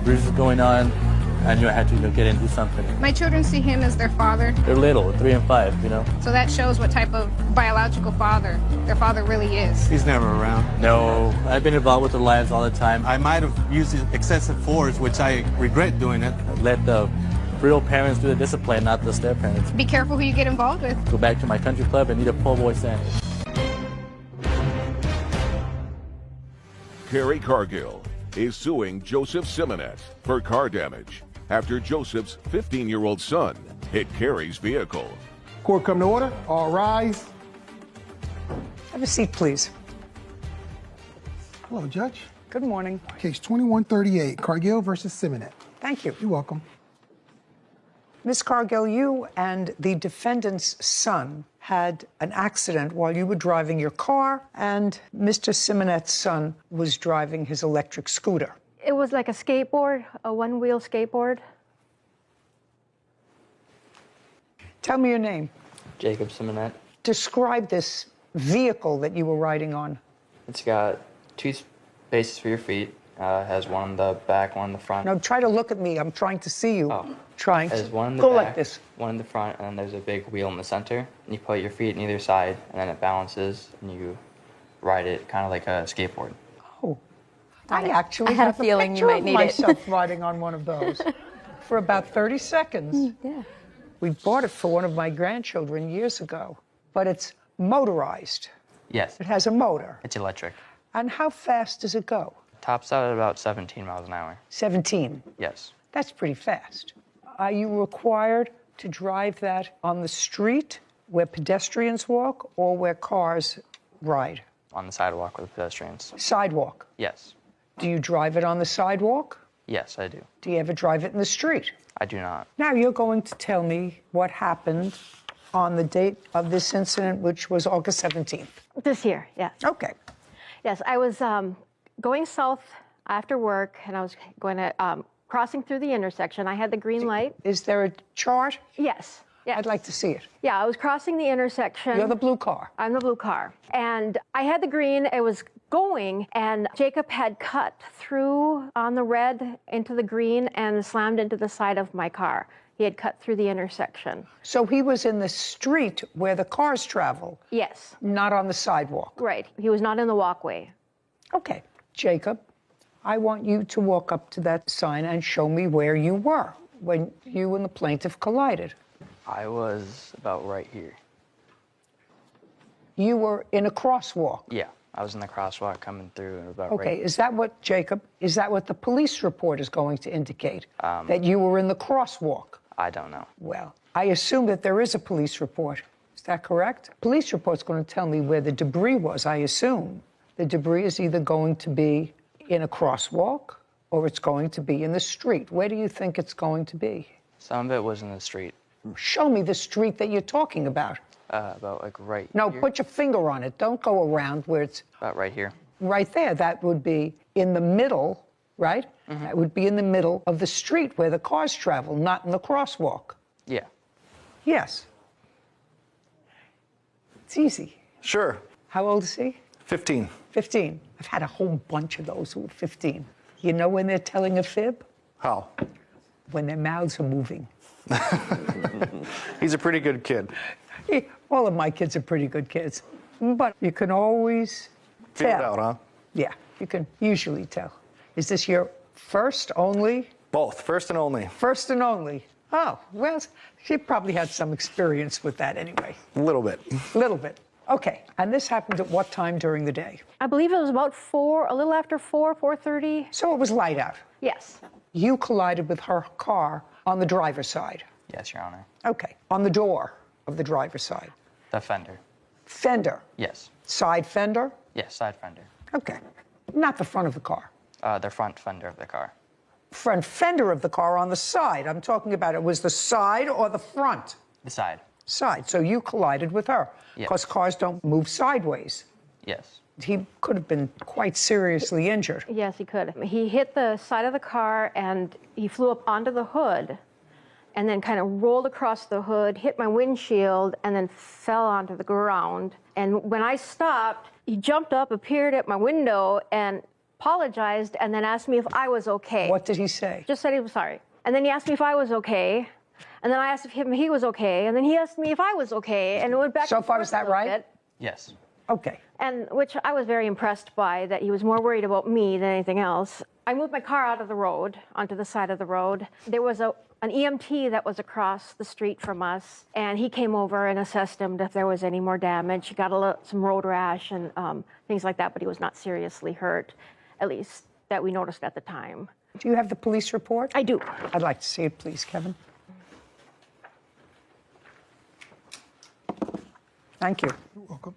bruises going on, I knew I had to get in and do something. My children see him as their father. They're little, 3 and 5, So that shows what type of biological father their father really is. He's never around. No, I've been involved with their lives all the time. I might have used excessive force, which I regret doing it. Let the real parents do the discipline, not the step parents. Be careful who you get involved with. Go back to my country club and need a po' boy sandwich. Carrie Cargill is suing Joseph Simonet for car damage after Joseph's 15-year-old son hit Carrie's vehicle. Court come to order. All rise. Have a seat, please. Hello, Judge. Good morning. Case 2138, Cargill versus Simonet. Thank you. You're welcome. Ms. Cargill, you and the defendant's son had an accident while you were driving your car, and Mr. Simonet's son was driving his electric scooter. It was like a skateboard, a one-wheel skateboard. Tell me your name. Jacob Simonet. Describe this vehicle that you were riding on. It's got 2 spaces for your feet. Has one on the back, one on the front. No, try to look at me. I'm trying to see you. Oh. Trying to There's one in the go back, like this. one in the front, and then there's a big wheel in the center. And you put your feet on either side, and then it balances, and you ride it kind of like a skateboard. Oh, I actually had a have feeling you picture might of need it. myself riding on one of those for about 30 seconds. Yeah. We bought it for one of my grandchildren years ago, but it's motorized. Yes. It has a motor. It's electric. And how fast does it go? Tops out at about 17 miles an hour. 17. Yes. That's pretty fast. Are you required to drive that on the street where pedestrians walk or where cars ride? On the sidewalk with the pedestrians. Sidewalk. Yes. Do you drive it on the sidewalk? Yes, I do. Do you ever drive it in the street? I do not. Now you're going to tell me what happened on the date of this incident, which was August 17th. This year, yes. Okay. Yes, I was going south after work, and I was going to crossing through the intersection. I had the green light. Is there a chart? Yes. Yes. I'd like to see it. Yeah, I was crossing the intersection. You're the blue car. I'm the blue car. And I had the green. It was going, and Jacob had cut through on the red into the green and slammed into the side of my car. He had cut through the intersection. So he was in the street where the cars travel? Yes. Not on the sidewalk? Right. He was not in the walkway. Okay. Jacob, I want you to walk up to that sign and show me where you were when you and the plaintiff collided. I was about right here. You were in a crosswalk? Yeah, I was in the crosswalk coming through and about Okay, right. is that what, Jacob, is that what the police report is going to indicate? That you were in the crosswalk? I don't know. Well, I assume that there is a police report. Is that correct? Police report's going to tell me where the debris was, I assume. The debris is either going to be in a crosswalk or it's going to be in the street. Where do you think it's going to be? Some of it was in the street. Show me the street that you're talking about. About like right No, here. put your finger on it. Don't go around where it's... About right here. Right there. That would be in the middle, right? Mm-hmm. That would be in the middle of the street where the cars travel, not in the crosswalk. Yeah. Yes. It's easy. Sure. How old is he? 15. 15. I've had a whole bunch of those who are 15. You know when they're telling a fib? How? When their mouths are moving. He's a pretty good kid. All of my kids are pretty good kids. But you can always Figure tell. it out, huh? Yeah, you can usually tell. Is this your first only? Both, first and only. First and only. Oh, well, she probably had some experience with that anyway. A little bit. A little bit. Okay, and this happened at what time during the day? I believe it was about 4, a little after 4:30. So it was light out. Yes. You collided with her car on the driver's side. Yes, Your Honor. Okay, on the door of the driver's side. The fender. Fender. Yes. Side fender? Yes, side fender. Okay. Not the front of the car. The front fender of the car. Front fender of the car on the side. I'm talking about it was the side or the front? The side. Side. So you collided with her. Yes. Because cars don't move sideways. Yes. He could have been quite seriously injured. Yes, he could. He hit the side of the car and he flew up onto the hood and then kind of rolled across the hood, hit my windshield, and then fell onto the ground. And when I stopped, he jumped up, appeared at my window, and apologized, and then asked me if I was okay. What did he say? Just said he was sorry. And then he asked me if I was okay. And then I asked him if he was okay. And then he asked me if I was okay. And it went back. So far, is that right? Bit. Yes. Okay. And which I was very impressed by, that he was more worried about me than anything else. I moved my car out of the road, onto the side of the road. There was an EMT that was across the street from us, and he came over and assessed him if there was any more damage. He got some road rash and things like that, but he was not seriously hurt, at least that we noticed at the time. Do you have the police report? I do. I'd like to see it, please, Kevin. Thank you. You're welcome.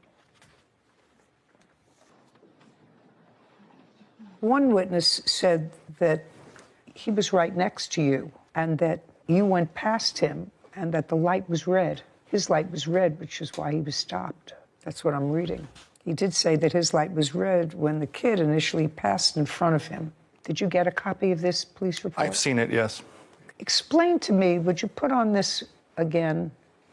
One witness said that he was right next to you and that you went past him and that the light was red. His light was red, which is why he was stopped. That's what I'm reading. He did say that his light was red when the kid initially passed in front of him. Did you get a copy of this police report? I've seen it, yes. Explain to me, would you put on this again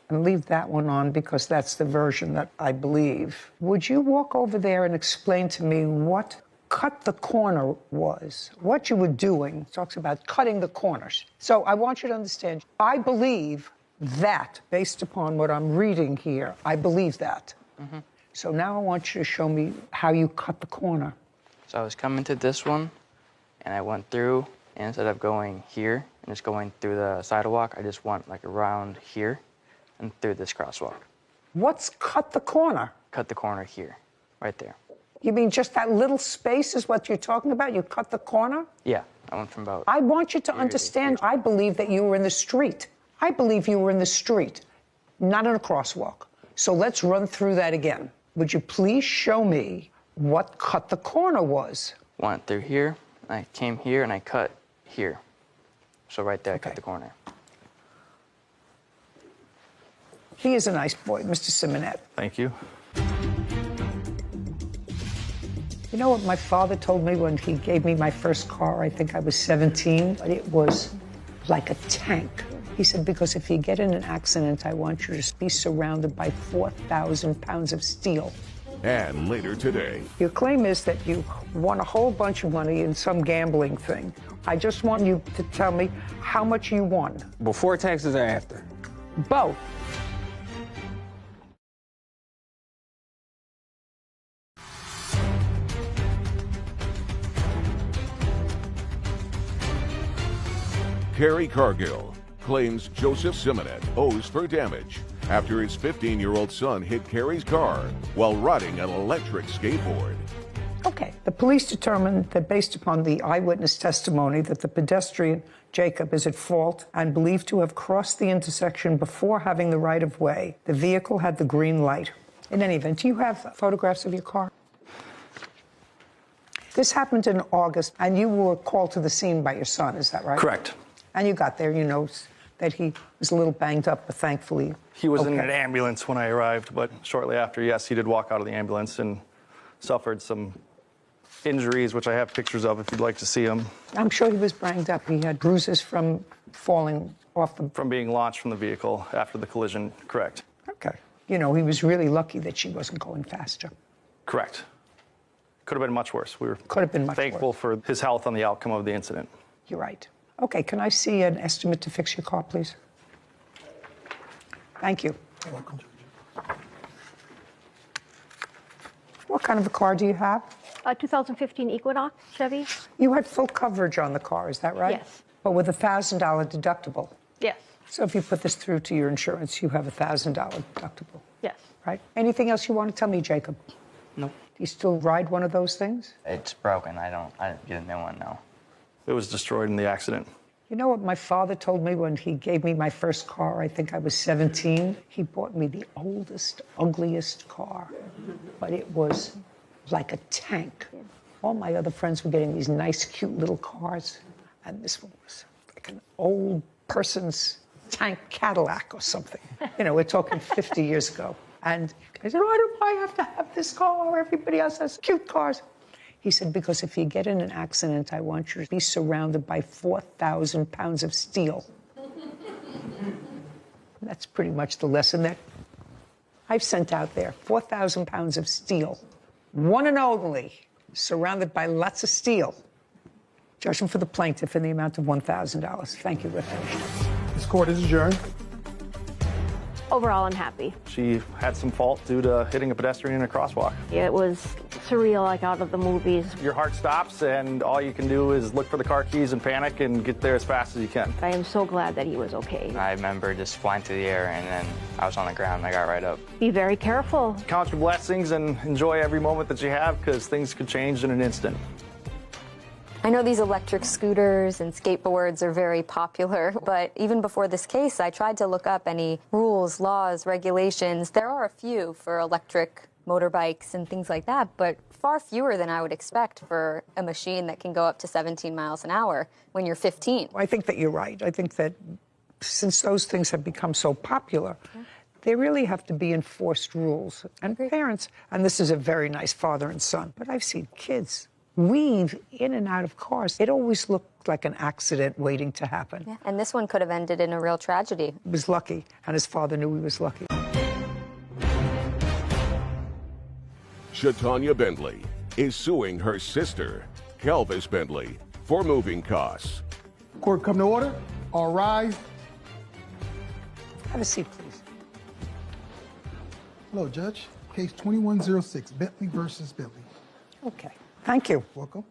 and leave that one on because that's the version that I believe. Would you walk over there and explain to me what cut the corner was, what you were doing? It talks about cutting the corners. So I want you to understand, I believe that, based upon what I'm reading here, I believe that. Mm-hmm. So now I want you to show me how you cut the corner. So I was coming to this one, and I went through, and instead of going here and just going through the sidewalk, I just went like around here and through this crosswalk. What's cut the corner? Cut the corner here, right there. You mean just that little space is what you're talking about? You cut the corner? Yeah, I went from about... I want you to understand, I believe that you were in the street. I believe you were in the street, not in a crosswalk. So let's run through that again. Would you please show me what cut the corner was? Went through here, and I came here, and I cut here. So right there, I cut the corner. He is a nice boy, Mr. Simonet. Thank you. You know what my father told me when he gave me my first car? I think I was 17. It was like a tank. He said, because if you get in an accident, I want you to be surrounded by 4,000 pounds of steel. And later today, Your claim is that you won a whole bunch of money in some gambling thing. I just want you to tell me how much you won. Before taxes or after? Both. Carrie Cargill claims Joseph Simonet owes for damage after his 15-year-old son hit Carrie's car while riding an electric skateboard. Okay. The police determined that based upon the eyewitness testimony that the pedestrian, Jacob, is at fault and believed to have crossed the intersection before having the right-of-way. The vehicle had the green light. In any event, do you have photographs of your car? This happened in August, and you were called to the scene by your son, is that right? Correct. And you got there, you know that he was a little banged up, but thankfully He was in okay. an ambulance when I arrived, but shortly after, yes, he did walk out of the ambulance and suffered some injuries, which I have pictures of if you'd like to see them. I'm sure he was banged up. He had bruises from falling off the... From being launched from the vehicle after the collision, correct. Okay. You know, he was really lucky that she wasn't going faster. Correct. Could have been much worse. We were Could have been much thankful for his health and the outcome of the incident. You're right. Okay, can I see an estimate to fix your car, please? Thank you. You're welcome. What kind of a car do you have? A 2015 Equinox Chevy? You had full coverage on the car, is that right? Yes. But with a $1,000 deductible. Yes. So if you put this through to your insurance, you have a $1,000 deductible. Yes. Right? Anything else you want to tell me, Jacob? No. Do you still ride one of those things? It's broken. I didn't get a new one, no. It was destroyed in the accident. You know what my father told me when he gave me my first car? I think I was 17. He bought me the oldest, ugliest car, but it was like a tank. All my other friends were getting these nice, cute little cars, and this one was like an old person's tank Cadillac or something. You know, we're talking 50 years ago. And I said, why do I have to have this car? Everybody else has cute cars. He said, because if you get in an accident, I want you to be surrounded by 4,000 pounds of steel. That's pretty much the lesson that I've sent out there. 4,000 pounds of steel. One and only, surrounded by lots of steel. Judgment for the plaintiff in the amount of $1,000. Thank you, Rick. This court is adjourned. Overall, I'm happy. She had some fault due to hitting a pedestrian in a crosswalk. It was surreal, like out of the movies. Your heart stops, and all you can do is look for the car keys and panic and get there as fast as you can. I am so glad that he was okay. I remember just flying through the air, and then I was on the ground, and I got right up. Be very careful. Count your blessings and enjoy every moment that you have, because things could change in an instant. I know these electric scooters and skateboards are very popular, but even before this case, I tried to look up any rules, laws, regulations. There are a few for electric motorbikes and things like that, but far fewer than I would expect for a machine that can go up to 17 miles an hour when you're 15. I think that you're right. I think that since those things have become so popular, there really have to be enforced rules. And parents, and this is a very nice father and son, but I've seen kids weave in and out of cars. It always looked like an accident waiting to happen. Yeah. And this one could have ended in a real tragedy. He was lucky, and his father knew he was lucky. Shatanya Bentley is suing her sister, Kelvis Bentley, for moving costs. Court come to order. All rise. Have a seat, please. Hello, Judge. Case 2106, Bentley versus Bentley. Okay. Thank you. Welcome.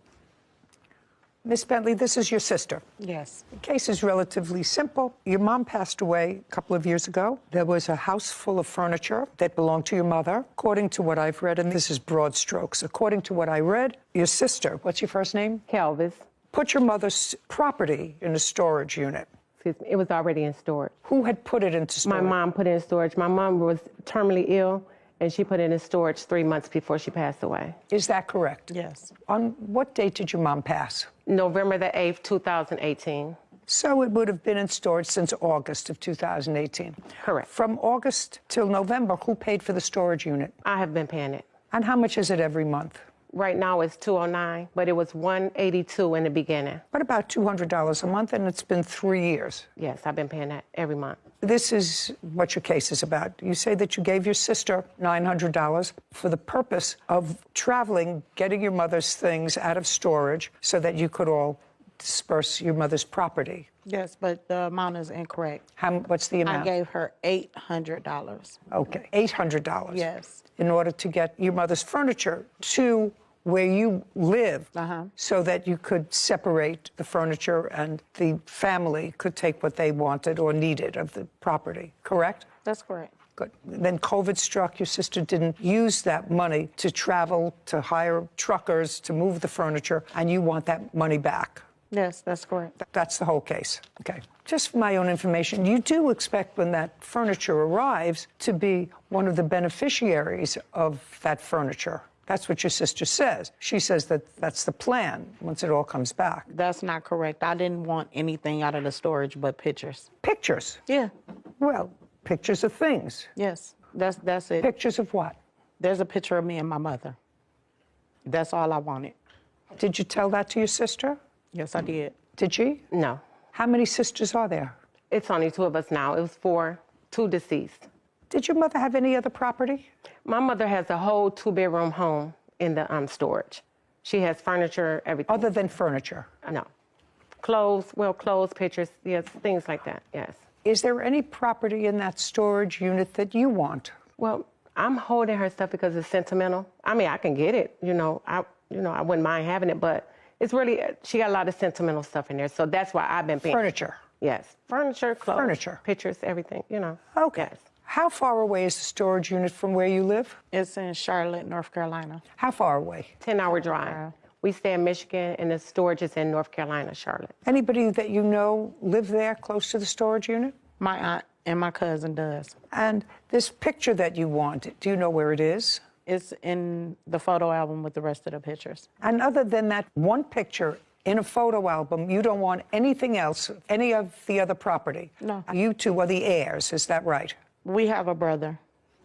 Miss Bentley, this is your sister. Yes. The case is relatively simple. Your mom passed away a couple of years ago. There was a house full of furniture that belonged to your mother. According to what I've read, and this is broad strokes, according to what I read, your sister, what's your first name? Kelvis. Put your mother's property in a storage unit. It was already in storage. Who had put it into storage? My mom put it in storage. My mom was terminally ill, and she put it in storage 3 months before she passed away. Is that correct? Yes. On what date did your mom pass? November the 8th, 2018. So it would have been in storage since August of 2018. Correct. From August till November, who paid for the storage unit? I have been paying it. And how much is it every month? Right now it's $209, but it was $182 in the beginning. What about $200 a month? And it's been 3 years. Yes, I've been paying that every month. This is what your case is about. You say that you gave your sister $900 for the purpose of traveling, getting your mother's things out of storage so that you could all disperse your mother's property. Yes, but the amount is incorrect. What's the amount? I gave her $800. Okay, $800. Yes. In order to get your mother's furniture to where you live, so that you could separate the furniture and the family could take what they wanted or needed of the property, correct? That's correct. Good. Then COVID struck. Your sister didn't use that money to travel, to hire truckers, to move the furniture, and you want that money back. Yes, that's correct. That's the whole case. Okay. Just for my own information, you do expect when that furniture arrives to be one of the beneficiaries of that furniture. That's what your sister says. She says that that's the plan once it all comes back. That's not correct. I didn't want anything out of the storage but pictures. Pictures? Yeah. Well, pictures of things. Yes, that's it. Pictures of what? There's a picture of me and my mother. That's all I wanted. Did you tell that to your sister? Yes, I did. Did she? No. How many sisters are there? It's only 2 of us now. It was 4, 2 deceased. Did your mother have any other property? My mother has a whole 2-bedroom home in the storage. She has furniture, everything. Other than furniture? No. Clothes, pictures, yes, things like that, yes. Is there any property in that storage unit that you want? Well, I'm holding her stuff because it's sentimental. I mean, I can get it, I wouldn't mind having it, but it's really, she got a lot of sentimental stuff in there, so that's why I've been paying. Furniture? Yes, furniture, clothes. Furniture? Pictures, everything, Okay. Yes. How far away is the storage unit from where you live? It's in Charlotte, North Carolina. How far away? 10-hour drive. We stay in Michigan, and the storage is in North Carolina, Charlotte. Anybody that you know live there close to the storage unit? My aunt and my cousin does. And this picture that you want, do you know where it is? It's in the photo album with the rest of the pictures. And other than that one picture in a photo album, you don't want anything else, any of the other property? No. You two are the heirs, is that right? We have a brother.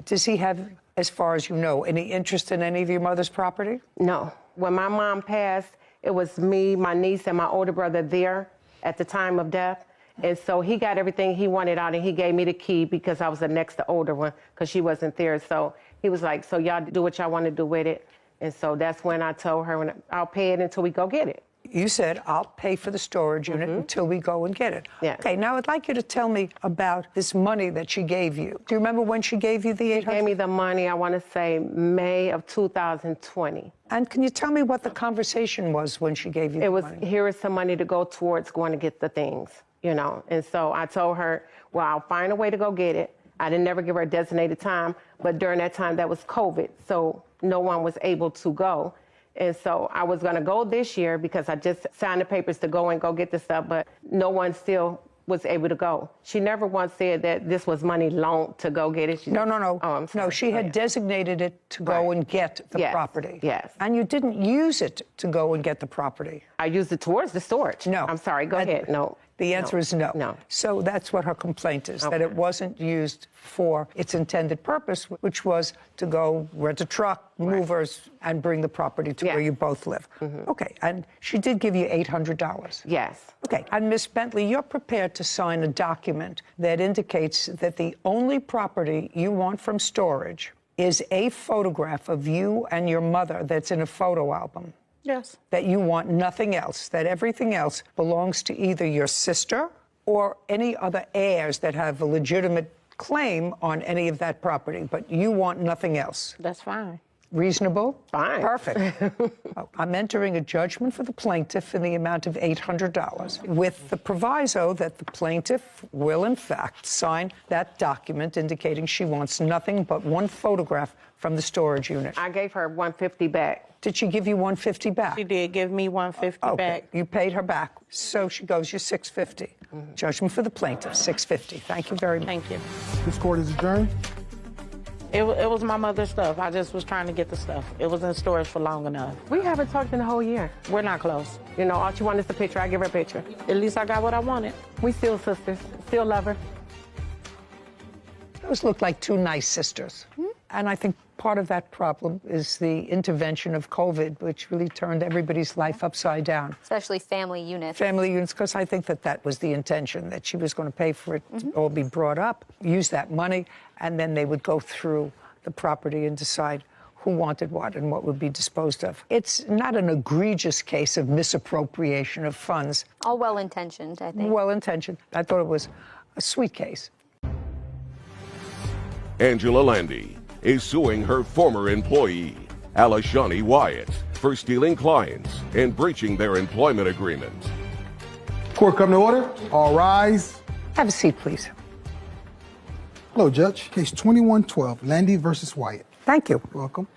Does he have, as far as you know, any interest in any of your mother's property? No. When my mom passed, it was me, my niece, and my older brother there at the time of death. And so he got everything he wanted out, and he gave me the key because I was the next to older one because she wasn't there. So he was like, so y'all do what y'all want to do with it. And so that's when I told her, I'll pay it until we go get it. You said, I'll pay for the storage unit until we go and get it. Yeah. Okay, now I'd like you to tell me about this money that she gave you. Do you remember when she gave you the $800? She gave me the money, I want to say, May of 2020. And can you tell me what the conversation was when she gave you the money? Here is some money to go towards going to get the things, And so I told her, well, I'll find a way to go get it. I didn't never give her a designated time, but during that time, that was COVID, so no one was able to go. And so I was going to go this year because I just signed the papers to go and go get the stuff, but no one still was able to go. She never once said that this was money loaned to go get it. No. Oh, I'm sorry. No, she had designated it to go and get the property. Yes. And you didn't use it to go and get the property. I used it towards the storage. No. I'm sorry, go ahead. No. The answer is no. No. So that's what her complaint is, that it wasn't used for its intended purpose, which was to go rent a truck, movers, and bring the property to where you both live. Okay, and she did give you $800. Yes. Okay, and Ms. Bentley, you're prepared to sign a document that indicates that the only property you want from storage is a photograph of you and your mother that's in a photo album. Yes. That you want nothing else, that everything else belongs to either your sister or any other heirs that have a legitimate claim on any of that property, but you want nothing else. That's fine. Reasonable? Fine. Perfect. I'm entering a judgment for the plaintiff in the amount of $800 with the proviso that the plaintiff will, in fact, sign that document indicating she wants nothing but one photograph from the storage unit. I gave her $150 back. Did she give you $150 back? She did give me $150 back. You paid her back. So she goes, you're $650. Judgment for the plaintiff, $650. Thank you very much. Thank you. This court is adjourned. It was my mother's stuff. I just was trying to get the stuff. It was in storage for long enough. We haven't talked in a whole year. We're not close. All she wanted is the picture. I give her a picture. At least I got what I wanted. We still sisters, still love her. Those look like two nice sisters. And I think part of that problem is the intervention of COVID, which really turned everybody's life upside down. Especially family units. Family units, because I think that was the intention, that she was going to pay for it to all be brought up, use that money, and then they would go through the property and decide who wanted what and what would be disposed of. It's not an egregious case of misappropriation of funds. All well-intentioned, I think. Well-intentioned. I thought it was a sweet case. Angela Landy is suing her former employee, Alishani Wyatt, for stealing clients and breaching their employment agreement. Court come to order. All rise. Have a seat, please. Hello, Judge. Case 2112, Landy versus Wyatt. Thank you. Welcome.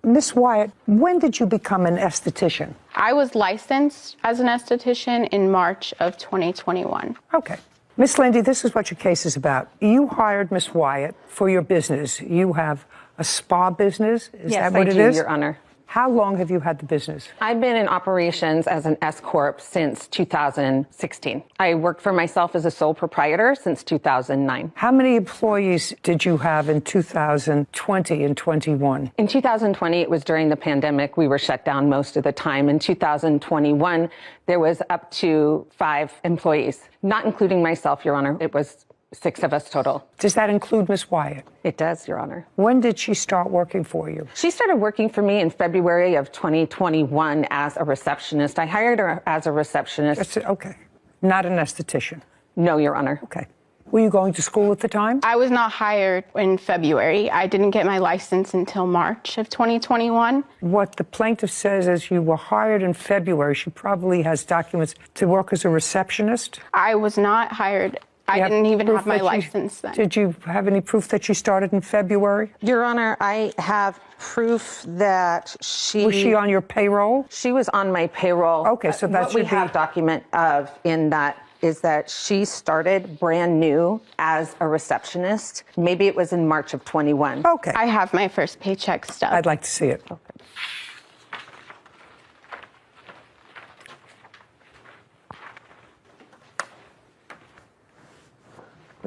Miss Wyatt, when did you become an esthetician? I was licensed as an esthetician in March of 2021. Okay. Miss Landy, this is what your case is about. You hired Miss Wyatt for your business. You have a spa business? Is that what it is? Your Honor. How long have you had the business? I've been in operations as an S Corp since 2016. I worked for myself as a sole proprietor since 2009. How many employees did you have in 2020 and 21? In 2020, it was during the pandemic. We were shut down most of the time. In 2021, there was up to 5 employees, not including myself, Your Honor. It was 6 of us total. Does that include Miss Wyatt? It does, Your Honor. When did she start working for you? She started working for me in February of 2021 as a receptionist. I hired her as a receptionist. Okay. Not an esthetician? No, Your Honor. Okay. Were you going to school at the time? I was not hired in February. I didn't get my license until March of 2021. What the plaintiff says is you were hired in February. She probably has documents to work as a receptionist. I was not hired. I didn't even have my license then. Did you have any proof that she started in February? Your Honor, I have proof that she... Was she on your payroll? She was on my payroll. Okay, so that's what we have document of in that is that she started brand new as a receptionist. Maybe it was in March of 21. Okay. I have my first paycheck stub. I'd like to see it. Okay.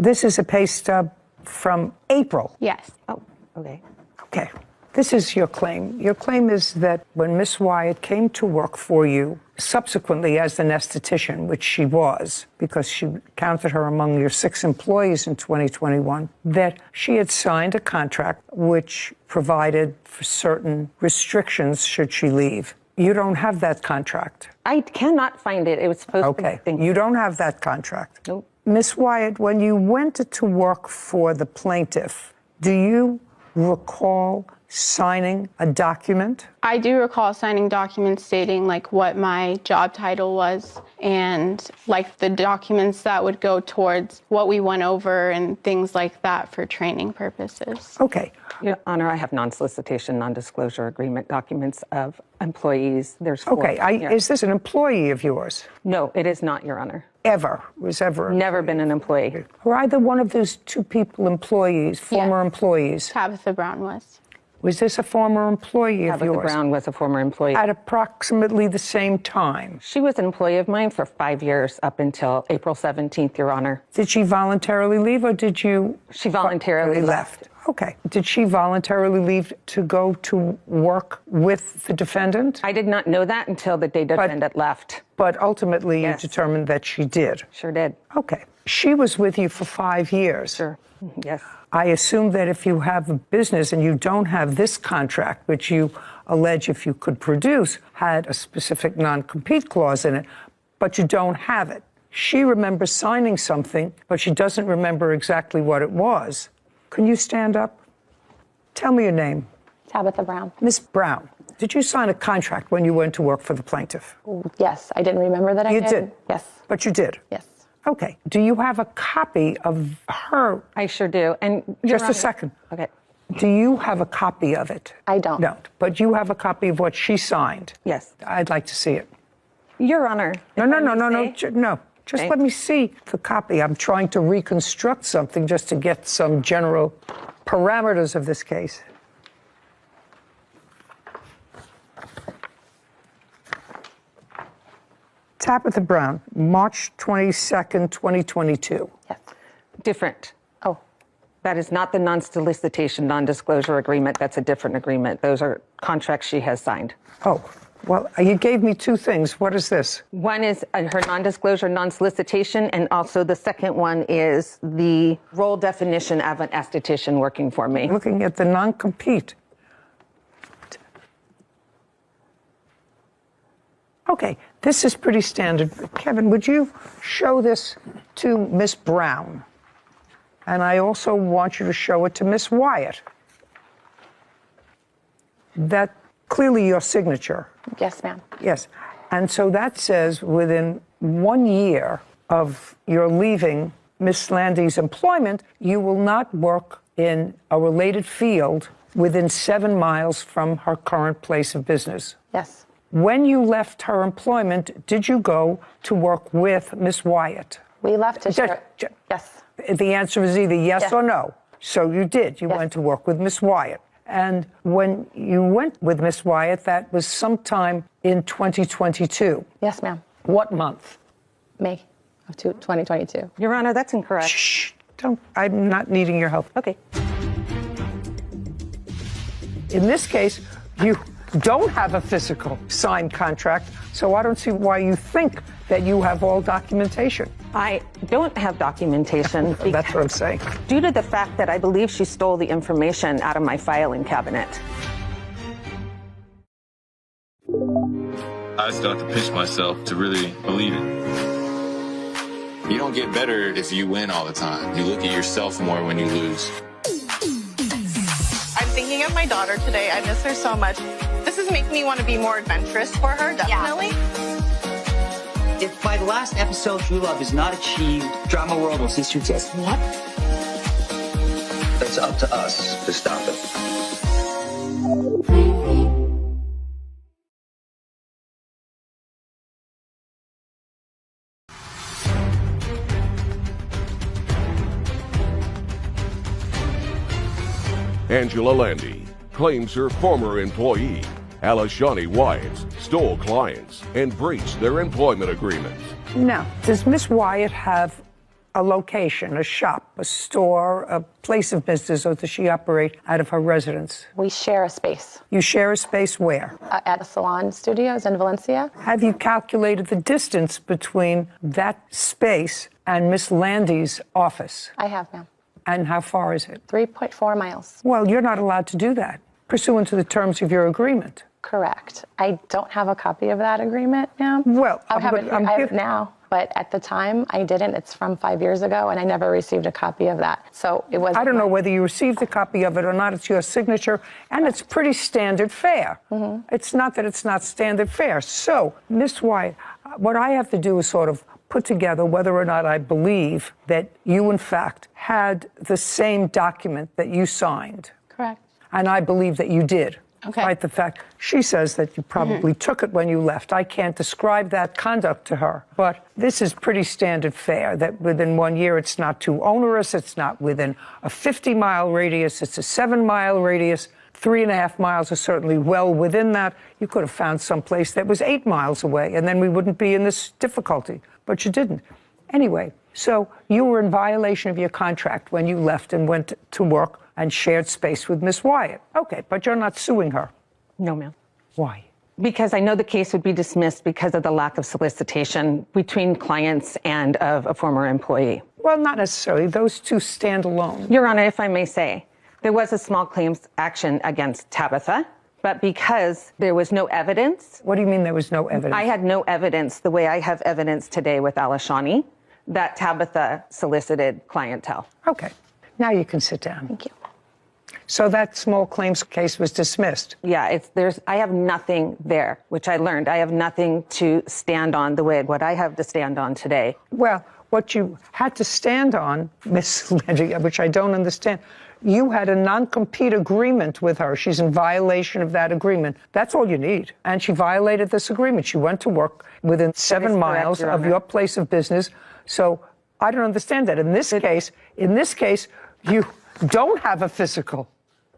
This is a pay stub from April. Yes. Oh, okay. Okay. This is your claim. Your claim is that when Miss Wyatt came to work for you, subsequently as an esthetician, which she was, because she counted her among your 6 employees in 2021, that she had signed a contract which provided for certain restrictions should she leave. You don't have that contract. I cannot find it. It was supposed to be. You don't have that contract. Nope. Miss Wyatt, when you went to work for the plaintiff, do you recall signing a document? I do recall signing documents stating like what my job title was and like the documents that would go towards what we went over and things like that for training purposes. Okay. Your Honor, I have non-solicitation, non-disclosure agreement documents of employees. There's 4. Okay. Is this an employee of yours? No, it is not, Your Honor. Ever? Was ever? Never been an employee. Were either one of those 2 people employees, former employees? Tabitha Brown was. Was this a former employee of yours? Tabitha Brown was a former employee. At approximately the same time? She was an employee of mine for 5 years up until April 17th, Your Honor. Did she voluntarily leave or did you? She voluntarily left. Okay. Did she voluntarily leave to go to work with the defendant? I did not know that until the day defendant left. But ultimately you determined that she did? Sure did. Okay. She was with you for 5 years? Sure. Yes. I assume that if you have a business and you don't have this contract, which you allege if you could produce, had a specific non-compete clause in it, but you don't have it. She remembers signing something, but she doesn't remember exactly what it was. Can you stand up? Tell me your name. Tabitha Brown. Miss Brown, did you sign a contract when you went to work for the plaintiff? Yes, I didn't remember that I did. You did? Yes. But you did? Yes. Okay. Do you have a copy of her? I sure do. And just a second. Okay. Do you have a copy of it? I don't. No. But you have a copy of what she signed? Yes. I'd like to see it. Your Honor. No. Just let me see the copy. I'm trying to reconstruct something just to get some general parameters of this case. Tabitha Brown, March 22nd, 2022. Yes. Different. Oh. That is not the non-solicitation, non-disclosure agreement. That's a different agreement. Those are contracts she has signed. Oh, well, you gave me two things. What is this? One is her non-disclosure, non-solicitation, and also the second one is the role definition of an esthetician working for me. Looking at the non-compete. Okay, this is pretty standard. Kevin, would you show this to Miss Brown? And I also want you to show it to Miss Wyatt. That clearly your signature. Yes, ma'am. Yes. And so that says within 1 year of your leaving Miss Landy's employment, you will not work in a related field within 7 miles from her current place of business. Yes. When you left her employment, did you go to work with Miss Wyatt? We left to share. Yes. The answer is either yes or no. So you did. You Yes. went to work with Miss Wyatt. And when you went with Miss Wyatt, that was sometime in 2022. Yes, ma'am. What month? May of 2022. Your Honor, that's incorrect. Shh. Don't. I'm not needing your help. Okay. In this case, you don't have a physical signed contract, so I don't see why you think that you have all documentation. I don't have documentation. That's what I'm saying. Due to the fact that I believe she stole the information out of my filing cabinet. I start to pinch myself to really believe it. You don't get better if you win all the time. You look at yourself more when you lose. I'm thinking of my daughter today. I miss her so much. This is making me want to be more adventurous for her, definitely. If by the last episode True Love is not achieved, Drama World will cease to exist. What? It's up to us to stop it. Angela Landy claims her former employee, Alishani Wyatt, stole clients and breached their employment agreement. Now, does Miss Wyatt have a location, a shop, a store, a place of business, or does she operate out of her residence? We share a space. You share a space where? At a salon studios in Valencia. Have you calculated the distance between that space and Miss Landy's office? I have, ma'am. And how far is it? 3.4 miles. Well, you're not allowed to do that, pursuant to the terms of your agreement. Correct. I don't have a copy of that agreement, ma'am. Well, I have it now, but at the time I didn't. It's from 5 years ago, and I never received a copy of that. So it was. I don't know whether you received a copy of it or not. It's your signature, and it's pretty standard fare. Mm-hmm. It's not that it's not standard fare. So, Miss White, what I have to do is sort of put together whether or not I believe that you, in fact, had the same document that you signed. Correct. And I believe that you did. Okay. Right, the fact, she says that you probably took it when you left. I can't describe that conduct to her, but this is pretty standard fare, that within 1 year it's not too onerous, it's not within a 50-mile radius, it's a 7-mile radius. 3.5 miles are certainly well within that. You could have found some place that was 8 miles away, and then we wouldn't be in this difficulty, but you didn't. Anyway, so you were in violation of your contract when you left and went to work and shared space with Miss Wyatt. Okay, but you're not suing her. No, ma'am. Why? Because I know the case would be dismissed because of the lack of solicitation between clients and of a former employee. Well, not necessarily. Those two stand alone. Your Honor, if I may say, there was a small claims action against Tabitha, but because there was no evidence. What do you mean there was no evidence? I had no evidence, the way I have evidence today with Alishani, that Tabitha solicited clientele. Okay. Now you can sit down. Thank you. So that small claims case was dismissed? Yeah, I have nothing there, which I learned. I have nothing to stand on what I have to stand on today. Well, what you had to stand on, Miss Landy, which I don't understand, you had a non-compete agreement with her. She's in violation of that agreement. That's all you need. And she violated this agreement. She went to work within 7 miles of your place of business. So I don't understand that. In this case, you don't have a physical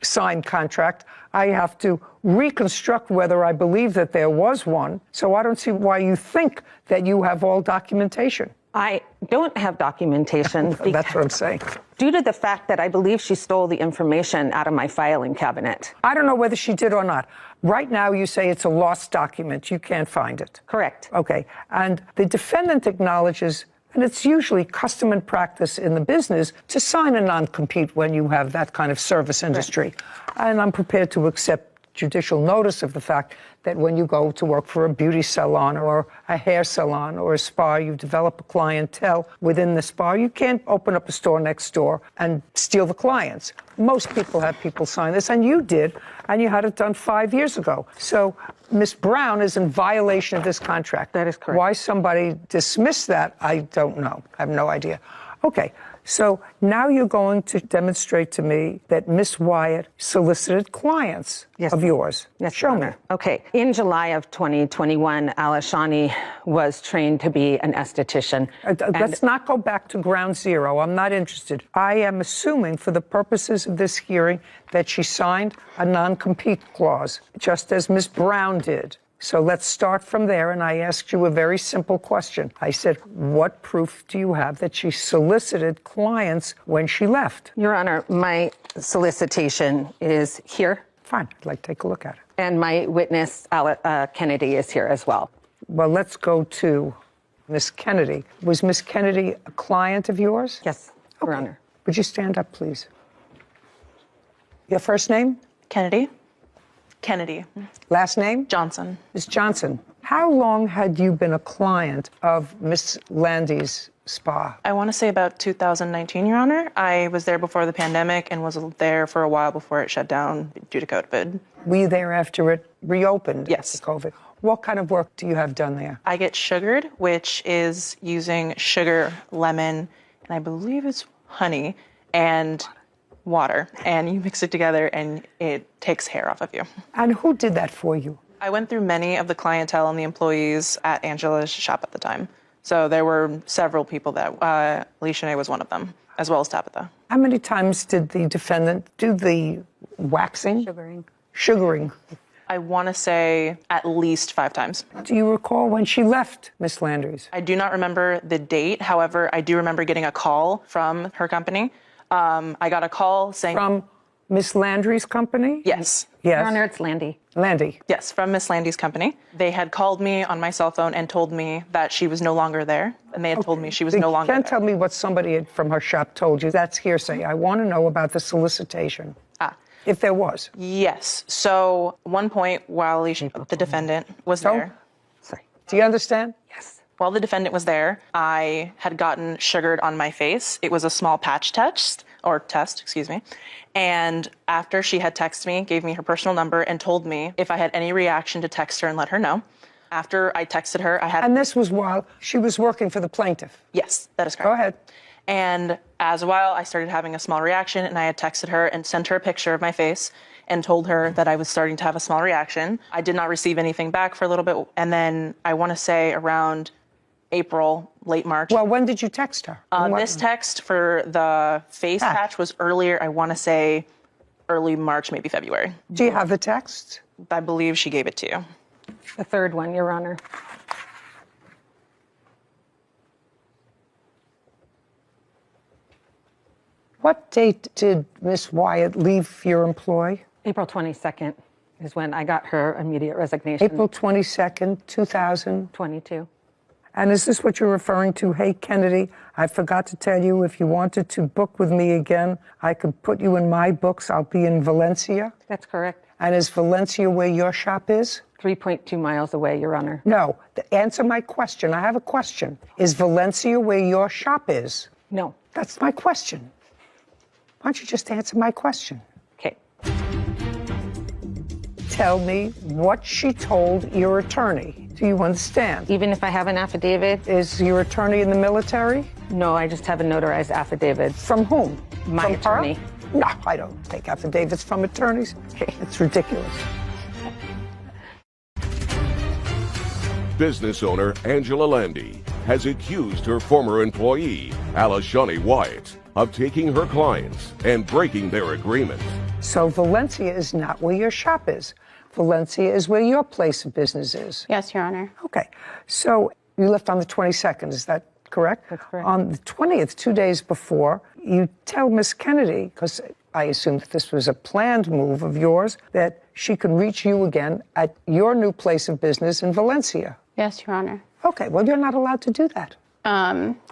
signed contract. I have to reconstruct whether I believe that there was one. So I don't see why you think that you have all documentation. I don't have documentation. That's what I'm saying. Due to the fact that I believe she stole the information out of my filing cabinet. I don't know whether she did or not. Right now, you say it's a lost document. You can't find it. Correct. Okay. And the defendant acknowledges, and it's usually custom and practice in the business, to sign a non-compete when you have that kind of service industry. Right. And I'm prepared to accept judicial notice of the fact that when you go to work for a beauty salon or a hair salon or a spa, you develop a clientele within the spa. You can't open up a store next door and steal the clients. Most people have people sign this, and you did, and you had it done 5 years ago. So Ms. Brown is in violation of this contract. That is correct. Why somebody dismissed that, I don't know. I have no idea. Okay. So now you're going to demonstrate to me that Miss Wyatt solicited clients of yours. Yes, Show me. Okay. In July of 2021, Alashani was trained to be an esthetician. Let's not go back to ground zero. I'm not interested. I am assuming for the purposes of this hearing that she signed a non-compete clause, just as Miss Brown did. So let's start from there, and I asked you a very simple question. I said, what proof do you have that she solicited clients when she left? Your Honor, my solicitation is here. Fine, I'd like to take a look at it. And my witness, Kennedy, is here as well. Well, let's go to Miss Kennedy. Was Miss Kennedy a client of yours? Yes, Your Honor. Would you stand up, please? Your first name? Kennedy. Kennedy. Last name? Johnson. Ms. Johnson, how long had you been a client of Miss Landy's spa? I want to say about 2019, Your Honor. I was there before the pandemic and was there for a while before it shut down due to COVID. Were you there after it reopened? Yes. After COVID. What kind of work do you have done there? I get sugared, which is using sugar, lemon, and I believe it's honey, and water, and you mix it together and it takes hair off of you. And who did that for you? I went through many of the clientele and the employees at Angela's shop at the time. So there were several people that, Lishane was one of them, as well as Tabitha. How many times did the defendant do the waxing? Sugaring. I want to say at least 5 times. Do you recall when she left Miss Landry's? I do not remember the date. However, I do remember getting a call from her company. I got a call saying... From Miss Landry's company? Yes. Yes. Your Honor, it's Landy. Landy. Yes, from Miss Landy's company. They had called me on my cell phone and told me that she was no longer there. And they had told me she was no longer there. You can't tell me what somebody from her shop told you. That's hearsay. I want to know about the solicitation. If there was. Yes. So one point while the defendant was there. Sorry. Do you understand? Yes. While the defendant was there, I had gotten sugared on my face. It was a small patch test, excuse me. And after she had texted me, gave me her personal number, and told me if I had any reaction to text her and let her know. After I texted her, I had... And this was while she was working for the plaintiff? Yes, that is correct. Go ahead. And as a while, I started having a small reaction, and I had texted her and sent her a picture of my face and told her that I was starting to have a small reaction. I did not receive anything back for a little bit, and then I want to say around April, late March. Well, when did you text her? This text for the face patch was earlier, I want to say early March, maybe February. Do you have the text? I believe she gave it to you. The third one, Your Honor. What date did Miss Wyatt leave your employ? April 22nd is when I got her immediate resignation. April 22nd, 2022. And is this what you're referring to? Hey, Kennedy, I forgot to tell you, if you wanted to book with me again, I could put you in my books. I'll be in Valencia. That's correct. And is Valencia where your shop is? 3.2 miles away, Your Honor. No. Answer my question. I have a question. Is Valencia where your shop is? No. That's my question. Why don't you just answer my question? Okay. Tell me what she told your attorney. Do you understand? Even if I have an affidavit? Is your attorney in the military? No, I just have a notarized affidavit. From whom? My From attorney. Her? No, I don't take affidavits from attorneys. Okay. It's ridiculous. Business owner Angela Landy has accused her former employee, Alashani Wyatt, of taking her clients and breaking their agreement. So Valencia is not where your shop is. Valencia is where your place of business is. Yes, Your Honor. Okay. So you left on the 22nd, is that correct? That's correct. On the 20th, 2 days before, you tell Miss Kennedy, because I assume that this was a planned move of yours, that she could reach you again at your new place of business in Valencia. Yes, Your Honor. Okay, well, you're not allowed to do that.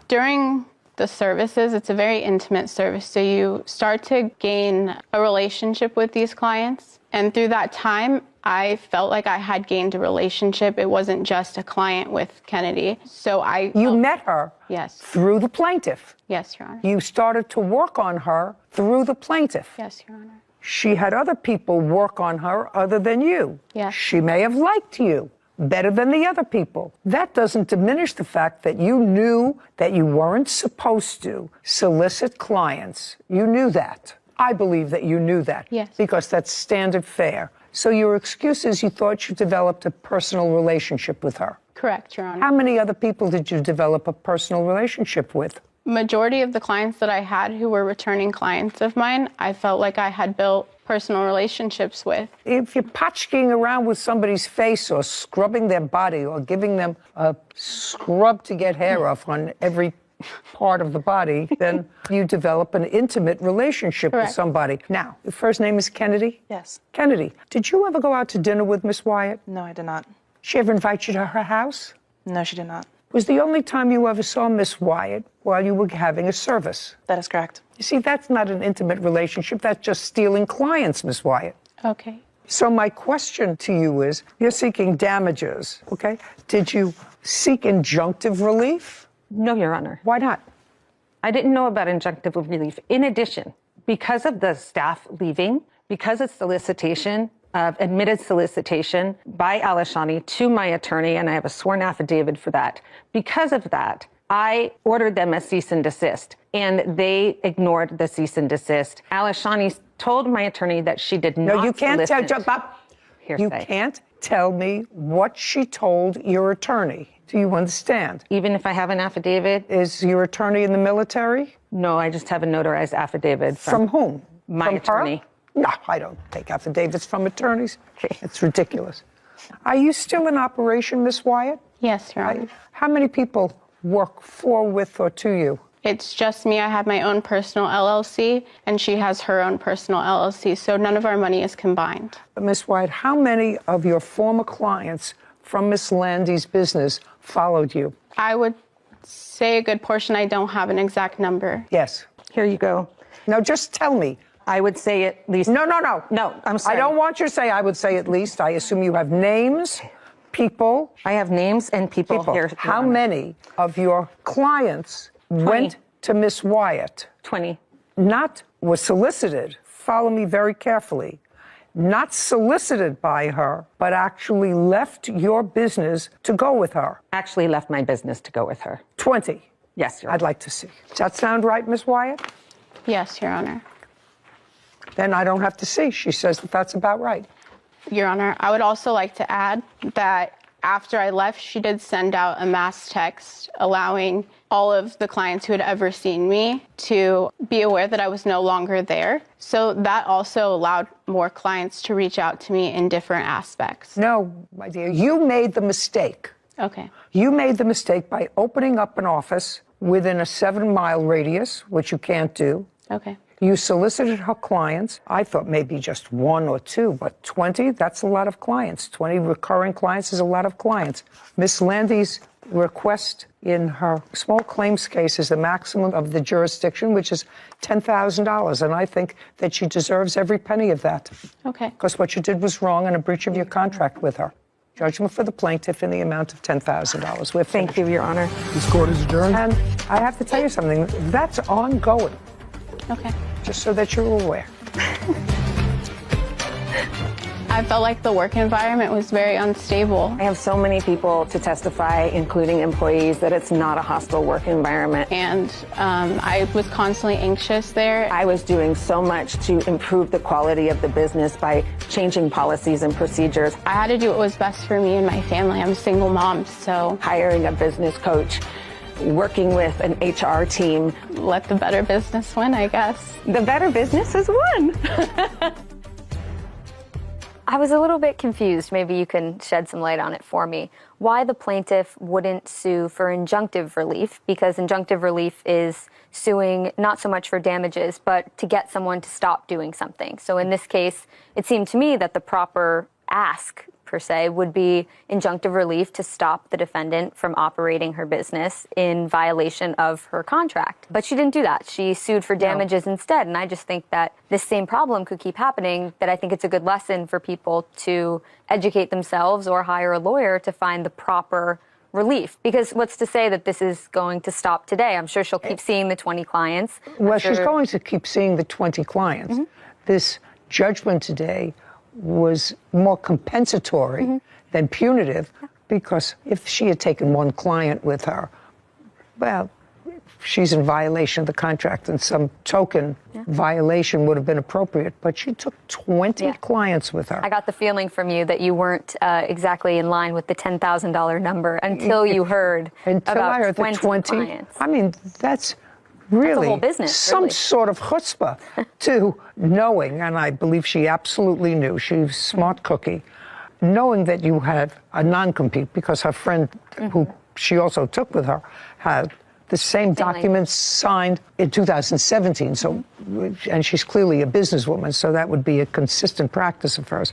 During the services, it's a very intimate service, so you start to gain a relationship with these clients. And through that time, I felt like I had gained a relationship. It wasn't just a client with Kennedy. So You met her Yes. through the plaintiff. Yes, Your Honor. You started to work on her through the plaintiff. Yes, Your Honor. She had other people work on her other than you. Yes. She may have liked you better than the other people. That doesn't diminish the fact that you knew that you weren't supposed to solicit clients. You knew that. I believe that you knew that. Yes. Because that's standard fare. So your excuse is you thought you developed a personal relationship with her. Correct, Your Honor. How many other people did you develop a personal relationship with? Majority of the clients that I had who were returning clients of mine, I felt like I had built personal relationships with. If you're potchking around with somebody's face or scrubbing their body or giving them a scrub to get hair off on every part of the body, then you develop an intimate relationship with somebody. Now, your first name is Kennedy? Yes. Kennedy, did you ever go out to dinner with Miss Wyatt? No, I did not. She ever invite you to her house? No, she did not. Was the only time you ever saw Miss Wyatt while you were having a service? That is correct. You see, that's not an intimate relationship. That's just stealing clients, Miss Wyatt. Okay. So my question to you is, you're seeking damages, okay? Did you seek injunctive relief? No, Your Honor. Why not? I didn't know about injunctive relief. In addition, because of the staff leaving, because of solicitation, admitted solicitation by Alishani to my attorney, and I have a sworn affidavit for that. Because of that, I ordered them a cease and desist, and they ignored the cease and desist. Alishani told my attorney that she did not No, you can't tell. Hearsay. You can't tell me what she told your attorney. Do you understand? Even if I have an affidavit? Is your attorney in the military? No, I just have a notarized affidavit. From whom? My From attorney. Her? No, I don't take affidavits from attorneys. It's ridiculous. Are you still in operation, Miss Wyatt? Yes, Your Honor. How many people work for, with, or to you? It's just me. I have my own personal LLC, and she has her own personal LLC, so none of our money is combined. Miss Wyatt, how many of your former clients from Miss Landy's business followed you? I would say a good portion. I don't have an exact number. Yes. Here you go. Now, just tell me. I would say at least... No. No, I'm sorry. I don't want you to say I would say at least. I assume you have names, people. I have names and people. Here. How many of your clients went to Miss Wyatt? 20. Not was solicited. Follow me very carefully. Not solicited by her, but actually left your business to go with her. Actually left my business to go with her. 20. Yes, Your Honor. I'd like to see. Does that sound right, Miss Wyatt? Yes, Your Honor. Then I don't have to see. She says that that's about right. Your Honor, I would also like to add that after I left, she did send out a mass text allowing all of the clients who had ever seen me to be aware that I was no longer there. So that also allowed more clients to reach out to me in different aspects. No, my dear, you made the mistake. Okay. You made the mistake by opening up an office within a 7-mile radius, which you can't do. Okay. You solicited her clients. I thought maybe just 1 or 2, but 20, that's a lot of clients. 20 recurring clients is a lot of clients. Miss Landy's request in her small claims case is the maximum of the jurisdiction, which is $10,000. And I think that she deserves every penny of that. Okay. Because what you did was wrong and a breach of your contract with her. Judgment for the plaintiff in the amount of $10,000. Thank you, Your Honor. This court is adjourned. And I have to tell you something. That's ongoing. Okay. Just so that you're aware. I felt like the work environment was very unstable. I have so many people to testify, including employees, that it's not a hostile work environment. And I was constantly anxious there. I was doing so much to improve the quality of the business by changing policies and procedures. I had to do what was best for me and my family. I'm a single mom, so hiring a business coach, working with an HR team. Let the better business win, I guess. The better business has won. was a little bit confused. Maybe you can shed some light on it for me. Why the plaintiff wouldn't sue for injunctive relief, because injunctive relief is suing not so much for damages, but to get someone to stop doing something. So in this case, it seemed to me that the proper ask, per se, would be injunctive relief to stop the defendant from operating her business in violation of her contract. But she didn't do that. She sued for damages instead. And I just think that this same problem could keep happening, that I think it's a good lesson for people to educate themselves or hire a lawyer to find the proper relief. Because what's to say that this is going to stop today? I'm sure she'll keep seeing the 20 clients. Well, she's going to keep seeing the 20 clients. This judgment today was more compensatory than punitive, because if she had taken one client with her, well, she's in violation of the contract, and some token violation would have been appropriate. But she took 20 clients with her. I got the feeling from you that you weren't exactly in line with the $10,000 number until you heard Until about I heard 20 the 20. clients. I mean, that's really whole business, some really. sort of chutzpah to knowing, and I believe she absolutely knew, she was a smart cookie, knowing that you had a non-compete, because her friend, who she also took with her, had the same documents signed in 2017. So, and she's clearly a businesswoman, so that would be a consistent practice of hers.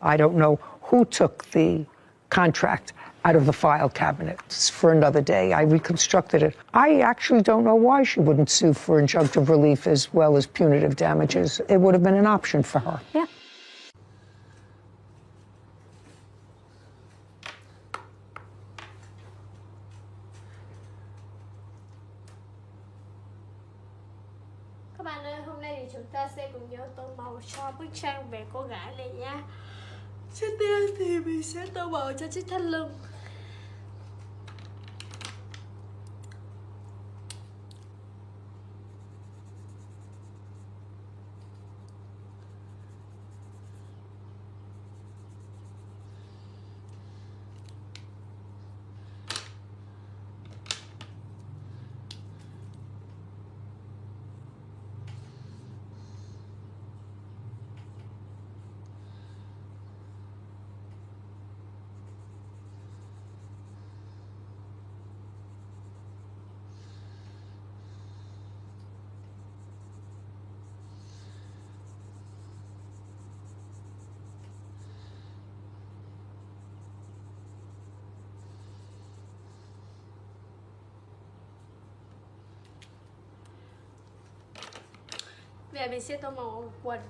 I don't know who took the contract out of the file cabinet. It's for another day. I reconstructed it. I actually don't know why she wouldn't sue for injunctive relief as well as punitive damages. It would have been an option for her. Yeah. Các bạn ơi, hôm nay thì chúng ta sẽ cùng nhau tô màu cho bức tranh về cô gái này nha. Trước tiên thì mình sẽ tô màu cho chiếc thắt lưng. Bây giờ mình sẽ tô màu quần.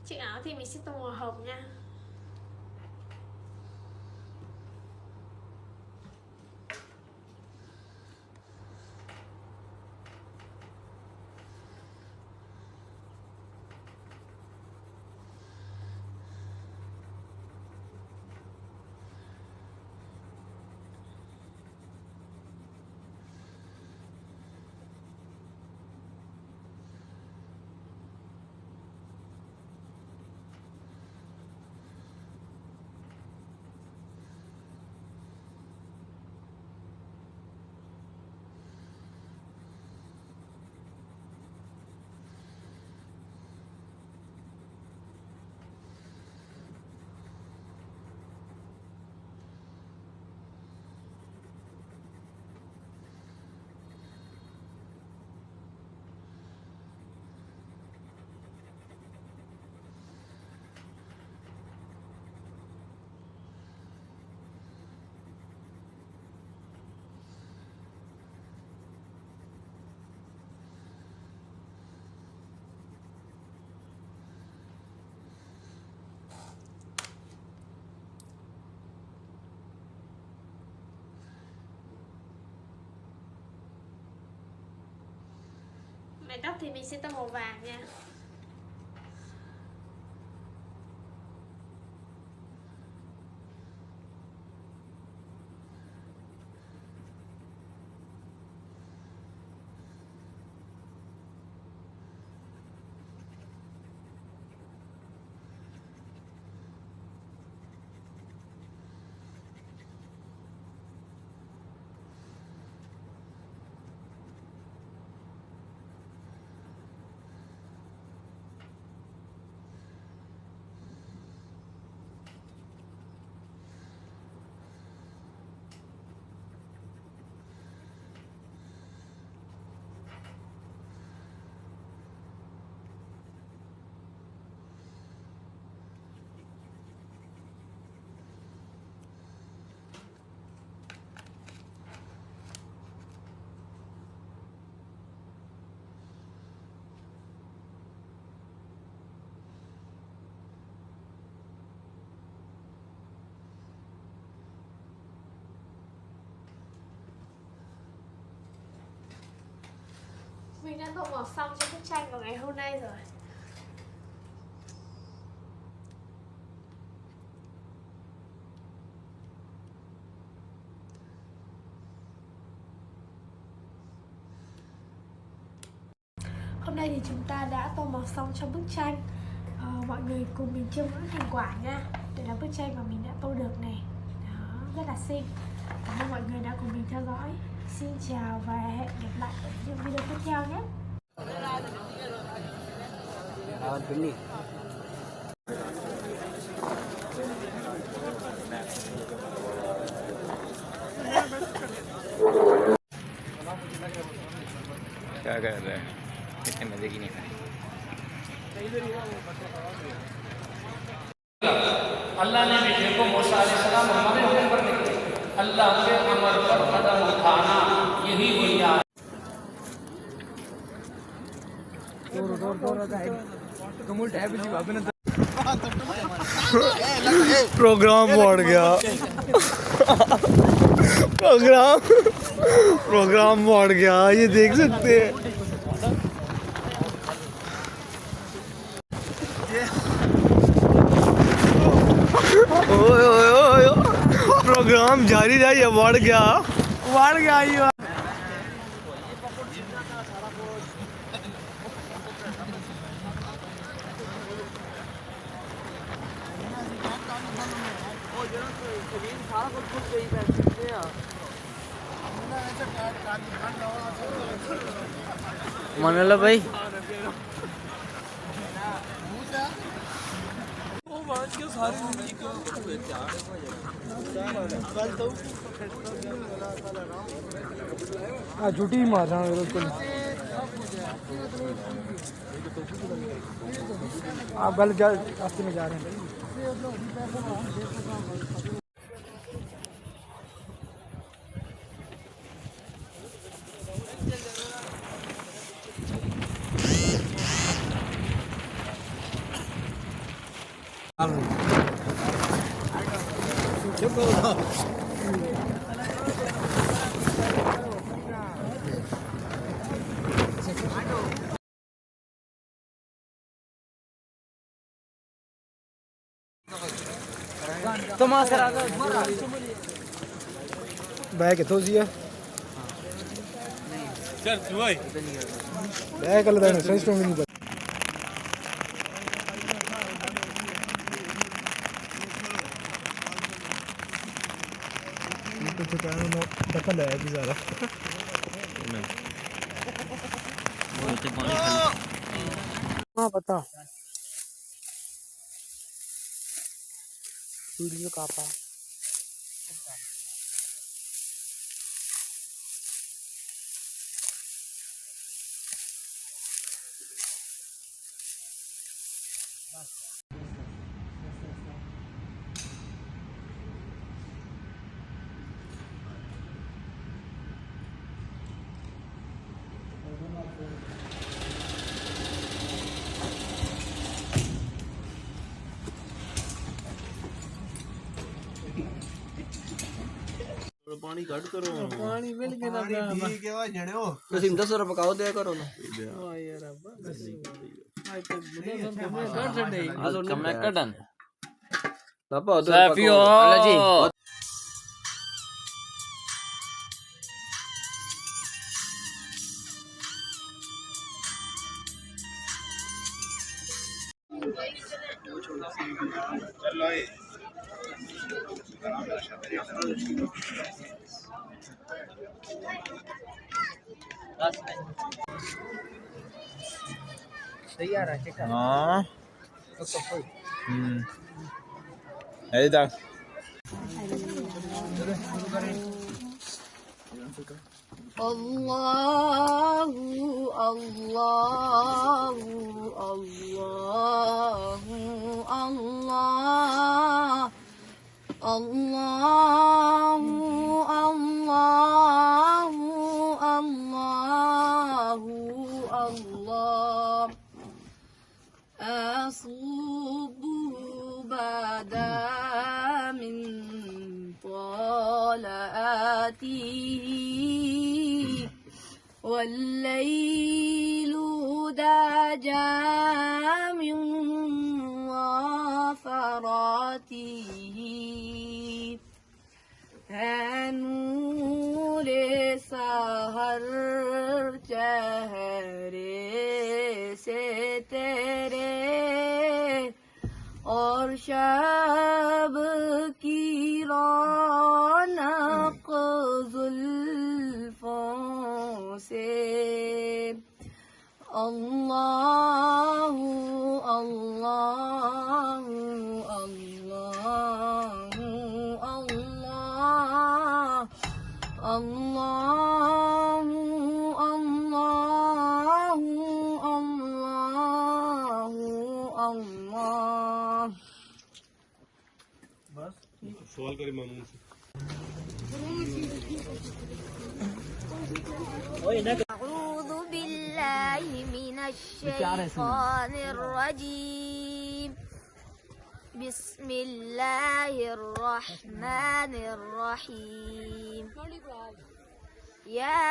Chiếc áo thì mình sẽ tô màu hồng nha. Ngày tóc thì mình sẽ tông màu vàng nha. Mình đã tô màu xong cho bức tranh vào ngày hôm nay rồi. Hôm nay thì chúng ta đã tô màu xong cho bức tranh. Mọi người cùng mình chiêm ngưỡng thành quả nha. Đây là bức tranh mà mình đã tô được này. Đó, rất là xinh. Cảm ơn mọi người đã cùng mình theo dõi. Xin chào và hẹn gặp lại ở những video tiếp theo nhé. क्या कर रहे हैं? इतने मजे की नहीं है। अल्लाह ने बेटे को मूसा अलैहिस्सलाम हमारे हुक्म पर लिखे। अल्लाह के अमर पर कदम उठाना यही बुनियाद। प्रोग्राम बढ़ गया। प्रोग्राम बढ़ गया, ये देख सकते हैं। ओए ओए ओए, प्रोग्राम जारी रहा, ये बढ़ गया ये। मनला भाई झूठी ही मार रहा हूँ बिल्कुल। आप गलत रास्ते में जा रहे हैं। बैग कितों सी है? बैग अलग है, सही स्ट्रॉन्ग नहीं। तो दखल है कि ज़्यादा हाँ पता वीडियो कापा ਪਾਣੀ ਕੱਢ ਕਰੋ ਪਾਣੀ ਮਿਲ ਕੇ ਨਾ ਠੀਕ ਹੈ ਵਾ ਜਣਿਓ ਤੁਸੀਂ 10 ਰੁਪਏ ਕਾਉ ਦੇ ਕਰੋ ਨਾ ਓ ਯਾਰ ਅੱਬਾ ਆਈ ਤਾਂ ਮੁੰਡਾ ਸਰ ਮੈਂ ਕੱਢ ਛੱਡੇ ਅੱਜ ਕਮੈਂ ਕੱਢਣ ਬਾਬਾ ਸਾਫੀਓ ਅੱਲਾ ਜੀ हाँ ऐसे तक الله الله الله الله الله الله الله الله أصوب بدا من طلعته والليل دجى من وفراته نور سحر चेहरे से तेरे और शब की रौनक जुल्फों से अल्लाह अल्लाह अल्लाह अल्लाह अल्लाह अल्लाह अल्लाह अल्लाह बस सवाल करें मामून से أعوذ بالله من الشيطان الرجيم بسم الله الرحمن الرحيم يا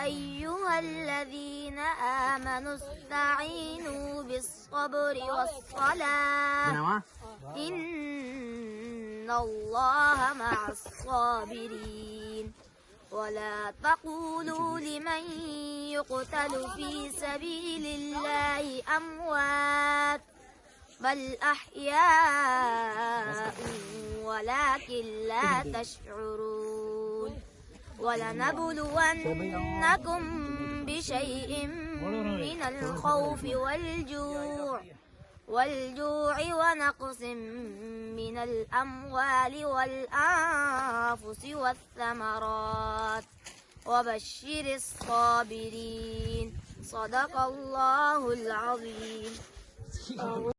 أيها الذين آمنوا استعينوا بالصبر والصلاة إن الله مع الصابرين ولا تقولوا لمن يقتل في سبيل الله أموات بل أحياء ولكن لا تشعرون ولنبلونكم بشيء من الخوف والجوع ونقص من الأموال والأنفس والثمرات وبشر الصابرين صدق الله العظيم